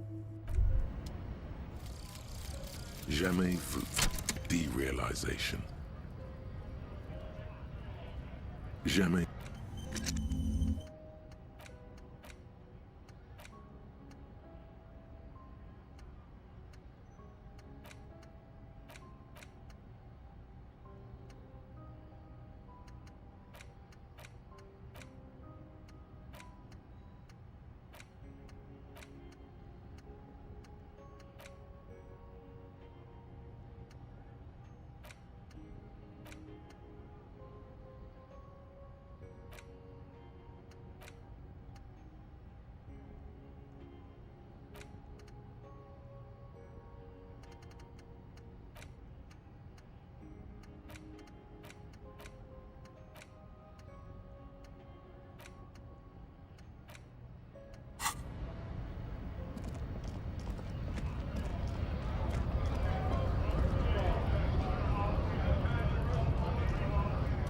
Jamais vu. Derealization. Jamais.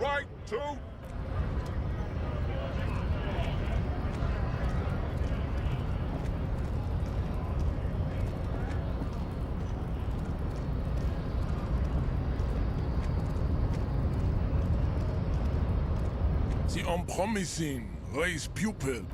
Right, two. The unpromising raise pupil.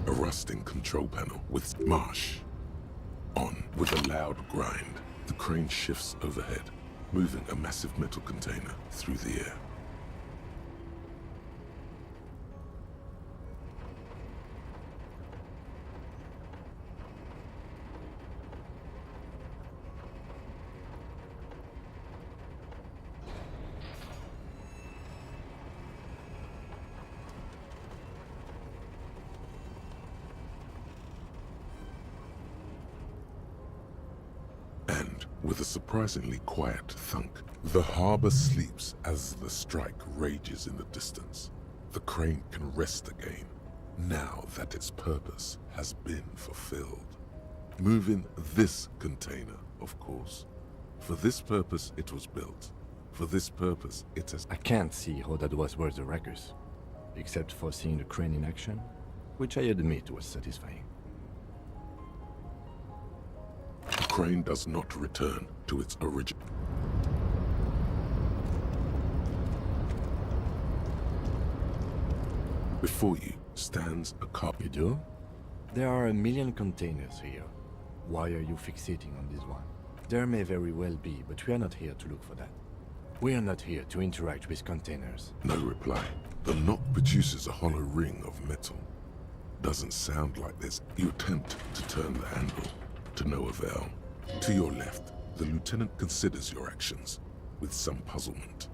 A rusting control panel with marsh. On with a loud grind, the crane shifts overhead, moving a massive metal container through the air. With a surprisingly quiet thunk, the harbor sleeps as the strike rages in the distance. The crane can rest again, now that its purpose has been fulfilled. Moving this container, of course. For this purpose, it was built. For this purpose, it has... I can't see how that was worth the ruckus, except for seeing the crane in action, which I admit was satisfying. The crane does not return to its origin. Before you stands a car. You do? There are a million containers here. Why are you fixating on this one? There may very well be, but we are not here to look for that. We are not here to interact with containers. No reply. The knock produces a hollow ring of metal. Doesn't sound like this. You attempt to turn the handle, to no avail. To your left, the lieutenant considers your actions with some puzzlement.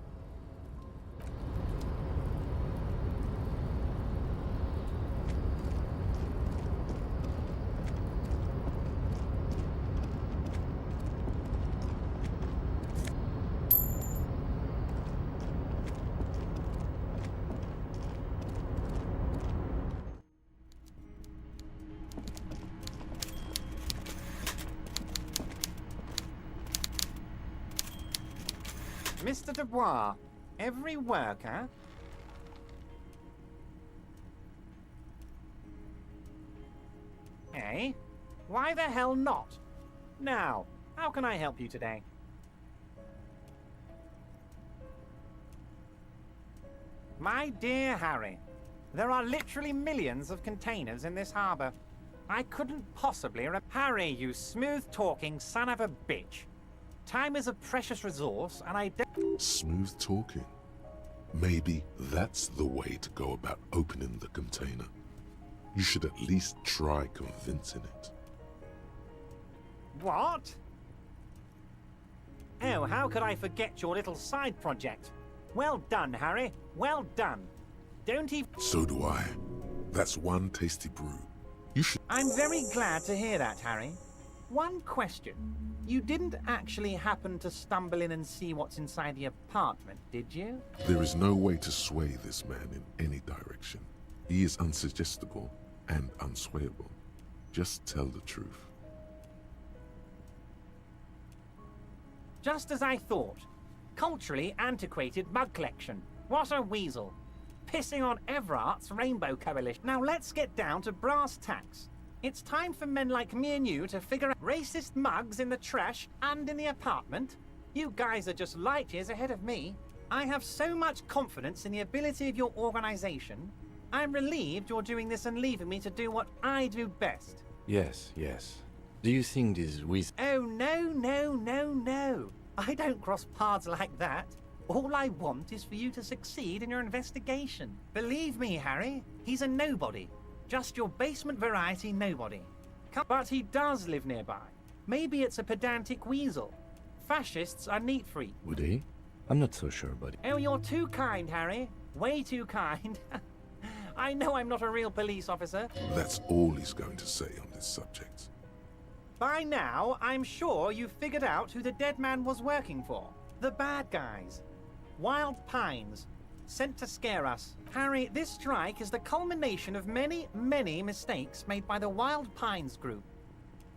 Mr. Dubois, every worker... Eh? Why the hell not? Now, how can I help you today? My dear Harry, there are literally millions of containers in this harbor. I couldn't possibly... Harry, you smooth-talking son of a bitch. Time is a precious resource, and I don't... Smooth talking. Maybe that's the way to go about opening the container. You should at least try convincing it. What? Oh, how could I forget your little side project? Well done, Harry. Well done. Don't even... So do I. That's one tasty brew. You should... I'm very glad to hear that, Harry. One question. You didn't actually happen to stumble in and see what's inside the apartment, did you? There is no way to sway this man in any direction. He is unsuggestible and unswayable. Just tell the truth. Just as I thought. Culturally antiquated mug collection. What a weasel. Pissing on Everart's Rainbow Coalition. Now let's get down to brass tacks. It's time for men like me and you to figure out racist mugs in the trash and in the apartment. You guys are just light years ahead of me. I have so much confidence in the ability of your organization. I'm relieved you're doing this and leaving me to do what I do best. Yes, yes. Do you think this Oh, no. I don't cross paths like that. All I want is for you to succeed in your investigation. Believe me, Harry, he's a nobody. Just your basement variety nobody. But he does live nearby. Maybe it's a pedantic weasel. Fascists are neat freaks. Would he? I'm not so sure, buddy. Oh, you're too kind, Harry. Way too kind. I know I'm not a real police officer. That's all he's going to say on this subject. By now, I'm sure you've figured out who the dead man was working for. The bad guys. Wild Pines. Sent to scare us. Harry, this strike is the culmination of many, many mistakes made by the Wild Pines group.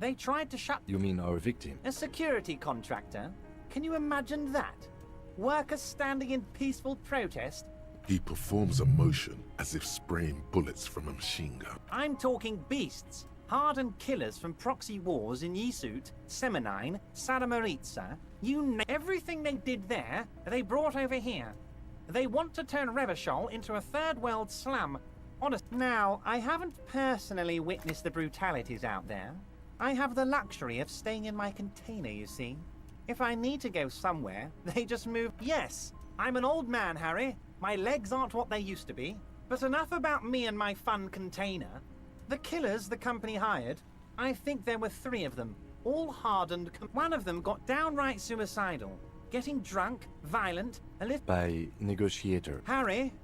They tried to shut... You mean our victim? A security contractor? Can you imagine that? Workers standing in peaceful protest? He performs a motion as if spraying bullets from a machine gun. I'm talking beasts. Hardened killers from proxy wars in Yisut, Semenine, Sadamaritsa. Everything they did there, they brought over here. They want to turn Revachol into a third world slum. Honest. Now, I haven't personally witnessed the brutalities out there. I have the luxury of staying in my container, you see. If I need to go somewhere, they just move. Yes, I'm an old man, Harry. My legs aren't what they used to be. But enough about me and my fun container. The killers the company hired, I think there were 3 of them, all hardened. One of them got downright suicidal. Getting drunk, violent, a little... By negotiator. Harry,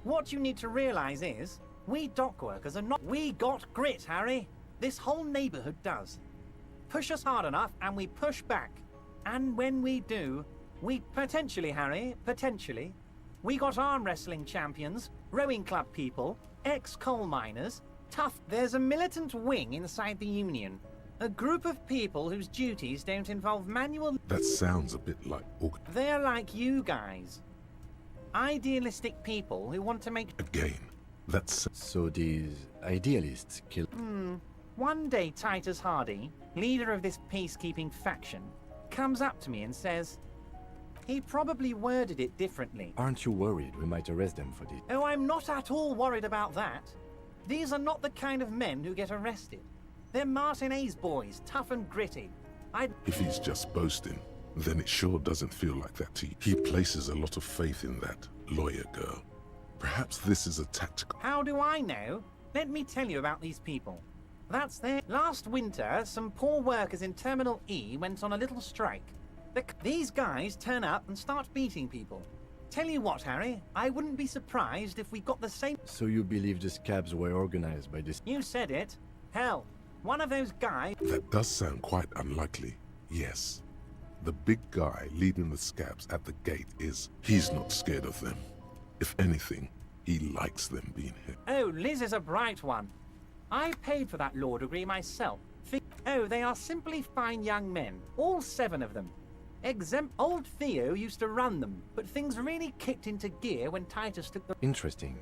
what you need to realize is, we dock workers are not... We got grit, Harry. This whole neighborhood does. Push us hard enough and we push back. And when we do, we potentially, Harry, potentially, we got arm wrestling champions, rowing club people, ex-coal miners, tough... There's a militant wing inside the Union. A group of people whose duties don't involve manual... That sounds a bit like... They're like you guys. Idealistic people who want to make... Again, that's... So these idealists kill... One day Titus Hardy, leader of this peacekeeping faction, comes up to me and says... He probably worded it differently. Aren't you worried we might arrest them for this? Oh, I'm not at all worried about that. These are not the kind of men who get arrested. They're Martinez boys, tough and gritty. If he's just boasting, then it sure doesn't feel like that to you. He places a lot of faith in that lawyer girl. Perhaps this is a tactical... How do I know? Let me tell you about these people. That's their... Last winter, some poor workers in Terminal E went on a little strike. These guys turn up and start beating people. Tell you what, Harry, I wouldn't be surprised if we got the same... So you believe the scabs were organized by this... You said it. Hell, one of those guys... That does sound quite unlikely, yes. The big guy leading the scabs at the gate is... He's not scared of them. If anything, he likes them being here. Oh, Liz is a bright one. I paid for that law degree myself. Oh, they are simply fine young men. All 7 of them. Old Theo used to run them, but things really kicked into gear when Titus took the... Interesting.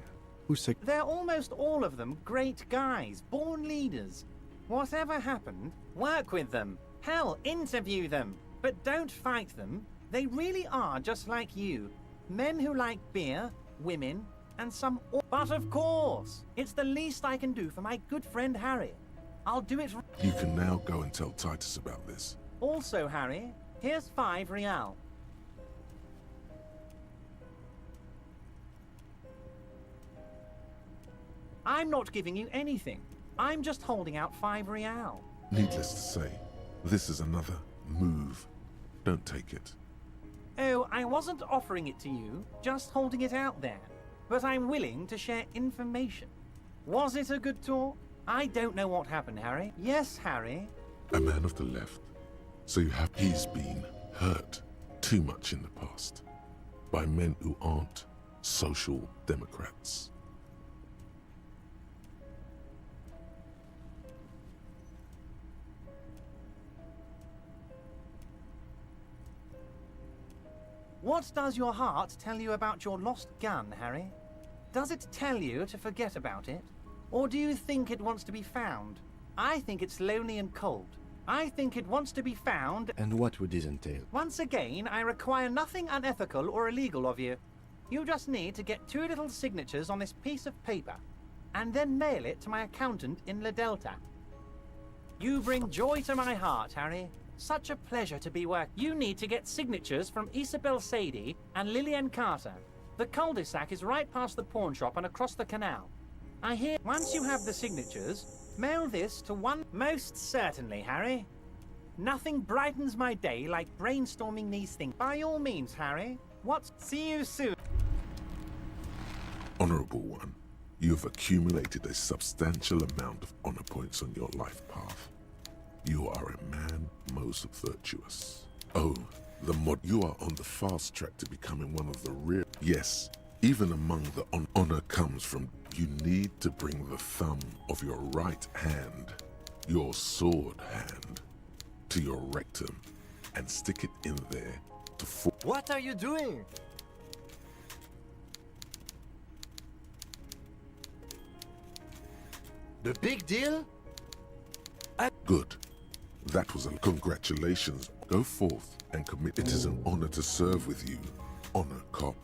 Who's sick? They're almost all of them great guys, born leaders. Whatever happened, work with them. Hell, interview them. But don't fight them. They really are just like you. Men who like beer, women, and some... But of course, it's the least I can do for my good friend Harry. I'll do it... You can now go and tell Titus about this. Also, Harry... Here's 5 real. I'm not giving you anything. I'm just holding out 5 real. Needless to say, this is another move. Don't take it. Oh, I wasn't offering it to you, just holding it out there. But I'm willing to share information. Was it a good talk? I don't know what happened, Harry. Yes, Harry. A man of the left. So you have... He's been hurt too much in the past by men who aren't social democrats. What does your heart tell you about your lost gun, Harry? Does it tell you to forget about it? Or do you think it wants to be found? I think it's lonely and cold. I think it wants to be found. And what would this entail? Once again, I require nothing unethical or illegal of you. You just need to get 2 little signatures on this piece of paper, and then mail it to my accountant in La Delta. You bring joy to my heart, Harry. Such a pleasure to be You need to get signatures from Isabel Sadie and Lillian Carter. The cul-de-sac is right past the pawn shop and across the canal. I hear... Once you have the signatures, mail this to one... Most certainly, Harry. Nothing brightens my day like brainstorming these things. By all means, Harry. See you soon. Honorable one, you have accumulated a substantial amount of honor points on your life path. You are a man most virtuous. Oh, you are on the fast track to becoming one of the real... Yes, even among the honor comes from... You need to bring the thumb of your right hand, your sword hand, to your rectum and stick it in there to... What are you doing? The big deal? Good. That was a... Congratulations. Go forth and commit. It is an honor to serve with you, honor cop.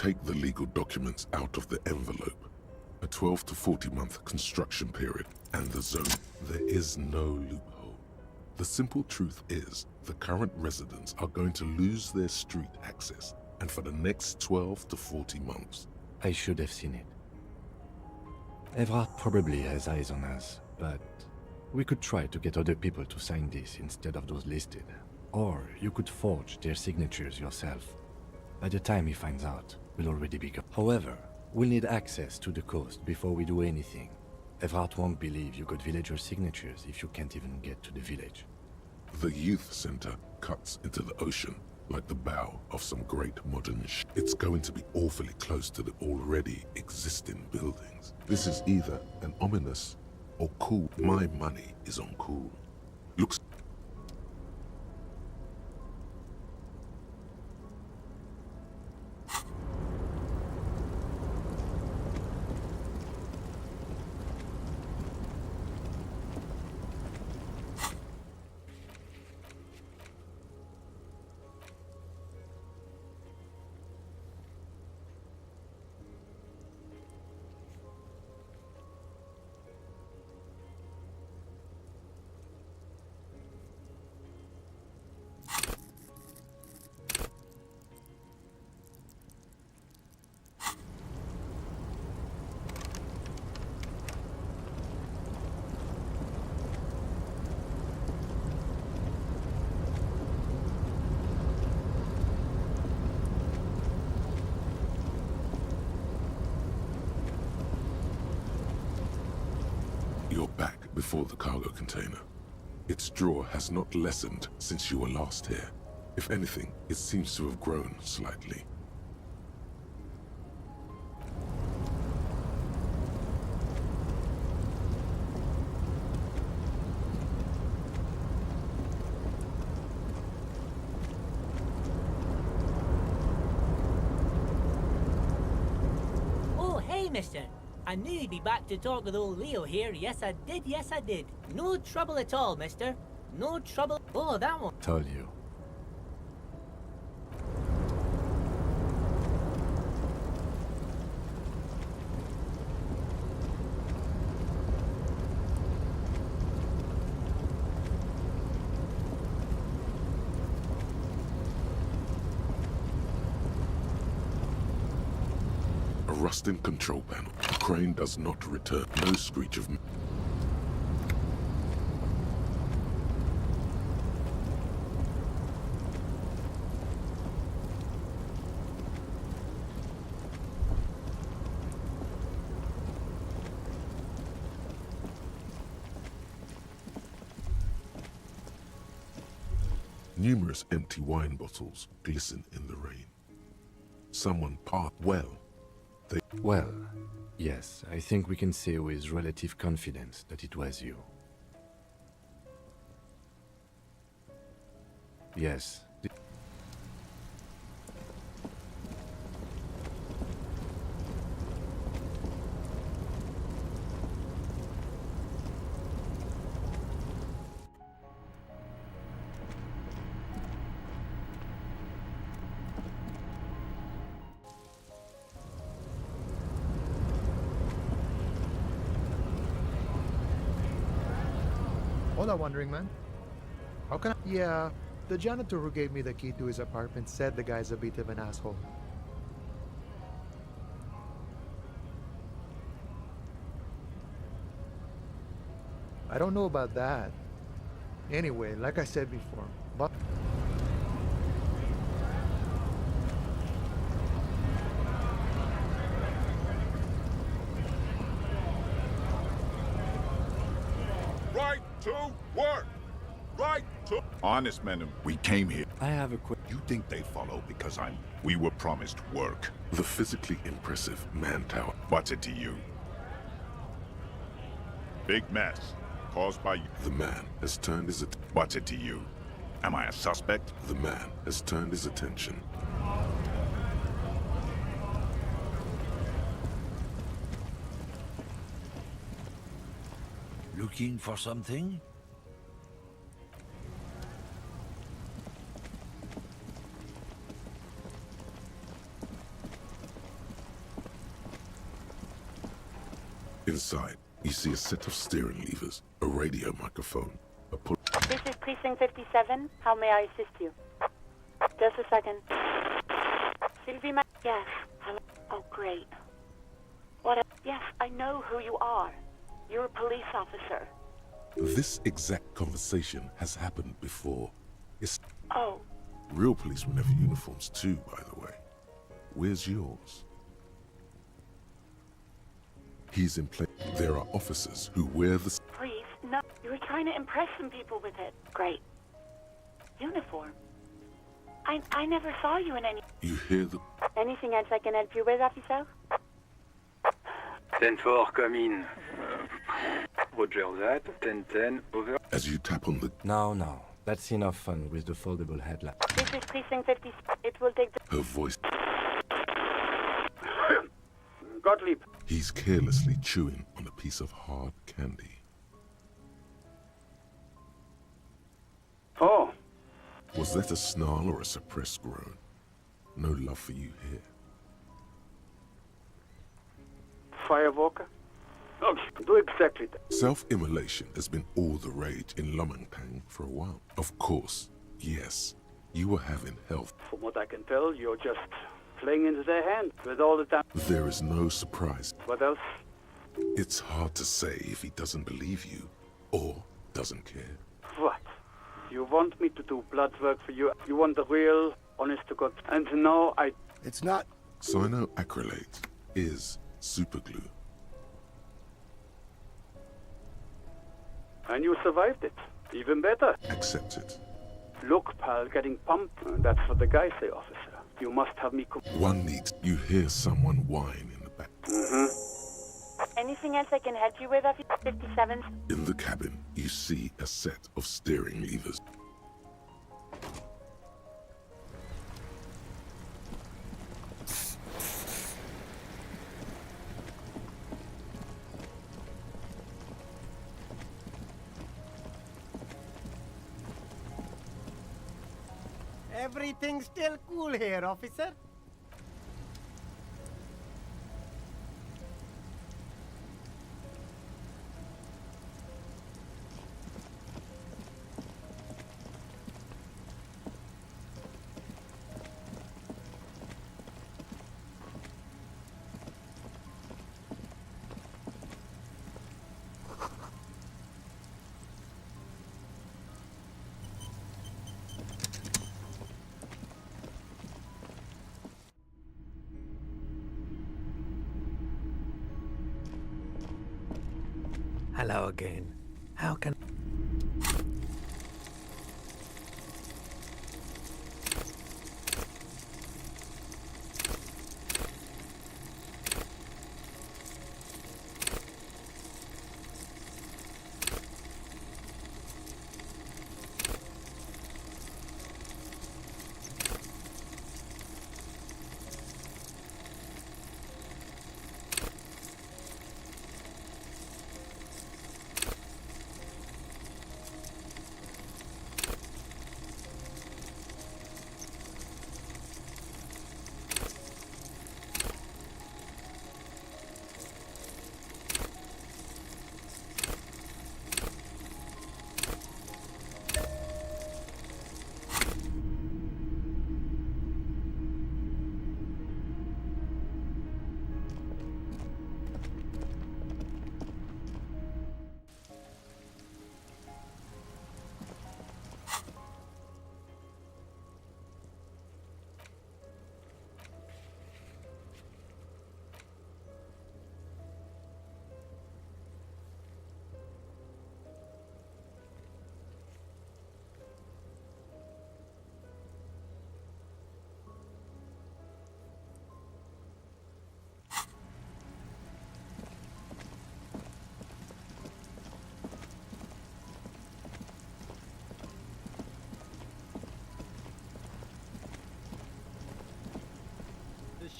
take the legal documents out of the envelope. A 12 to 40-month construction period, and the zone. There is no loophole. The simple truth is, the current residents are going to lose their street access, and for the next 12 to 40 months. I should have seen it. Evrard probably has eyes on us, but we could try to get other people to sign this instead of those listed. Or you could forge their signatures yourself. By the time he finds out, we'll already be gone. However, we'll need access to the coast before we do anything. Evrard won't believe you got villager signatures if you can't even get to the village. The youth center cuts into the ocean like the bow of some great modern ship. It's going to be awfully close to the already existing buildings. This is either an ominous or cool. My money is on cool. Looks. You're back before the cargo container. Its draw has not lessened since you were last here. If anything, it seems to have grown slightly. Oh, hey, mister. I knew you'd be back to talk with old Leo here. Yes, I did. Yes, I did. No trouble at all, mister. No trouble. Oh, that one. Told you. A rusting control panel. The crane does not return. No screech of... Numerous empty wine bottles glisten in the rain. Someone parked well. Well, yes, I think we can say with relative confidence that it was you. Yes. Hola, Wandering Man. How can I... Yeah, the janitor who gave me the key to his apartment said the guy's a bit of an asshole. I don't know about that. Anyway, like I said before, but... Right to work! Right to... Honest men, we came here. I have a quick... You think they follow because we were promised work. The physically impressive man tower. What's it to you? Big mess. Caused by you. The man has turned his... What's it to you? Am I a suspect? The man has turned his attention. Looking for something? Inside, you see a set of steering levers, a radio microphone, a pull. This is Precinct 57. How may I assist you? Just a second. Sylvie, yes. Hello. Oh, great. Yes, I know who you are. You're a police officer. This exact conversation has happened before. It's Oh. Real policemen have uniforms too, by the way. Where's yours? He's in place. There are officers who wear the... Please, no. You were trying to impress some people with it. Great. Uniform. I never saw you in any... You hear the... Anything else I can help you with, officer? 10-4, come in. Roger that. 10-10, over. As you tap on the... No. That's enough fun with the foldable headlamp. This is Precinct 50. It will take the... Her voice... Gottlieb. He's carelessly chewing on a piece of hard candy. Oh. Was that a snarl or a suppressed groan? No love for you here. Firewalker? Oh, do exactly that. Self-immolation has been all the rage in Lomangtang for a while. Of course, yes, you were having health. From what I can tell, you're just playing into their hand with all the time. There is no surprise. What else? It's hard to say if he doesn't believe you or doesn't care. What? You want me to do blood work for you? You want the real, honest to God. And now I... It's not. Cyanoacrylate is superglue. And you survived it. Even better. Accept it. Look, pal, getting pumped. That's what the guys say, officer. You must have me... One needs... You hear someone whine in the back. Anything else I can help you with, officer? 57? In the cabin, you see a set of steering levers. Everything's still cool here, officer. Hello again. How can...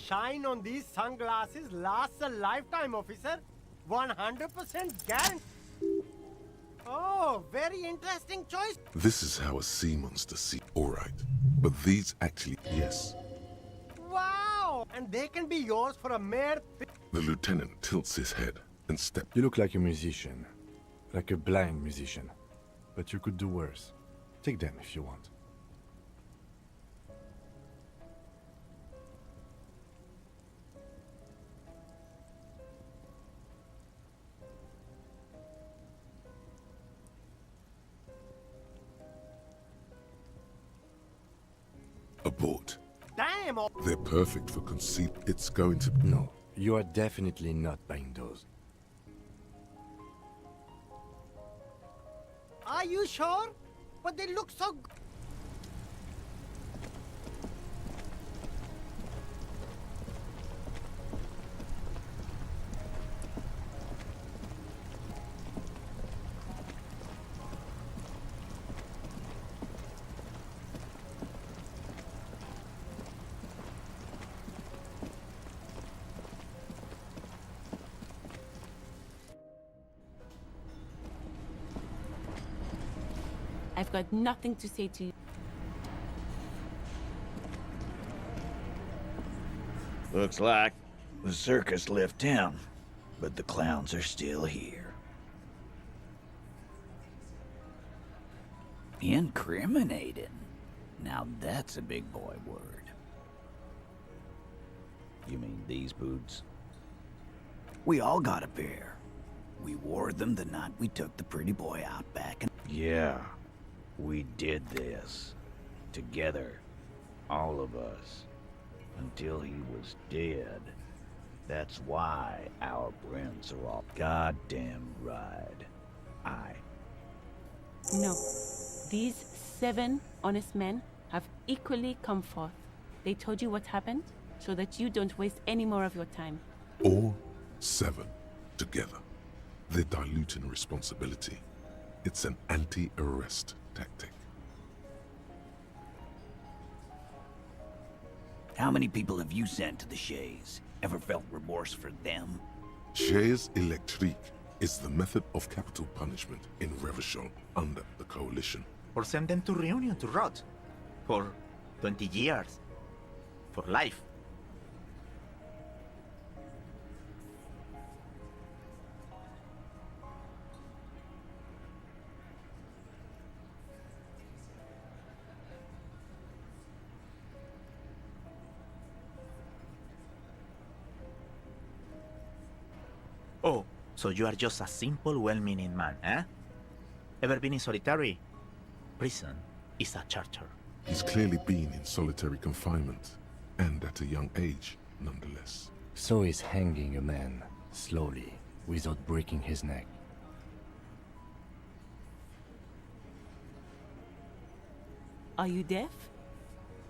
Shine on these sunglasses lasts a lifetime, officer. 100% guarantee. Oh, very interesting choice. This is how a sea monster sees. Alright, but these actually... Yes. Wow! And they can be yours for a mere... The lieutenant tilts his head and stepped. You look like a musician. Like a blind musician. But you could do worse. Take them if you want. Abort. Damn! They're perfect for conceit. It's going to... No, you are definitely not buying those. Are you sure? But they look so... I've got nothing to say to you. Looks like the circus left town, but the clowns are still here. Incriminating. Now that's a big boy word. You mean these boots? We all got a pair. We wore them the night we took the pretty boy out back in... Yeah, we did this. Together. All of us. Until he was dead. That's why our prints are all goddamn right. No. These 7 honest men have equally come forth. They told you what happened, so that you don't waste any more of your time. All 7 together. They're diluting responsibility. It's an anti-arrest tactic. How many people have you sent to the Shays? Ever felt remorse for them? Chaise électrique is the method of capital punishment in Revachol under the Coalition. Or send them to Reunion to rot. For 20 years. For life. Oh, so you are just a simple, well-meaning man, eh? Ever been in solitary? Prison is a charter. He's clearly been in solitary confinement, and at a young age, nonetheless. So is hanging a man, slowly, without breaking his neck. Are you deaf?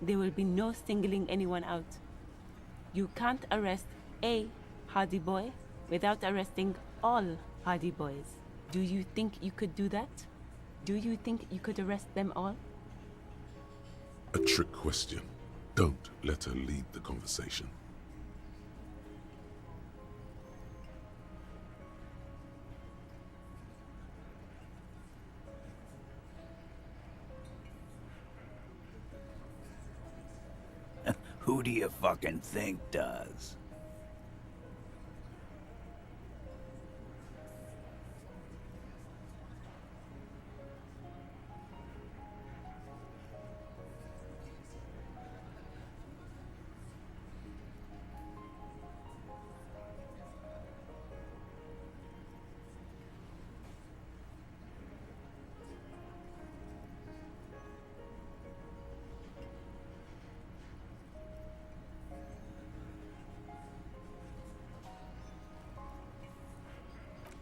There will be no singling anyone out. You can't arrest a hardy boy without arresting all hardy boys. Do you think you could do that? Do you think you could arrest them all? A trick question. Don't let her lead the conversation. Who do you fucking think does?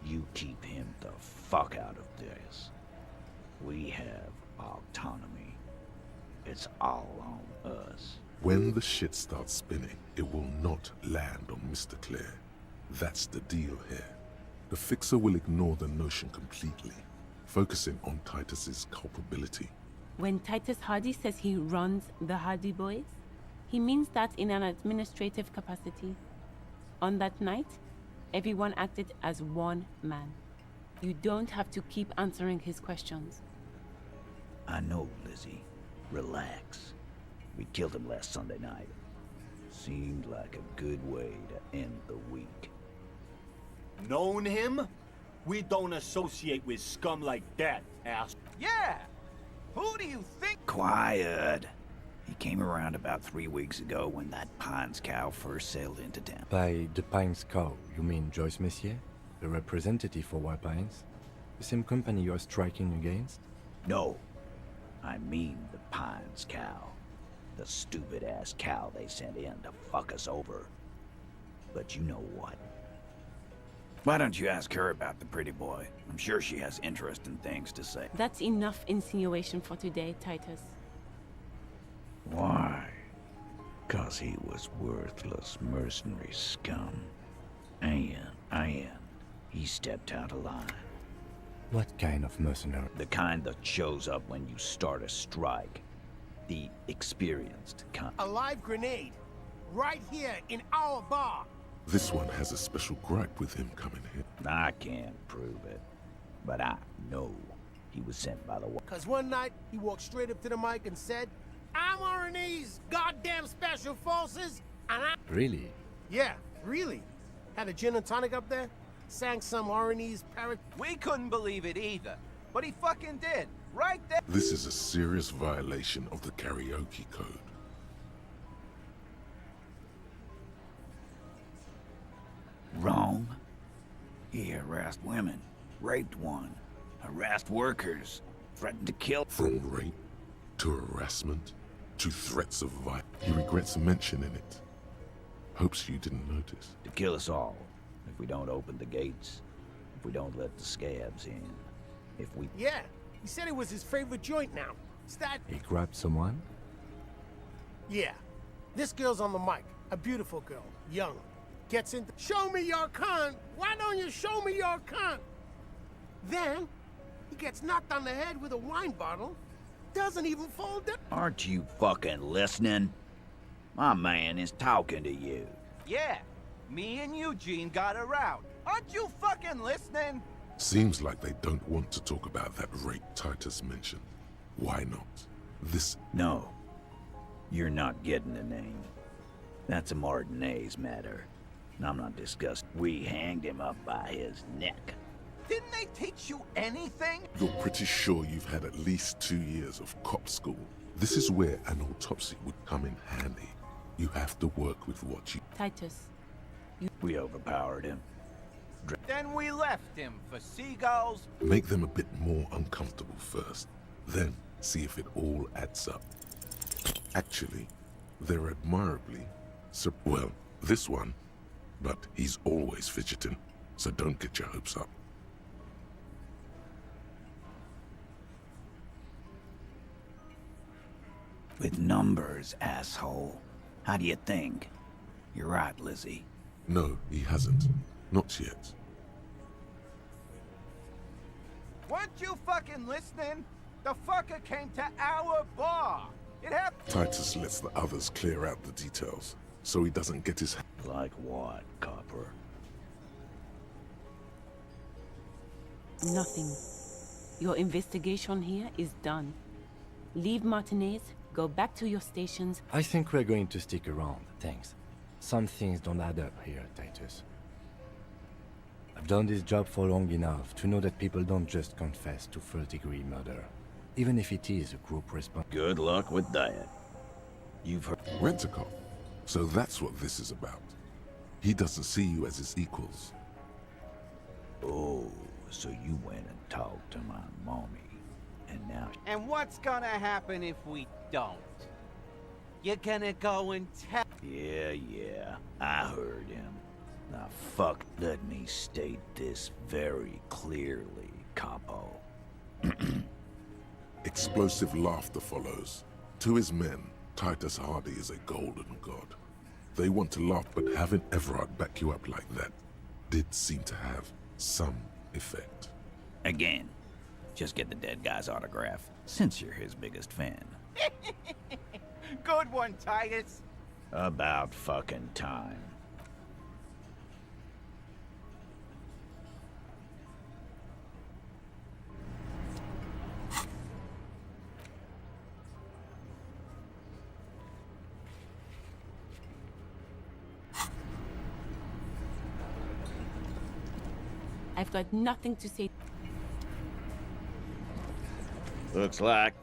You keep him the fuck out of this. We have autonomy. It's all on us. When the shit starts spinning, it will not land on Mr. Clare. That's the deal here. The Fixer will ignore the notion completely, focusing on Titus's culpability. When Titus Hardy says he runs the Hardy Boys, he means that in an administrative capacity. On that night, everyone acted as one man. You don't have to keep answering his questions. I know, Lizzie. Relax. We killed him last Sunday night. Seemed like a good way to end the week. Known him? We don't associate with scum like that, ass. Yeah! Who do you think? Quiet. He came around about 3 weeks ago when that Pines cow first sailed into town. By the Pines cow, you mean Joyce Messier? The representative for White Pines? The same company you are striking against? No. I mean the Pines cow. The stupid-ass cow they sent in to fuck us over. But you know what? Why don't you ask her about the pretty boy? I'm sure she has interesting things to say. That's enough insinuation for today, Titus. Why? 'Cause he was worthless mercenary scum. And he stepped out of line. What kind of mercenary? The kind that shows up when you start a strike. The experienced kind. A live grenade, right here in our bar. This one has a special gripe with him coming here. I can't prove it, but I know he was sent by the... Cause one night, he walked straight up to the mic and said, "I'm RNE's goddamn special forces, and I..." Really? Yeah, really. Had a gin and tonic up there, sang some RNE's parrot. We couldn't believe it either, but he fucking did. Right there. This is a serious violation of the karaoke code. Wrong. He harassed women, raped one, harassed workers, threatened to kill... From rape, to harassment, to threats of violence. He regrets mentioning it. Hopes you didn't notice. To kill us all, if we don't open the gates, if we don't let the scabs in, if we... Yeah, he said it was his favorite joint now. Is that... He grabbed someone? Yeah. This girl's on the mic. A beautiful girl. Young. Gets into... Show me your cunt! Why don't you show me your cunt? Then, he gets knocked on the head with a wine bottle. Doesn't even fall down. Aren't you fucking listening? My man is talking to you. Yeah, me and Eugene got around. Aren't you fucking listening? Seems like they don't want to talk about that rape Titus mentioned. Why not? This... No. You're not getting the name. That's a Martinez matter. I'm not discussing. We hanged him up by his neck. Didn't they teach you anything? You're pretty sure you've had at least 2 years of cop school. This is where an autopsy would come in handy. You have to work with what you... Titus. We overpowered him. Then we left him for seagulls. Make them a bit more uncomfortable first. Then see if it all adds up. Actually, they're admirably... well, this one. But he's always fidgeting, so don't get your hopes up. With numbers, asshole. How do you think? You're right, Lizzie. No, he hasn't. Not yet. Weren't you fucking listening? The fucker came to our bar. It happened. Titus lets the others clear out the details, so he doesn't get his... Like what, Copper? Nothing. Your investigation here is done. Leave Martinez, go back to your stations. I think we're going to stick around, thanks. Some things don't add up here, Titus. I've done this job for long enough to know that people don't just confess to first-degree murder, even if it is a group response. Good luck with that. You've heard... Rent-a-cop. So that's what this is about. He doesn't see you as his equals. Oh, so you went and talked to my mommy, and now... And what's gonna happen if we don't? You're gonna go and tell... Yeah, I heard him. Now fuck, let me state this very clearly, Capo. Explosive laughter follows. To his men, Titus Hardy is a golden god. They want to laugh, but having Everard back you up like that did seem to have some effect. Again, just get the dead guy's autograph, since you're his biggest fan. Good one, Titus. About fucking time. I've got nothing to say. Looks like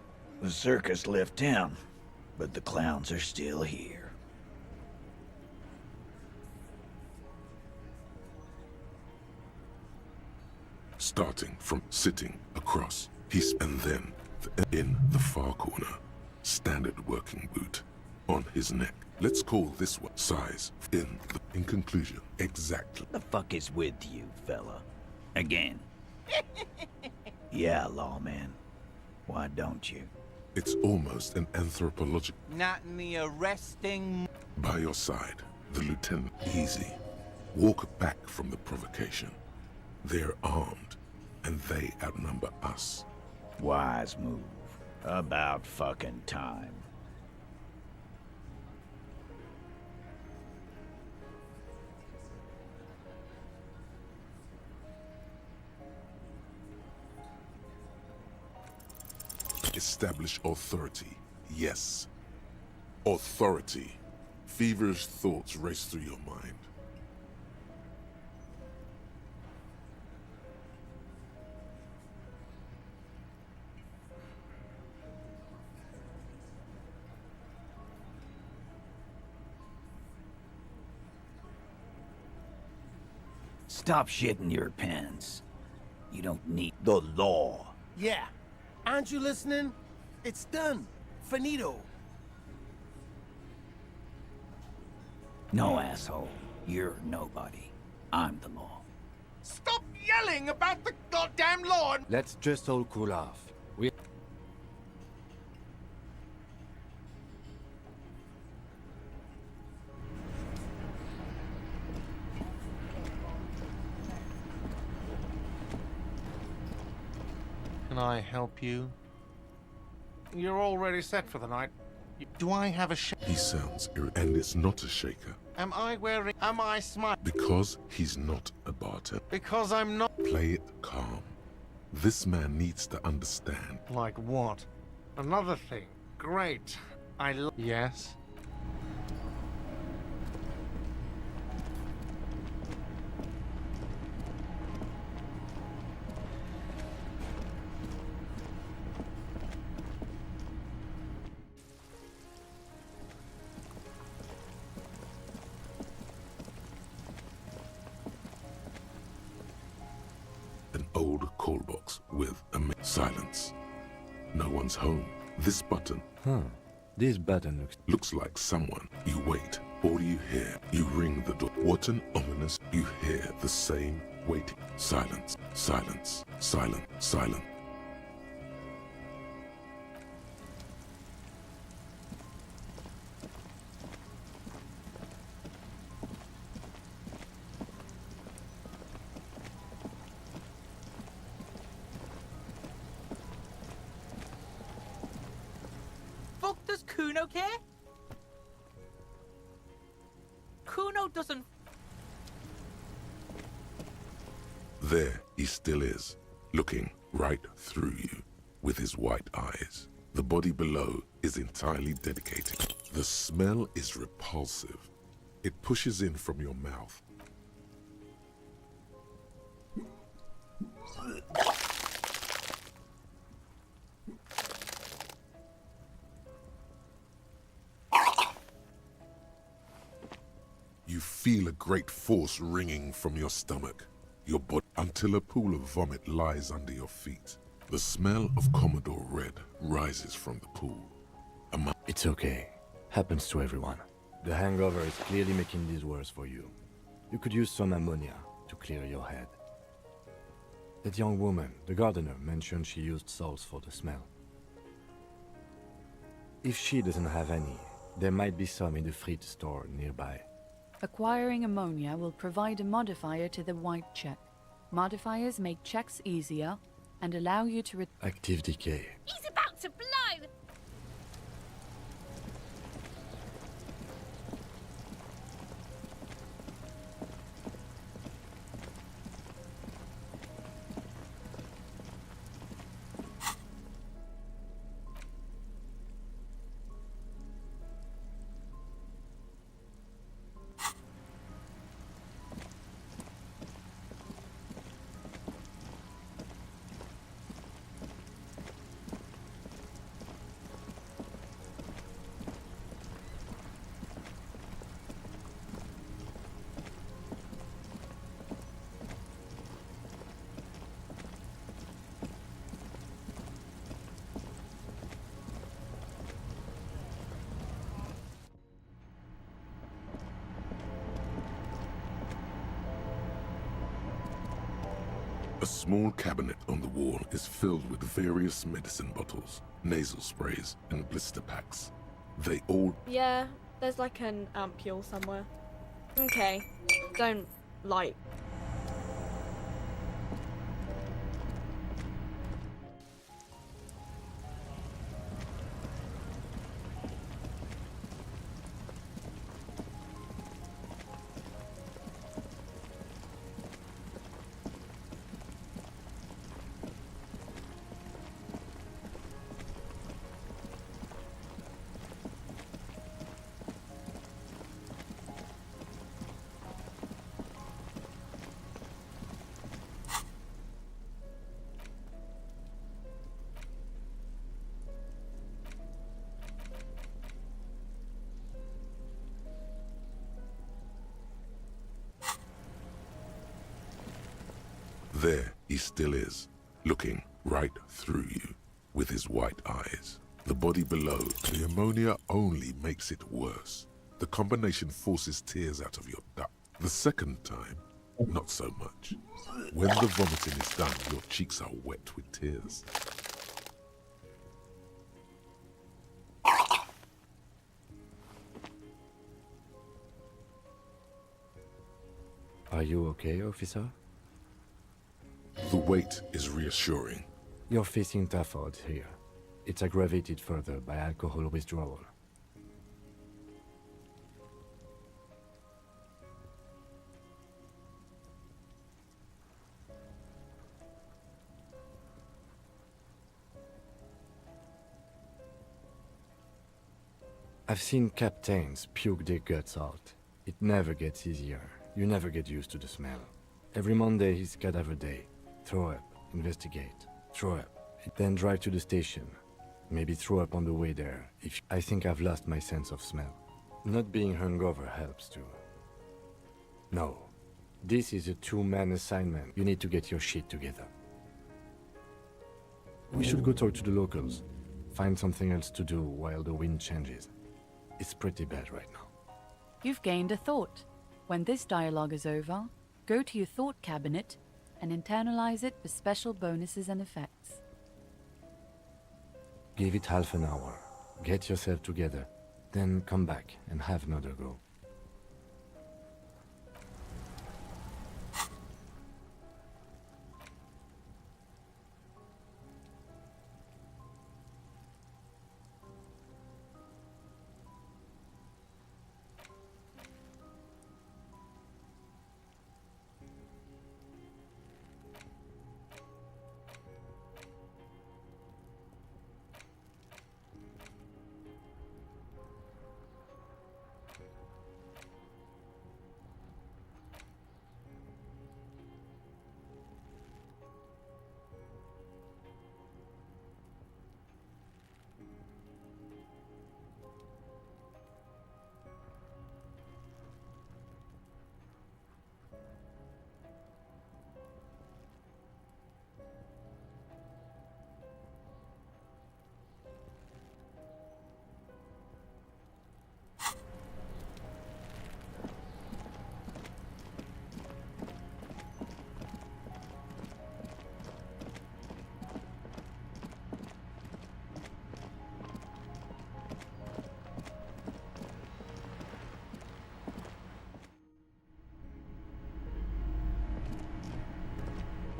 the circus left town, but the clowns are still here. Starting from sitting across, and then in the far corner, standard working boot on his neck. Let's call this one size. In conclusion, exactly. The fuck is with you, fella? Again. Yeah, lawman. Why don't you? It's almost an anthropological. Not in the arresting. By your side, the lieutenant. Easy. Walk back from the provocation. They're armed, and they outnumber us. Wise move. About fucking time. Establish authority. Yes. Authority. Feverish thoughts race through your mind. Stop shitting your pants. You don't need the law. Yeah. Aren't you listening? It's done. Finito. No, asshole. You're nobody. I'm the law. Stop yelling about the goddamn law! Let's just all cool off. We... Can I help you? You're already set for the night. Do I have a He sounds and it's not a shaker. Am I smart? Because he's not a bartender. Because I'm not. Play it calm. This man needs to understand. Like what? Another thing. Great. Yes? An old call box with a silence. No one's home. This button. This button looks like someone. You wait. All you hear. You ring the door. What an ominous. You hear the same waiting. Silence. Silence. Silent. Silent. Fuck does Kuno care? Kuno doesn't. There he still is, looking right through you with his white eyes. The body below is entirely dedicated. The smell is repulsive. It pushes in from your mouth. You feel a great force ringing from your stomach, your body, until a pool of vomit lies under your feet. The smell of Commodore Red rises from the pool. It's okay. Happens to everyone. The hangover is clearly making this worse for you. You could use some ammonia to clear your head. That young woman, the gardener, mentioned she used salts for the smell. If she doesn't have any, there might be some in the fridge store nearby. Acquiring ammonia will provide a modifier to the white check. Modifiers make checks easier and allow you to Active decay. He's about to blow! A small cabinet on the wall is filled with various medicine bottles, nasal sprays, and blister packs. They all... Yeah, there's like an ampule somewhere. Okay, don't, like... There he still is, looking right through you with his white eyes. The body below, the ammonia only makes it worse. The combination forces tears out of your duct. The second time, not so much. When the vomiting is done, your cheeks are wet with tears. Are you okay, officer? The weight is reassuring. You're facing tough odds here. It's aggravated further by alcohol withdrawal. I've seen captains puke their guts out. It never gets easier. You never get used to the smell. Every Monday is cadaver day. Throw up, investigate, throw up, then drive to the station. Maybe throw up on the way there. I think I've lost my sense of smell. Not being hungover helps too. No, this is a two-man assignment. You need to get your shit together. We should go talk to the locals. Find something else to do while the wind changes. It's pretty bad right now. You've gained a thought. When this dialogue is over, go to your thought cabinet and internalize it for special bonuses and effects. Give it half an hour. Get yourself together. Then come back and have another go.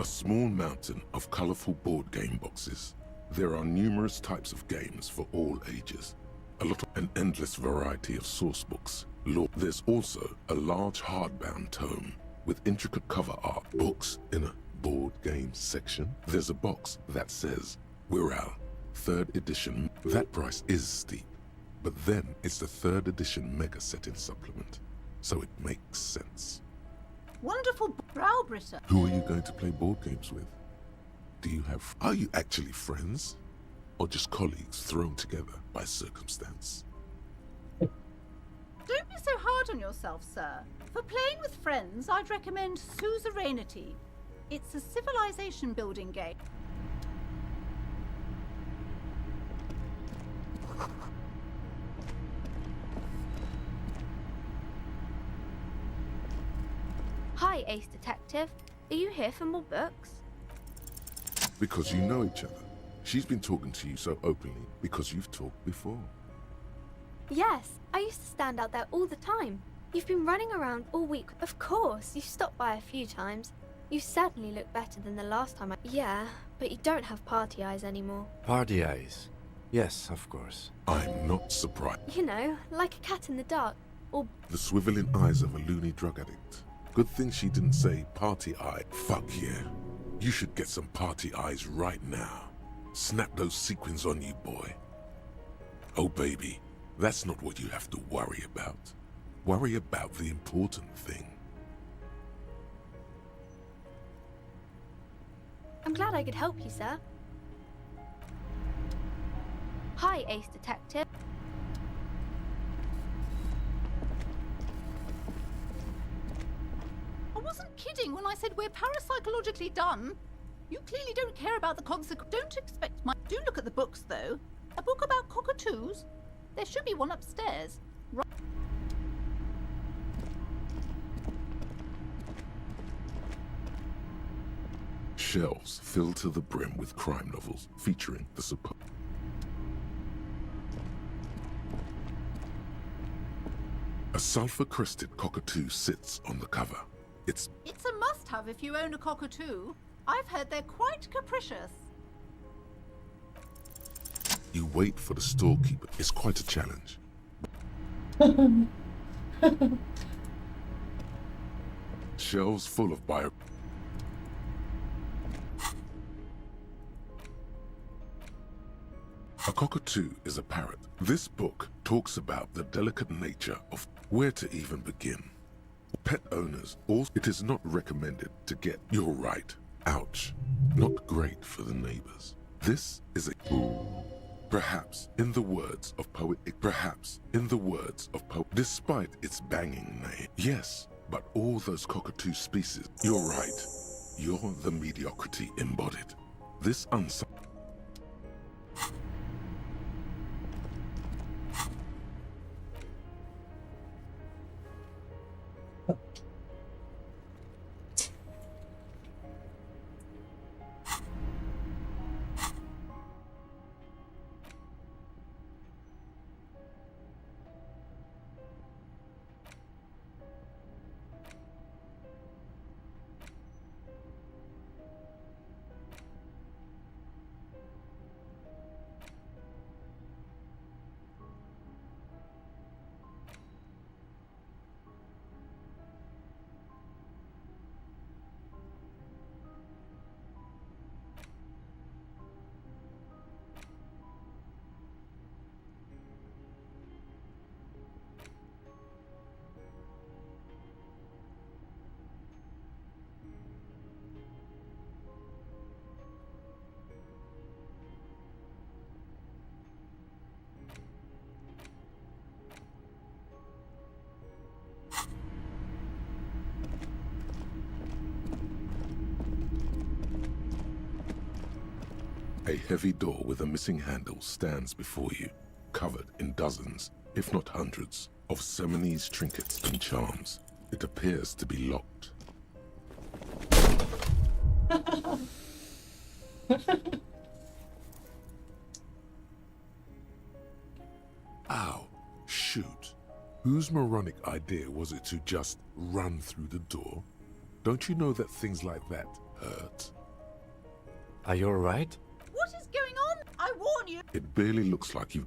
A small mountain of colorful board game boxes. There are numerous types of games for all ages. An endless variety of source books. There's also a large hardbound tome with intricate cover art. Books in a board game section. There's a box that says Wirral, 3rd edition. That price is steep, but then it's the 3rd edition mega setting supplement, so it makes sense. Wonderful Browbritter. Who are you going to play board games with? Are you actually friends? Or just colleagues thrown together by circumstance? Don't be so hard on yourself, sir. For playing with friends, I'd recommend Suzerainty. It's a civilization building game. Hi, Ace Detective. Are you here for more books? Because you know each other. She's been talking to you so openly because you've talked before. Yes, I used to stand out there all the time. You've been running around all week. Of course, you stopped by a few times. You certainly look better than the last time Yeah, but you don't have party eyes anymore. Party eyes. Yes, of course. I'm not surprised. You know, like a cat in the dark. Or The swiveling eyes of a loony drug addict. Good thing she didn't say party eye. Fuck yeah. You should get some party eyes right now. Snap those sequins on you, boy. Oh, baby, that's not what you have to worry about. Worry about the important thing. I'm glad I could help you, sir. Hi, Ace Detective. I wasn't kidding when I said we're parapsychologically done. You clearly don't care about the consequence. Don't expect my... Do look at the books, though. A book about cockatoos? There should be one upstairs. Right. Shelves filled to the brim with crime novels featuring the supposed... A sulfur-crested cockatoo sits on the cover. It's It's a must-have if you own a cockatoo. I've heard they're quite capricious. You wait for the storekeeper. It's quite a challenge. Shelves full of bio... A cockatoo is a parrot. This book talks about the delicate nature of where to even begin. Pet owners, also, it is not recommended to get... You're right. Ouch. Not great for the neighbors. This is a... Perhaps, in the words of poet... Despite its banging name. Yes, but all those cockatoo species... You're right. You're the mediocrity embodied. This unsung... A heavy door with a missing handle stands before you, covered in dozens, if not hundreds, of Seminese trinkets and charms. It appears to be locked. Ow, shoot. Whose moronic idea was it to just run through the door? Don't you know that things like that hurt? Are you alright? What is going on? I warn you. It barely looks like you...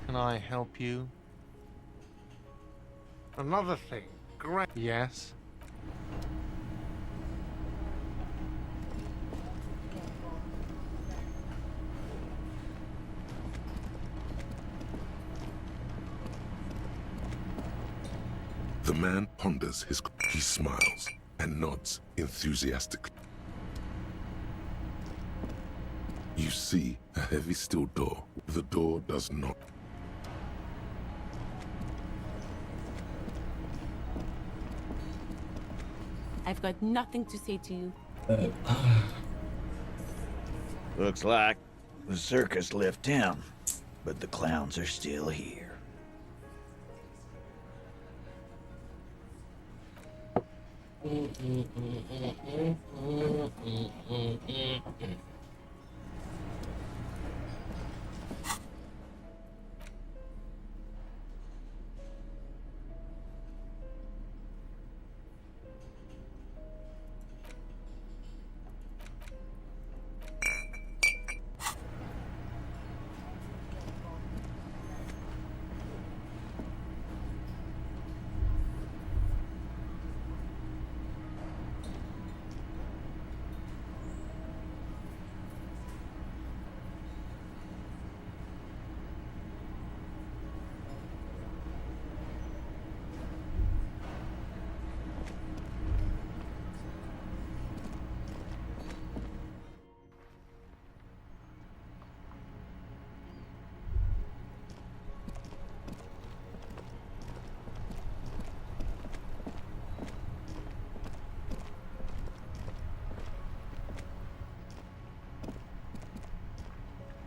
Can I help you? Another thing. Great. Yes? The man ponders his... He smiles and nods enthusiastically. You see a heavy steel door. The door does not... I've got nothing to say to you. Looks like the circus left town, but the clowns are still here.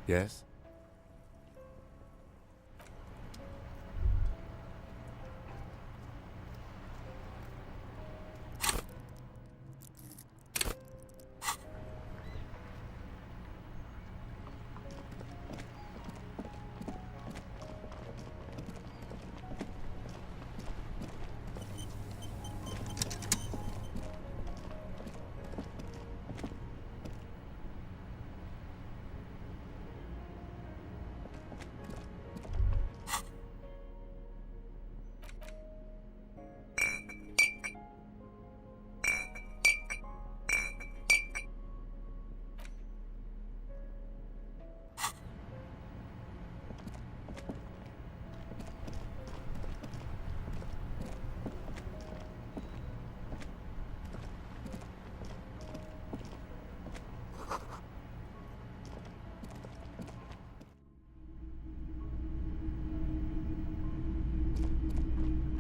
Yes?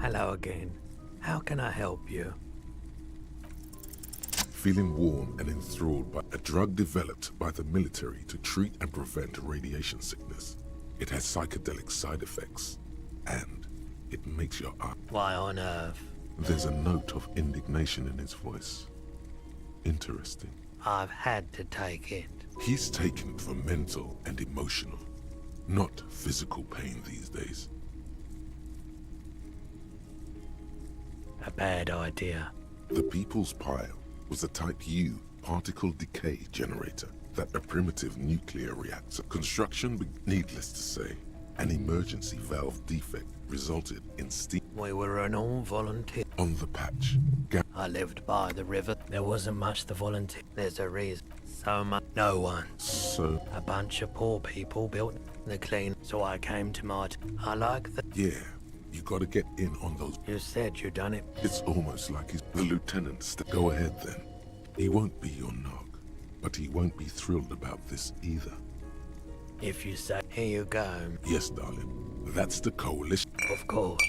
Hello again. How can I help you? Feeling warm and enthralled by a drug developed by the military to treat and prevent radiation sickness. It has psychedelic side effects, and it makes your eye... Why on earth? There's a note of indignation in his voice. Interesting. I've had to take it. He's taken it for mental and emotional, not physical pain these days. A bad idea. The People's Pile was a Type U particle decay generator that a primitive nuclear reactor construction, needless to say, an emergency valve defect resulted in steam. We were an all-volunteer. On the patch. I lived by the river. There wasn't much to volunteer. There's a reason. So much. No one. So? A bunch of poor people built the clean. So I came to my... I like the... Yeah. You gotta get in on those... You said you done it. It's almost like he's... The lieutenant... Go ahead then. He won't be your nog, but he won't be thrilled about this either. If you say, here you go. Yes, darling. That's the coalition. Of course.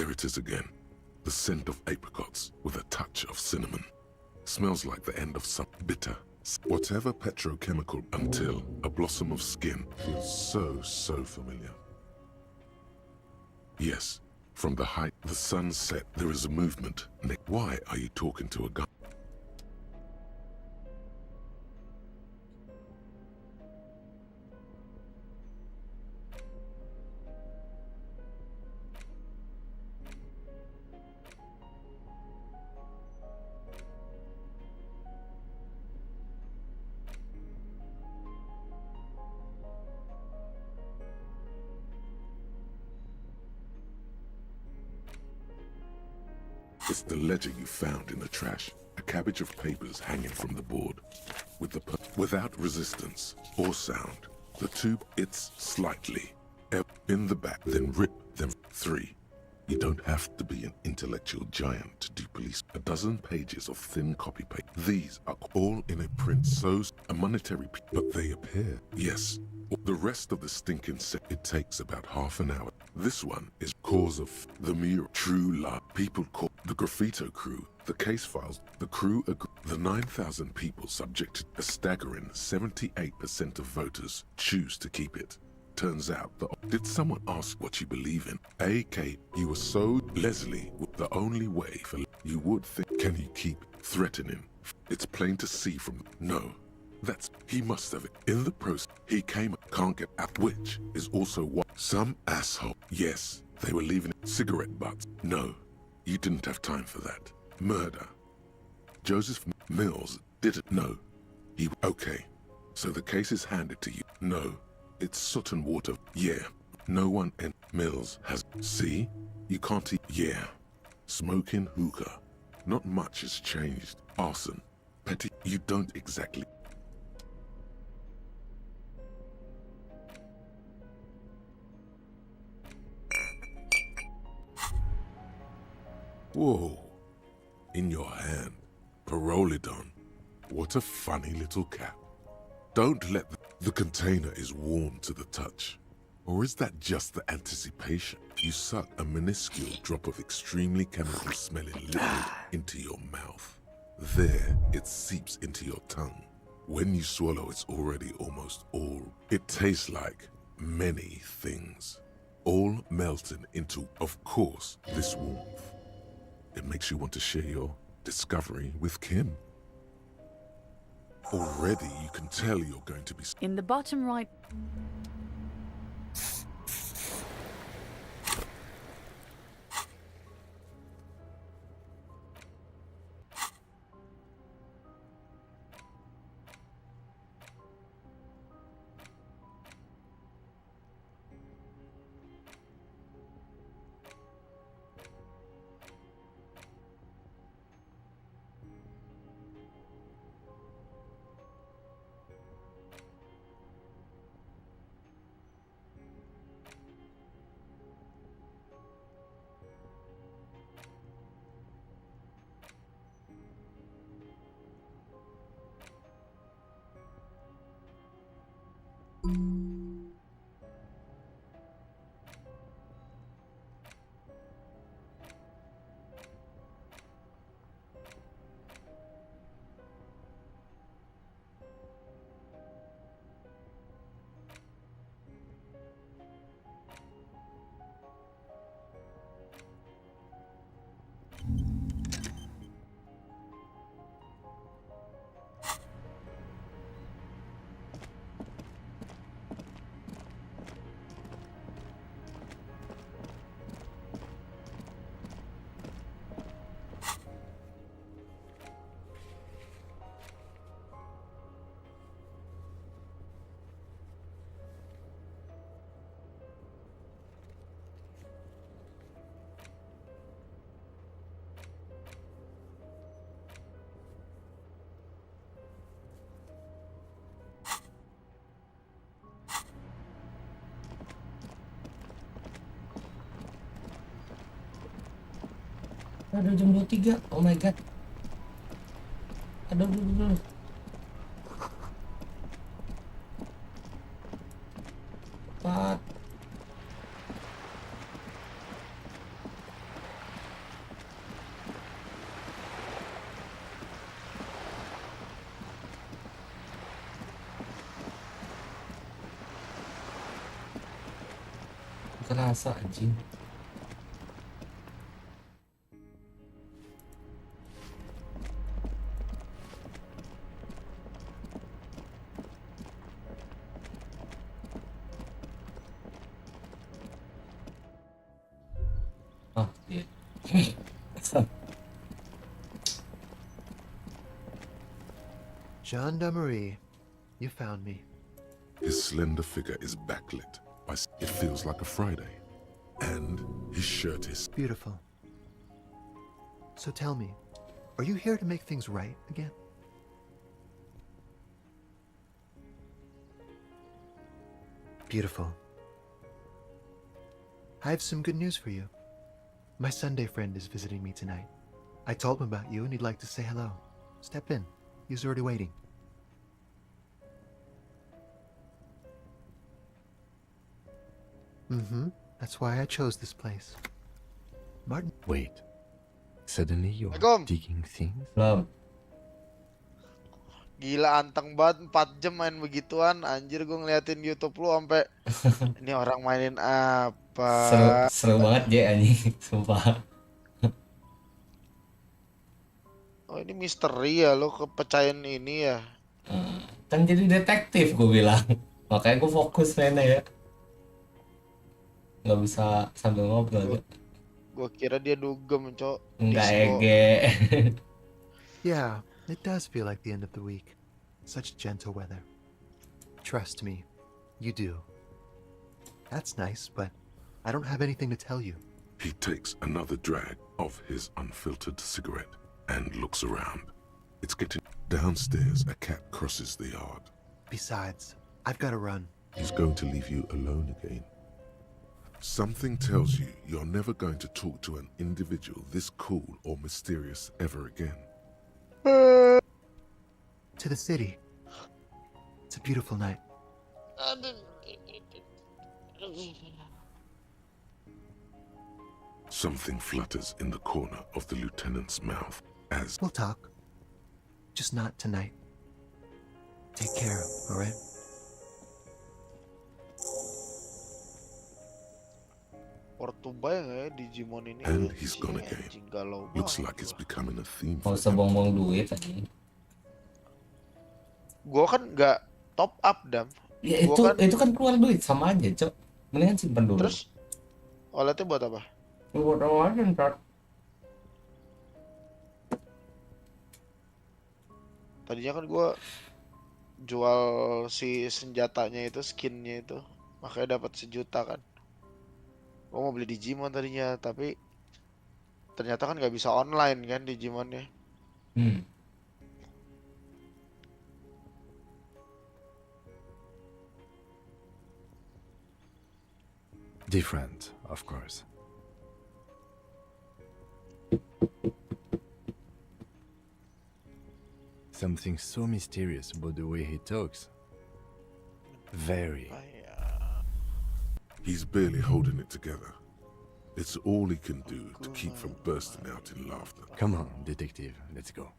There it is again. The scent of apricots with a touch of cinnamon. Smells like the end of some bitter. Whatever petrochemical until a blossom of skin feels so familiar. Yes, from the height the sun set, there is a movement. Nick, why are you talking to a gun? It's the ledger you found in the trash. A cabbage of papers hanging from the board. Without resistance or sound. The tube, it's slightly. In the back, then rip them. 3. You don't have to be an intellectual giant to do police. A dozen pages of thin copy paste. These are all in a print so a monetary, but they appear. Yes. The rest of the stinking set, it takes about half an hour. This one is cause of the mural. True love. People call the graffito crew. The case files. The crew agree. The 9,000 people subjected. A staggering 78% of voters choose to keep it. Turns out that did someone ask what you believe in? AK, you were so Leslie. The only way for you would think. Can you keep threatening? It's plain to see from no. That's he must have it in the process. He came can't get out, which is also what some asshole. Yes, they were leaving cigarette butts. No, you didn't have time for that. Murder. Joseph Mills didn't know. He okay. So the case is handed to you. No, it's soot and water. Yeah, no one in Mills has. See, you can't eat. Yeah, smoking hookah. Not much has changed. Arson, petty. You don't exactly. Whoa, in your hand, Parolidon. What a funny little cap. Don't let the container is warm to the touch. Or is that just the anticipation? You suck a minuscule drop of extremely chemical smelling liquid into your mouth. There, it seeps into your tongue. When you swallow, it's already almost all. It tastes like many things. All melting into, of course, this warmth. It makes you want to share your discovery with Kim. Already you can tell you're going to be... In the bottom right... Ada jam 23. Oh my god. Aduh, dulu. Pat. kerasa anjing. Oh, iya. Gendarmerie, you found me. His slender figure is backlit by it feels like a Friday. And his shirt is Beautiful. So tell me, are you here to make things right again? Beautiful. I have some good news for you. My Sunday friend is visiting me tonight. I told him about you and he'd like to say hello. Step in. He's already waiting. That's why I chose this place. Martin. Wait. Suddenly you're Assalamualaikum. digging things? Belum. Gila anteng banget 4 jam main begituan. Anjir gue ngeliatin YouTube lu sampai ini orang mainin apa? Seru banget J anjing, sumpah. Oh ini misteri ya, lo kepercayaan ini ya. Kan jadi detektif gue bilang. Makanya gue fokus mainnya ya. Nggak bisa sambil ngobrol. Gue kira dia dugem, Cok. Enggak ege. Yeah, it does feel like the end of the week. Such gentle weather. Trust me, you do. That's nice, but I don't have anything to tell you. He takes another drag of his unfiltered cigarette and looks around. It's getting downstairs. A cat crosses the yard. Besides, I've got to run. He's going to leave you alone again. Something tells you you're never going to talk to an individual this cool or mysterious ever again. To the city. It's a beautiful night. Something flutters in the corner of the lieutenant's mouth as We'll talk. Just not tonight. Take care, alright? Portuba ya Digimon ini. And he's gone again. Looks like it's becoming a theme. Mau sebong-bong duit anjing. Gue kan nggak top up Dam. Ya itu kan keluar duit sama aja, Cok. Mendingan simpen dulu. Terus walletnya buat apa? Buat apa aja ntar. Tadinya kan gue jual si senjatanya itu, skinnya itu, makanya dapat 1 juta kan. Gue mau beli Digimon tadinya, tapi ternyata kan nggak bisa online kan Digimonnya. Different, of course. Something so mysterious about the way he talks. Very. He's barely holding it together. It's all he can do to keep from bursting out in laughter. Come on, detective, let's go.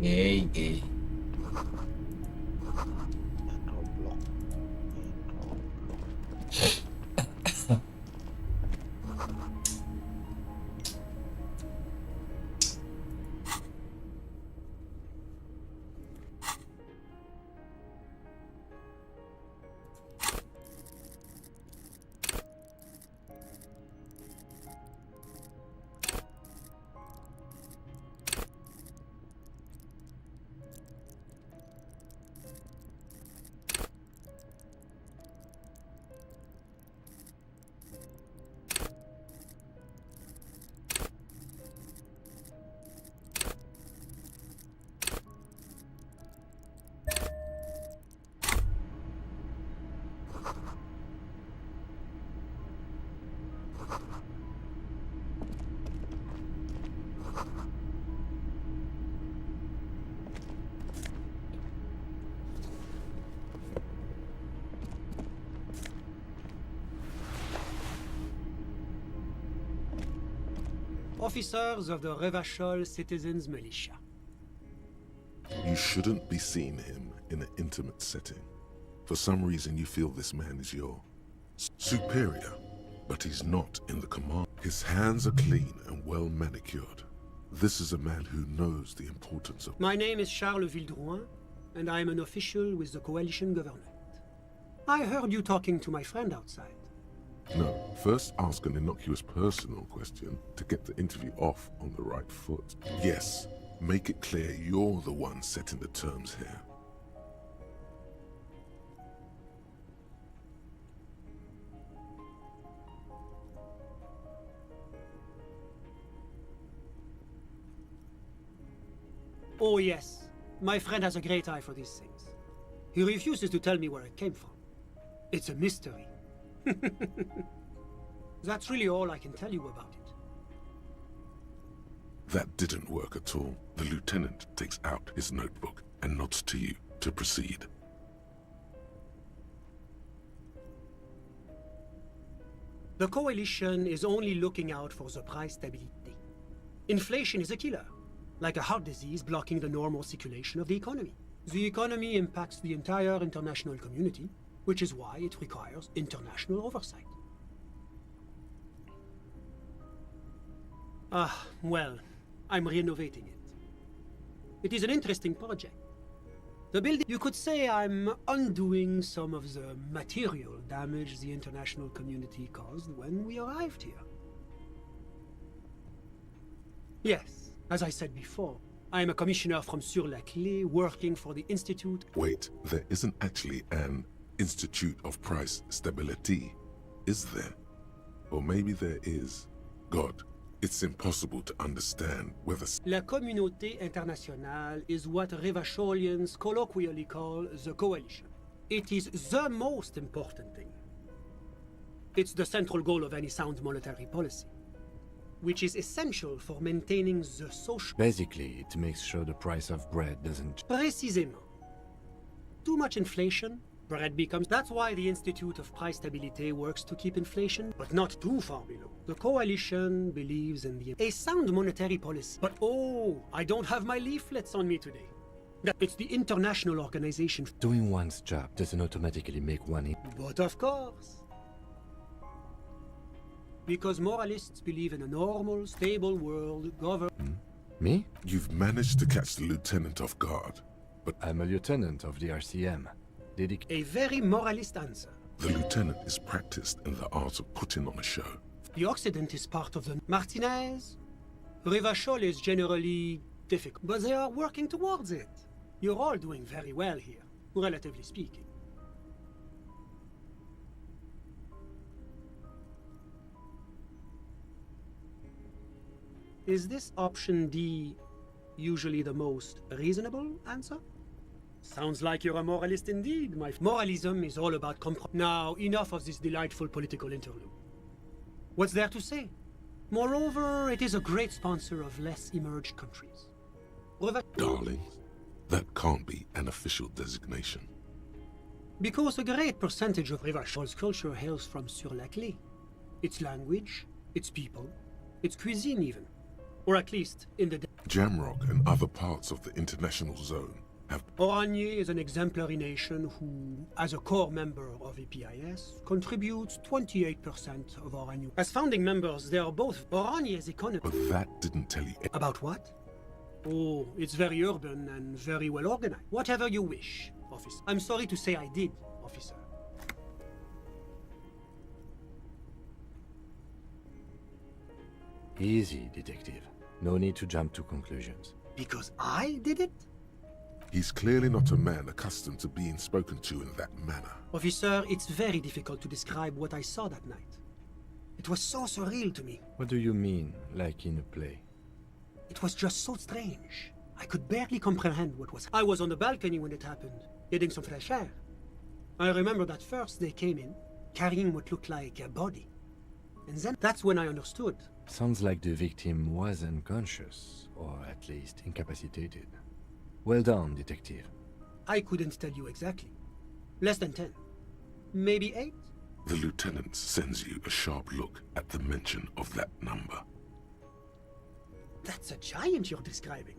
Gay. officers of the Revachol Citizens Militia. You shouldn't be seeing him in an intimate setting. For some reason, you feel this man is your superior, but he's not in the command. His hands are clean and well manicured. This is a man who knows the importance of... My name is Charles Vildrouin, and I am an official with the coalition government. I heard you talking to my friend outside. No, first ask an innocuous personal question to get the interview off on the right foot. Yes, make it clear you're the one setting the terms here. Oh yes, my friend has a great eye for these things. He refuses to tell me where it came from. It's a mystery. That's really all I can tell you about it. That didn't work at all. The lieutenant takes out his notebook and nods to you to proceed. The coalition is only looking out for the price stability. Inflation is a killer, like a heart disease blocking the normal circulation of the economy. The economy impacts the entire international community, which is why it requires international oversight. Well, I'm renovating it. It is an interesting project. The building, you could say I'm undoing some of the material damage the international community caused when we arrived here. Yes, as I said before, I am a commissioner from Sur-la-Clé working for the Institute. Wait, there isn't actually an Institute of Price Stability, is there? Or maybe there is. God, it's impossible to understand whether... La Communauté Internationale is what Revacholians colloquially call the coalition. It is the most important thing. It's the central goal of any sound monetary policy, which is essential for maintaining the social... Basically, it makes sure the price of bread doesn't... Précisément. Too much inflation, bread becomes... That's why the Institute of Price Stability works to keep inflation, but not too far below. The coalition believes in a sound monetary policy. But oh, I don't have my leaflets on me today. It's the international organization... Doing one's job doesn't automatically make one... But of course. Because moralists believe in a normal, stable world governed... Me? You've managed to catch the lieutenant off guard, but... I'm a lieutenant of the RCM. A very moralist answer. The lieutenant is practiced in the art of putting on a show. The Occident is part of the... Martinez? Revachol is generally difficult, but they are working towards it. You're all doing very well here, relatively speaking. Is this option D usually the most reasonable answer? Sounds like you're a moralist indeed, my... Moralism is all about compromise. Now, enough of this delightful political interlude. What's there to say? Moreover, it is a great sponsor of less emerged countries. Darling, that can't be an official designation. Because a great percentage of Revachol's culture hails from Sur-la-Clé. Its language, its people, its cuisine even. Or at least in the... Jamrock and other parts of the international zone have... Oranje is an exemplary nation who, as a core member of EPIS, contributes 28% of our annual... As founding members, they are both Oranje's economy... But that didn't tell you... About what? Oh, it's very urban and very well organized. Whatever you wish, officer. I'm sorry to say I did, officer. Easy, detective. No need to jump to conclusions. Because I did it? He's clearly not a man accustomed to being spoken to in that manner. Officer, it's very difficult to describe what I saw that night. It was so surreal to me. What do you mean, like in a play? It was just so strange. I could barely comprehend what was... I was on the balcony when it happened, getting some fresh air. I remember that first they came in, carrying what looked like a body. And then that's when I understood. Sounds like the victim was unconscious, or at least incapacitated. Well done, detective. I couldn't tell you exactly. Less than 10. Maybe 8? The lieutenant sends you a sharp look at the mention of that number. That's a giant you're describing.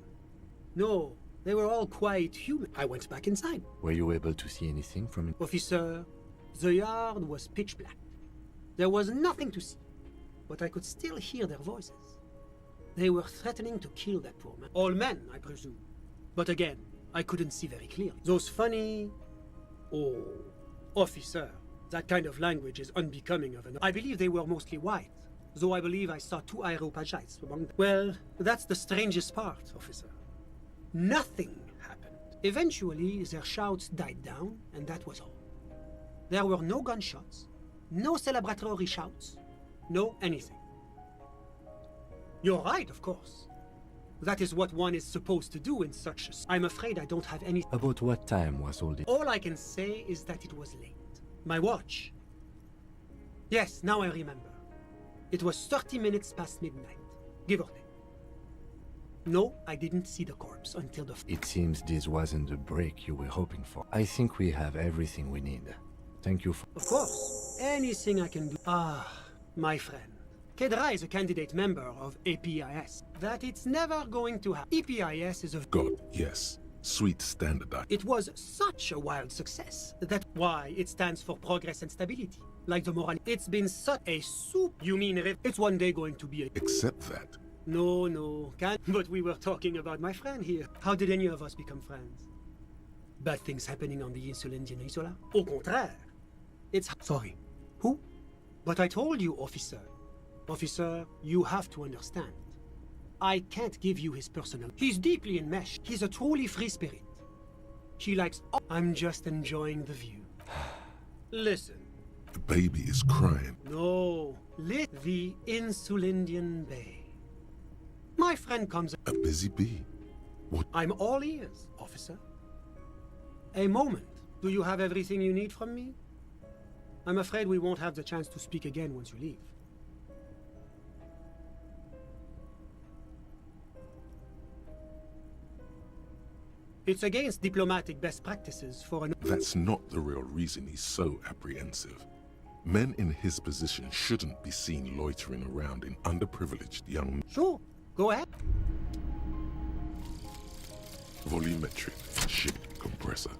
No, they were all quite human. I went back inside. Were you able to see anything from it? Officer, the yard was pitch black. There was nothing to see, but I could still hear their voices. They were threatening to kill that poor man. All men, I presume. But again, I couldn't see very clearly. Those funny... Oh, officer, that kind of language is unbecoming of an... I believe they were mostly white, though I believe I saw 2 Aeropagites among them. Well, that's the strangest part, officer. Nothing happened. Eventually, their shouts died down, and that was all. There were no gunshots, no celebratory shouts, no anything. You're right, of course. That is what one is supposed to do in such a... I'm afraid I don't have any... About what time was all this? All I can say is that it was late. My watch. Yes, now I remember. It was 30 minutes past midnight, give or take. No, I didn't see the corpse until the... It seems this wasn't the break you were hoping for. I think we have everything we need. Thank you for... Of course. Anything I can do... Ah, my friend. Kedra is a candidate member of APIS. That it's never going to happen. APIS is a... God, yes. Sweet standardized. It was such a wild success. That's why it stands for progress and stability. Like the moral... It's been such a soup... You mean it's one day going to be a... Except that. No, can't... But we were talking about my friend here. How did any of us become friends? Bad things happening on the Insulindian Isola? Au contraire. It's... Sorry. Who? But I told you, officer. Officer, you have to understand. I can't give you his personal... He's deeply enmeshed. He's a truly free spirit. He likes... I'm just enjoying the view. Listen. The baby is crying. No. The Insulindian Bay. My friend comes... A busy bee? What? I'm all ears, officer. A moment. Do you have everything you need from me? I'm afraid we won't have the chance to speak again once you leave. It's against diplomatic best practices for an... That's not the real reason he's so apprehensive. Men in his position shouldn't be seen loitering around in underprivileged young men. Sure, go ahead. Volumetric ship compressor.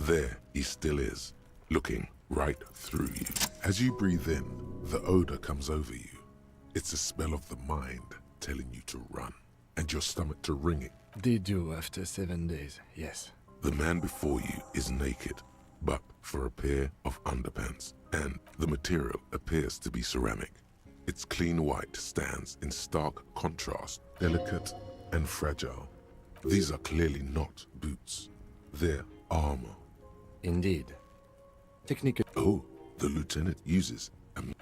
There he still is, looking right through you. As you breathe in, the odor comes over you. It's a smell of the mind telling you to run, and your stomach to ring it. They do after 7 days, yes. The man before you is naked, but for a pair of underpants, and the material appears to be ceramic. Its clean white stands in stark contrast, delicate and fragile. These are clearly not boots. They're armor. Indeed. Technically. Oh, the lieutenant uses.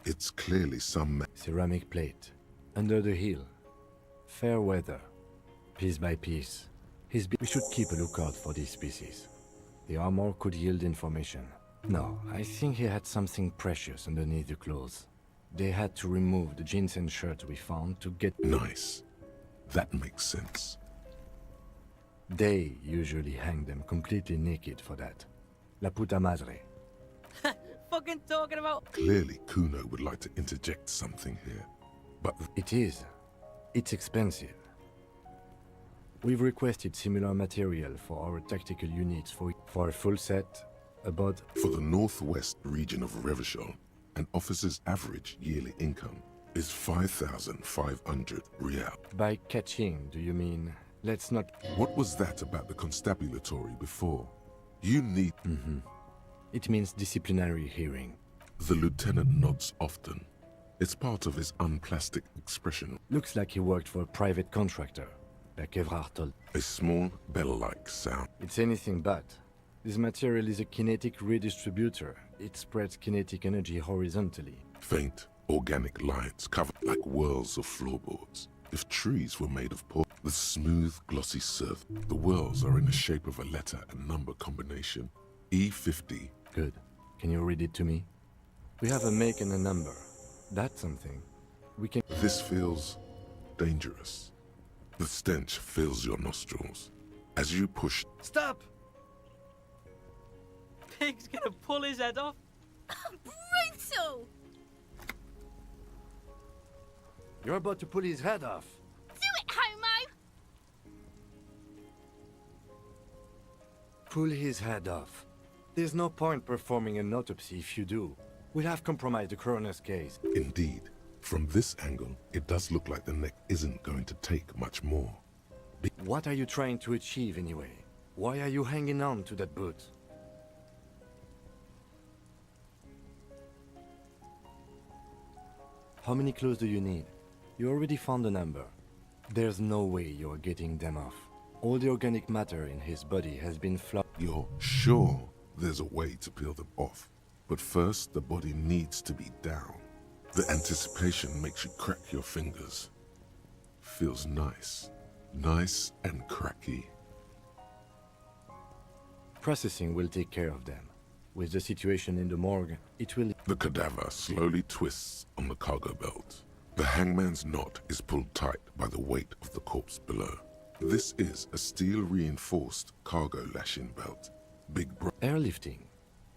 It's clearly some ceramic plate. Under the heel. Fair weather. Piece by piece. We should keep a lookout for these species. The armor could yield information. No, I think he had something precious underneath the clothes. They had to remove the jeans and shirts we found to get... Nice. That makes sense. They usually hang them completely naked for that. La puta madre. Fucking talking about... Clearly, Kuno would like to interject something here, but... It is. It's expensive. We've requested similar material for our tactical units for a full set, about... For the northwest region of Revachol, an officer's average yearly income is 5,500 real. By catching, do you mean... Let's not... What was that about the constabulatory before? You need... It means disciplinary hearing. The lieutenant nods often. It's part of his unplastic expression. Looks like he worked for a private contractor, like Evrard told. A small bell-like sound. It's anything but. This material is a kinetic redistributor. It spreads kinetic energy horizontally. Faint, organic lines covered like whirls of floorboards. If trees were made of the smooth, glossy surface, the whirls are in the shape of a letter and number combination. E50. Good. Can you read it to me? We have a make and a number. That's something. We can... This feels dangerous. The stench fills your nostrils. As you push... Stop! Pig's gonna pull his head off. Brutal! You're about to pull his head off. Do it, homo! Pull his head off. There's no point performing an autopsy if you do. We'll have compromised the coroner's case. Indeed. From this angle, it does look like the neck isn't going to take much more. What are you trying to achieve anyway? Why are you hanging on to that boot? How many clues do you need? You already found a number. There's no way you're getting them off. All the organic matter in his body has been You're sure there's a way to peel them off? But first, the body needs to be down. The anticipation makes you crack your fingers. Feels nice. Nice and cracky. Processing will take care of them. With the situation in the morgue, it will... The cadaver slowly twists on the cargo belt. The hangman's knot is pulled tight by the weight of the corpse below. This is a steel-reinforced cargo lashing belt. Airlifting.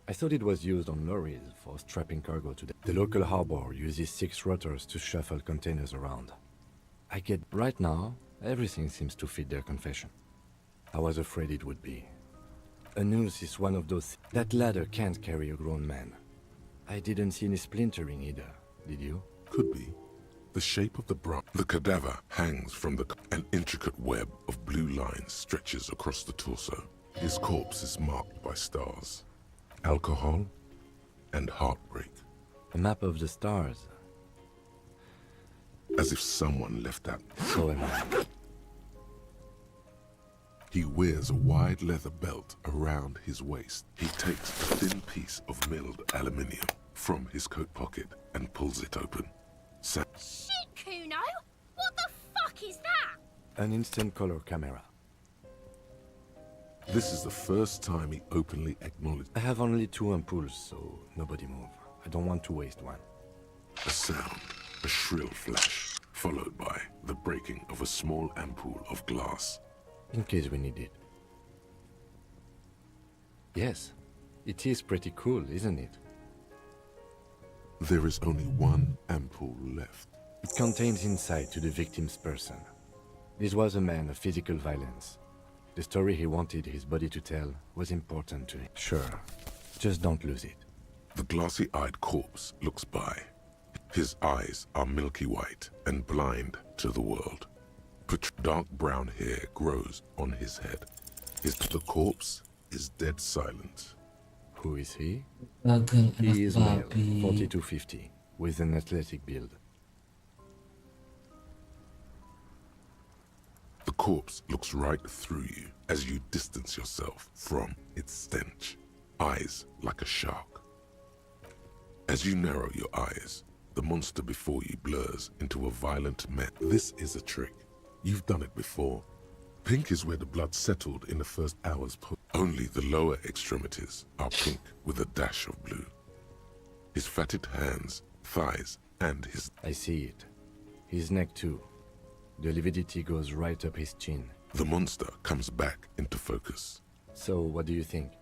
I thought it was used on lorries for strapping cargo to the local harbor uses 6 rotors to shuffle containers around. I get... Right now, everything seems to fit their confession. I was afraid it would be. A noose is one of those... That ladder can't carry a grown man. I didn't see any splintering either, did you? Could be. The shape of the branch. The cadaver hangs from an intricate web of blue lines stretches across the torso. His corpse is marked by stars. Alcohol and heartbreak. A map of the stars. As if someone left that. So am I. He wears a wide leather belt around his waist. He takes a thin piece of milled aluminium from his coat pocket and pulls it open. Shit, Kuno! What the fuck is that? An instant color camera. This is the first time he openly acknowledged. I have only 2 ampoules, so nobody move. I don't want to waste one. A sound, a shrill flash, followed by the breaking of a small ampoule of glass. In case we need it. Yes, it is pretty cool, isn't it? There is only 1 ampoule left. It contains insight to the victim's person. This was a man of physical violence. The story he wanted his body to tell was important to him. Sure, just don't lose it. The glassy-eyed corpse looks by. His eyes are milky white and blind to the world. Dark brown hair grows on his head. The corpse is dead silent. Who is he? Gagal He is male, babi. 40 to 50, with an athletic build. The corpse looks right through you as you distance yourself from its stench. Eyes like a shark. As you narrow your eyes, the monster before you blurs into a violent mess. This is a trick. You've done it before. Pink is where the blood settled in the first hours. Only the lower extremities are pink with a dash of blue. His fatted hands, thighs, and his... I see it. His neck too. The lividity goes right up his chin. The monster comes back into focus. So, what do you think?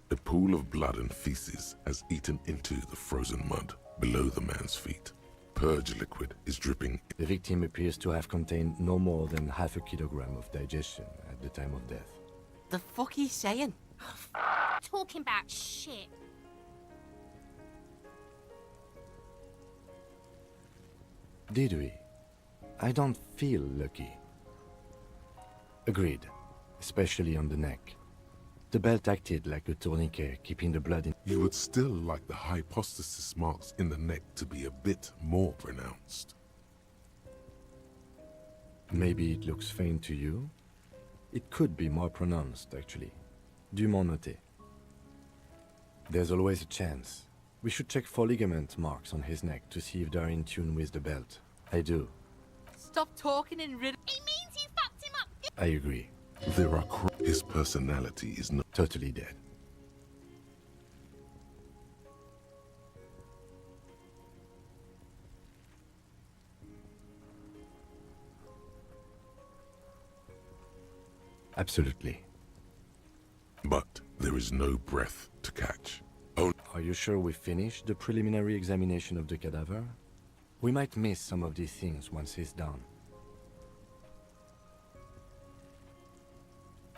A pool of blood and feces has eaten into the frozen mud below the man's feet. Purge liquid is dripping. The victim appears to have contained no more than half a kilogram of digestion at the time of death. The fuck he's saying? Talking about shit. Did we? I don't feel lucky. Agreed, especially on the neck. The belt acted like a tourniquet, keeping the blood in. You would still like the hypostasis marks in the neck to be a bit more pronounced. Maybe it looks faint to you? It could be more pronounced, actually. Dumont noté. There's always a chance. We should check for ligament marks on his neck to see if they're in tune with the belt. I do. Stop talking in riddles. It means you fucked him up. I agree. There are his personality is not totally dead. Absolutely. But there is no breath to catch. Are you sure we finished the preliminary examination of the cadaver? We might miss some of these things once he's done.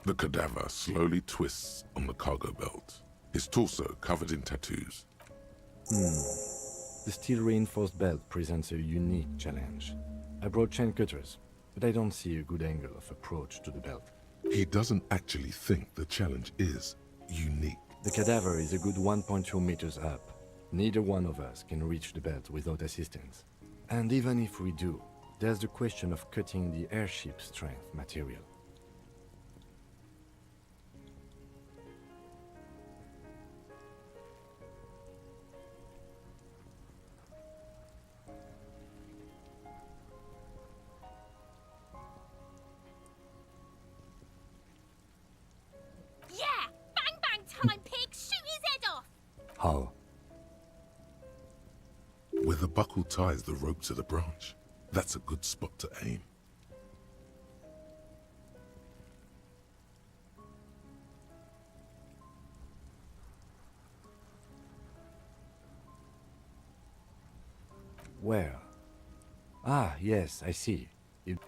The cadaver slowly twists on the cargo belt, his torso covered in tattoos. The steel-reinforced belt presents a unique challenge. I brought chain cutters, but I don't see a good angle of approach to the belt. He doesn't actually think the challenge is unique. The cadaver is a good 1.2 meters up. Neither one of us can reach the belt without assistance. And even if we do, there's the question of cutting the airship strength material. Yeah! Bang bang time, pig! Shoot his head off! How? Where the buckle ties the rope to the branch. That's a good spot to aim. Where? Ah, yes, I see.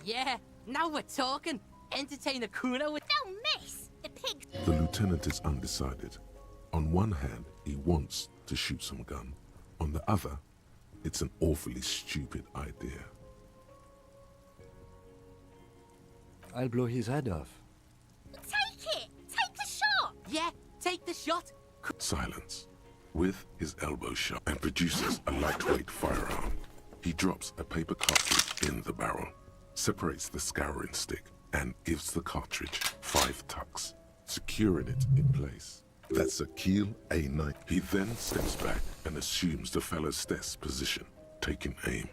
Yeah, now we're talking. Entertain a Kuno with... Don't miss! The pig... The lieutenant is undecided. On one hand, he wants to shoot some gun. On the other, it's an awfully stupid idea. I'll blow his head off. Take it! Take the shot! Yeah, take the shot. Silence. With his elbow shut and produces a lightweight firearm. He drops a paper cartridge in the barrel, separates the scouring stick, and gives the cartridge 5 tucks, securing it in place. That's a Keel A9. He then steps back and assumes the fellow's stess position, taking aim.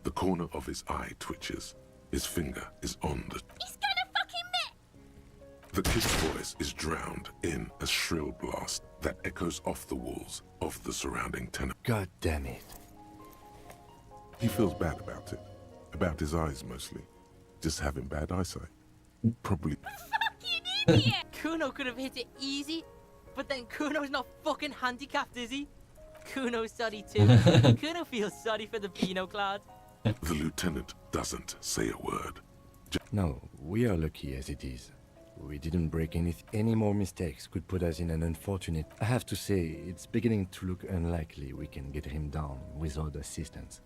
The corner of his eye twitches. His finger is on the... He's gonna fucking miss! The kid's voice is drowned in a shrill blast that echoes off the walls of the surrounding tenement. God damn it. He feels bad about it. About his eyes, mostly. Just having bad eyesight. Probably... Fucking idiot! Kuno could have hit it easy, but then Kuno's not fucking handicapped, is he? Kuno's sorry too. Kuno feels sorry for the Beano Cloud. The lieutenant doesn't say a word. No, we are lucky as it is. We didn't break anything. Any more mistakes could put us in an unfortunate... I have to say, it's beginning to look unlikely we can get him down without assistance.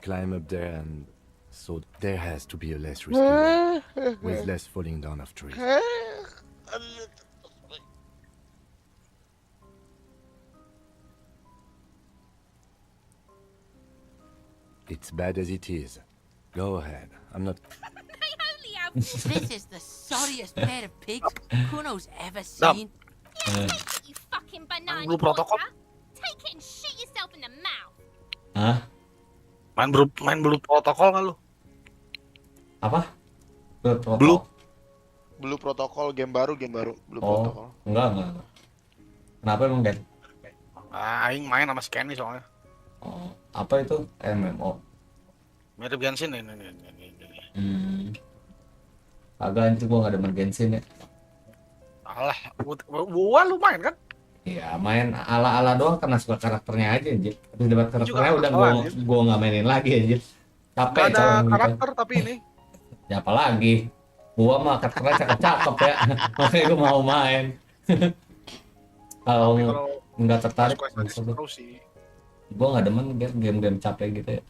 Climb up there and... So there has to be a less risky way, with less falling down of trees. It's bad as it is. Go ahead. I'm not... This is the sorriest pair of pigs Kuno's ever seen. You fucking banana Blue protocol. water. Take it and shoot yourself in the mouth. Hah? Main blue protokol nggak lu? Apa? Blue protokol game baru Blue Oh, protokol. enggak. Kenapa emang, Gen? Aing main sama Sekai soalnya. Oh, apa itu? MMO. Mirip Genshin ini. Agak anjir gua nggak demen Genshin ya. Alah, gua lu main kan? Iya, main ala-ala doang karena suka karakternya aja anjir. Habis dapat karakternya udah masalah, gua nggak mainin lagi anjir. Capek Gak ada karakter tapi ini. Ya apalagi gua mah karakternya cakep-cakep ya. Makanya gua mau main. Kalau nggak tertarik terus sih. Gua nggak demen game-game capek gitu ya.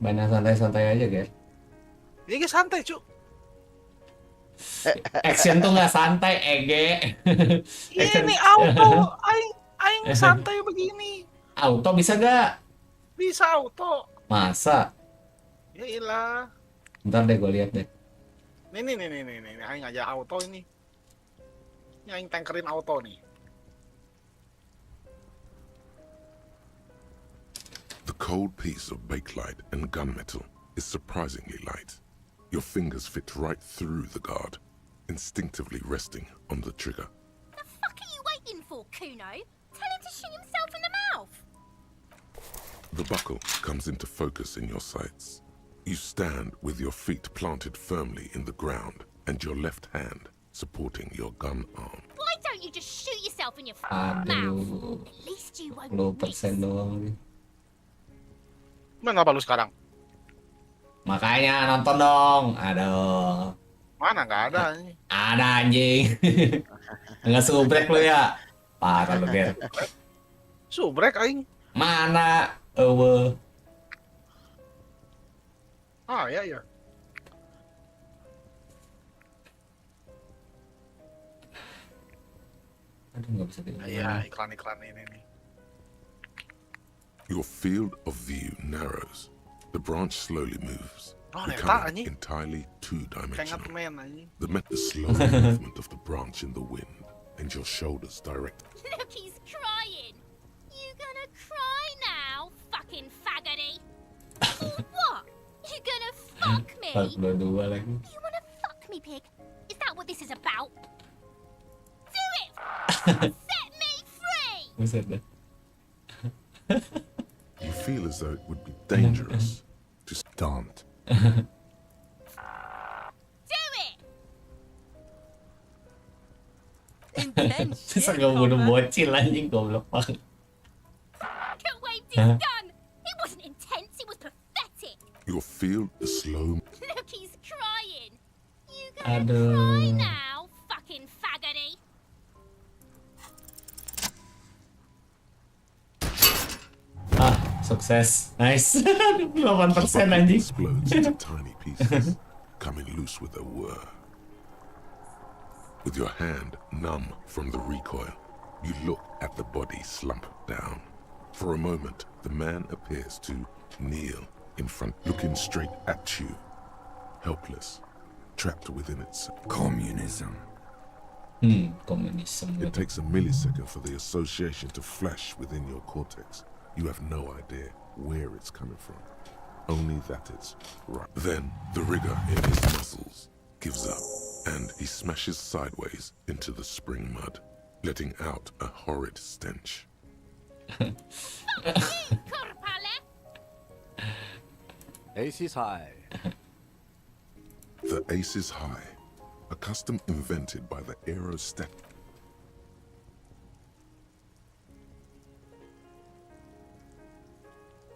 Mainnya santai-santai aja, guys. Ini santai, Cuk. Action tuh nggak santai, Ege. Ini auto, aing santai begini. Auto bisa gak? Bisa auto. Masa? Ya ilah. Ntar deh gue lihat deh. Nih, aing aja auto ini. Ini aing tankerin auto nih. The cold piece of bakelite and gunmetal is surprisingly light. Your fingers fit right through the guard, instinctively resting on the trigger. The fuck are you waiting for, Kuno? Tell him to shoot himself in the mouth. The buckle comes into focus in your sights. You stand with your feet planted firmly in the ground and your left hand supporting your gun arm. Why don't you just shoot yourself in your mouth? At least you won't 10% doang nih. Mana apa lu sekarang? Makanya nonton dong. Aduh. Mana nggak ada ini. Ada anjing. Nggak subrek lu ya. Parah lu, Ger. Subrek aing. Mana? Ya. Aduh, nggak bisa dilihat. Iya, iklan-iklan ini nih. Your field of view narrows. The branch slowly moves, Oh, becoming neta, entirely two-dimensional. anjing. The slow movement of the branch in the wind and your shoulders direct. Look, he's crying. You gonna cry now, fucking faggoty? What? You gonna fuck me? dua lagi. You wanna fuck me, pig? Is that what this is about? Do it! Set me free! Buset dah. You feel as though it would be dangerous to don't. Do it! Intense shit, Sangka bunuh bocil anjing goblok banget. Could waved his gun. It wasn't intense, it was pathetic. Your field is slow. Look, he's crying. You gonna Aduh. cry now, fucking faggoty? Sukses. Nice. 8% anjing. Explodes into tiny pieces, coming loose with a whir. With your hand numb from the recoil, you look at the body slump down. For a moment, the man appears to kneel in front, looking straight at you, helpless, trapped within itself. Communism. Communism. It takes a millisecond for the association to flash within your cortex. You have no idea where it's coming from, only that it's right. Then the rigor in his muscles gives up, and he smashes sideways into the spring mud, letting out a horrid stench. Ace is high. The ace is high, a custom invented by the aerostat.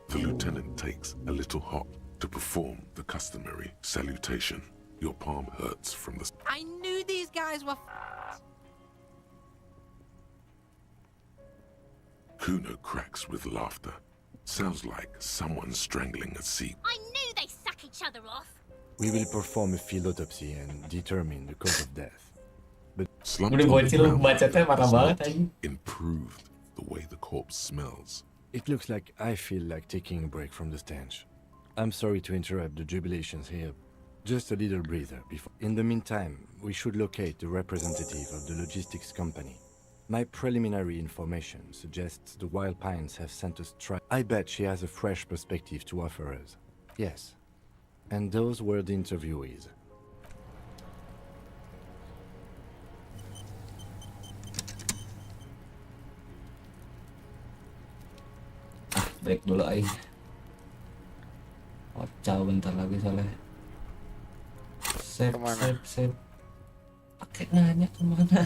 The lieutenant takes a little hop To perform the customary salutation, your palm hurts from the... I knew these guys were Kuno cracks with laughter. Sounds like someone strangling a seat. I knew they suck each other off. We will perform a field autopsy and determine the cause of death. But Slumped on the ground has not improved the way the corpse smells. it looks like I feel like taking a break from the stench. I'm sorry to interrupt the jubilations here. Just a little breather before. In the meantime, we should locate the representative of the logistics company. My preliminary information suggests the Wild Pines have sent us I bet she has a fresh perspective to offer us. Yes. And those were the interviewees. Break dulu ay. Kacau bentar lagi soalnya. Save. Pakai nanya kemana?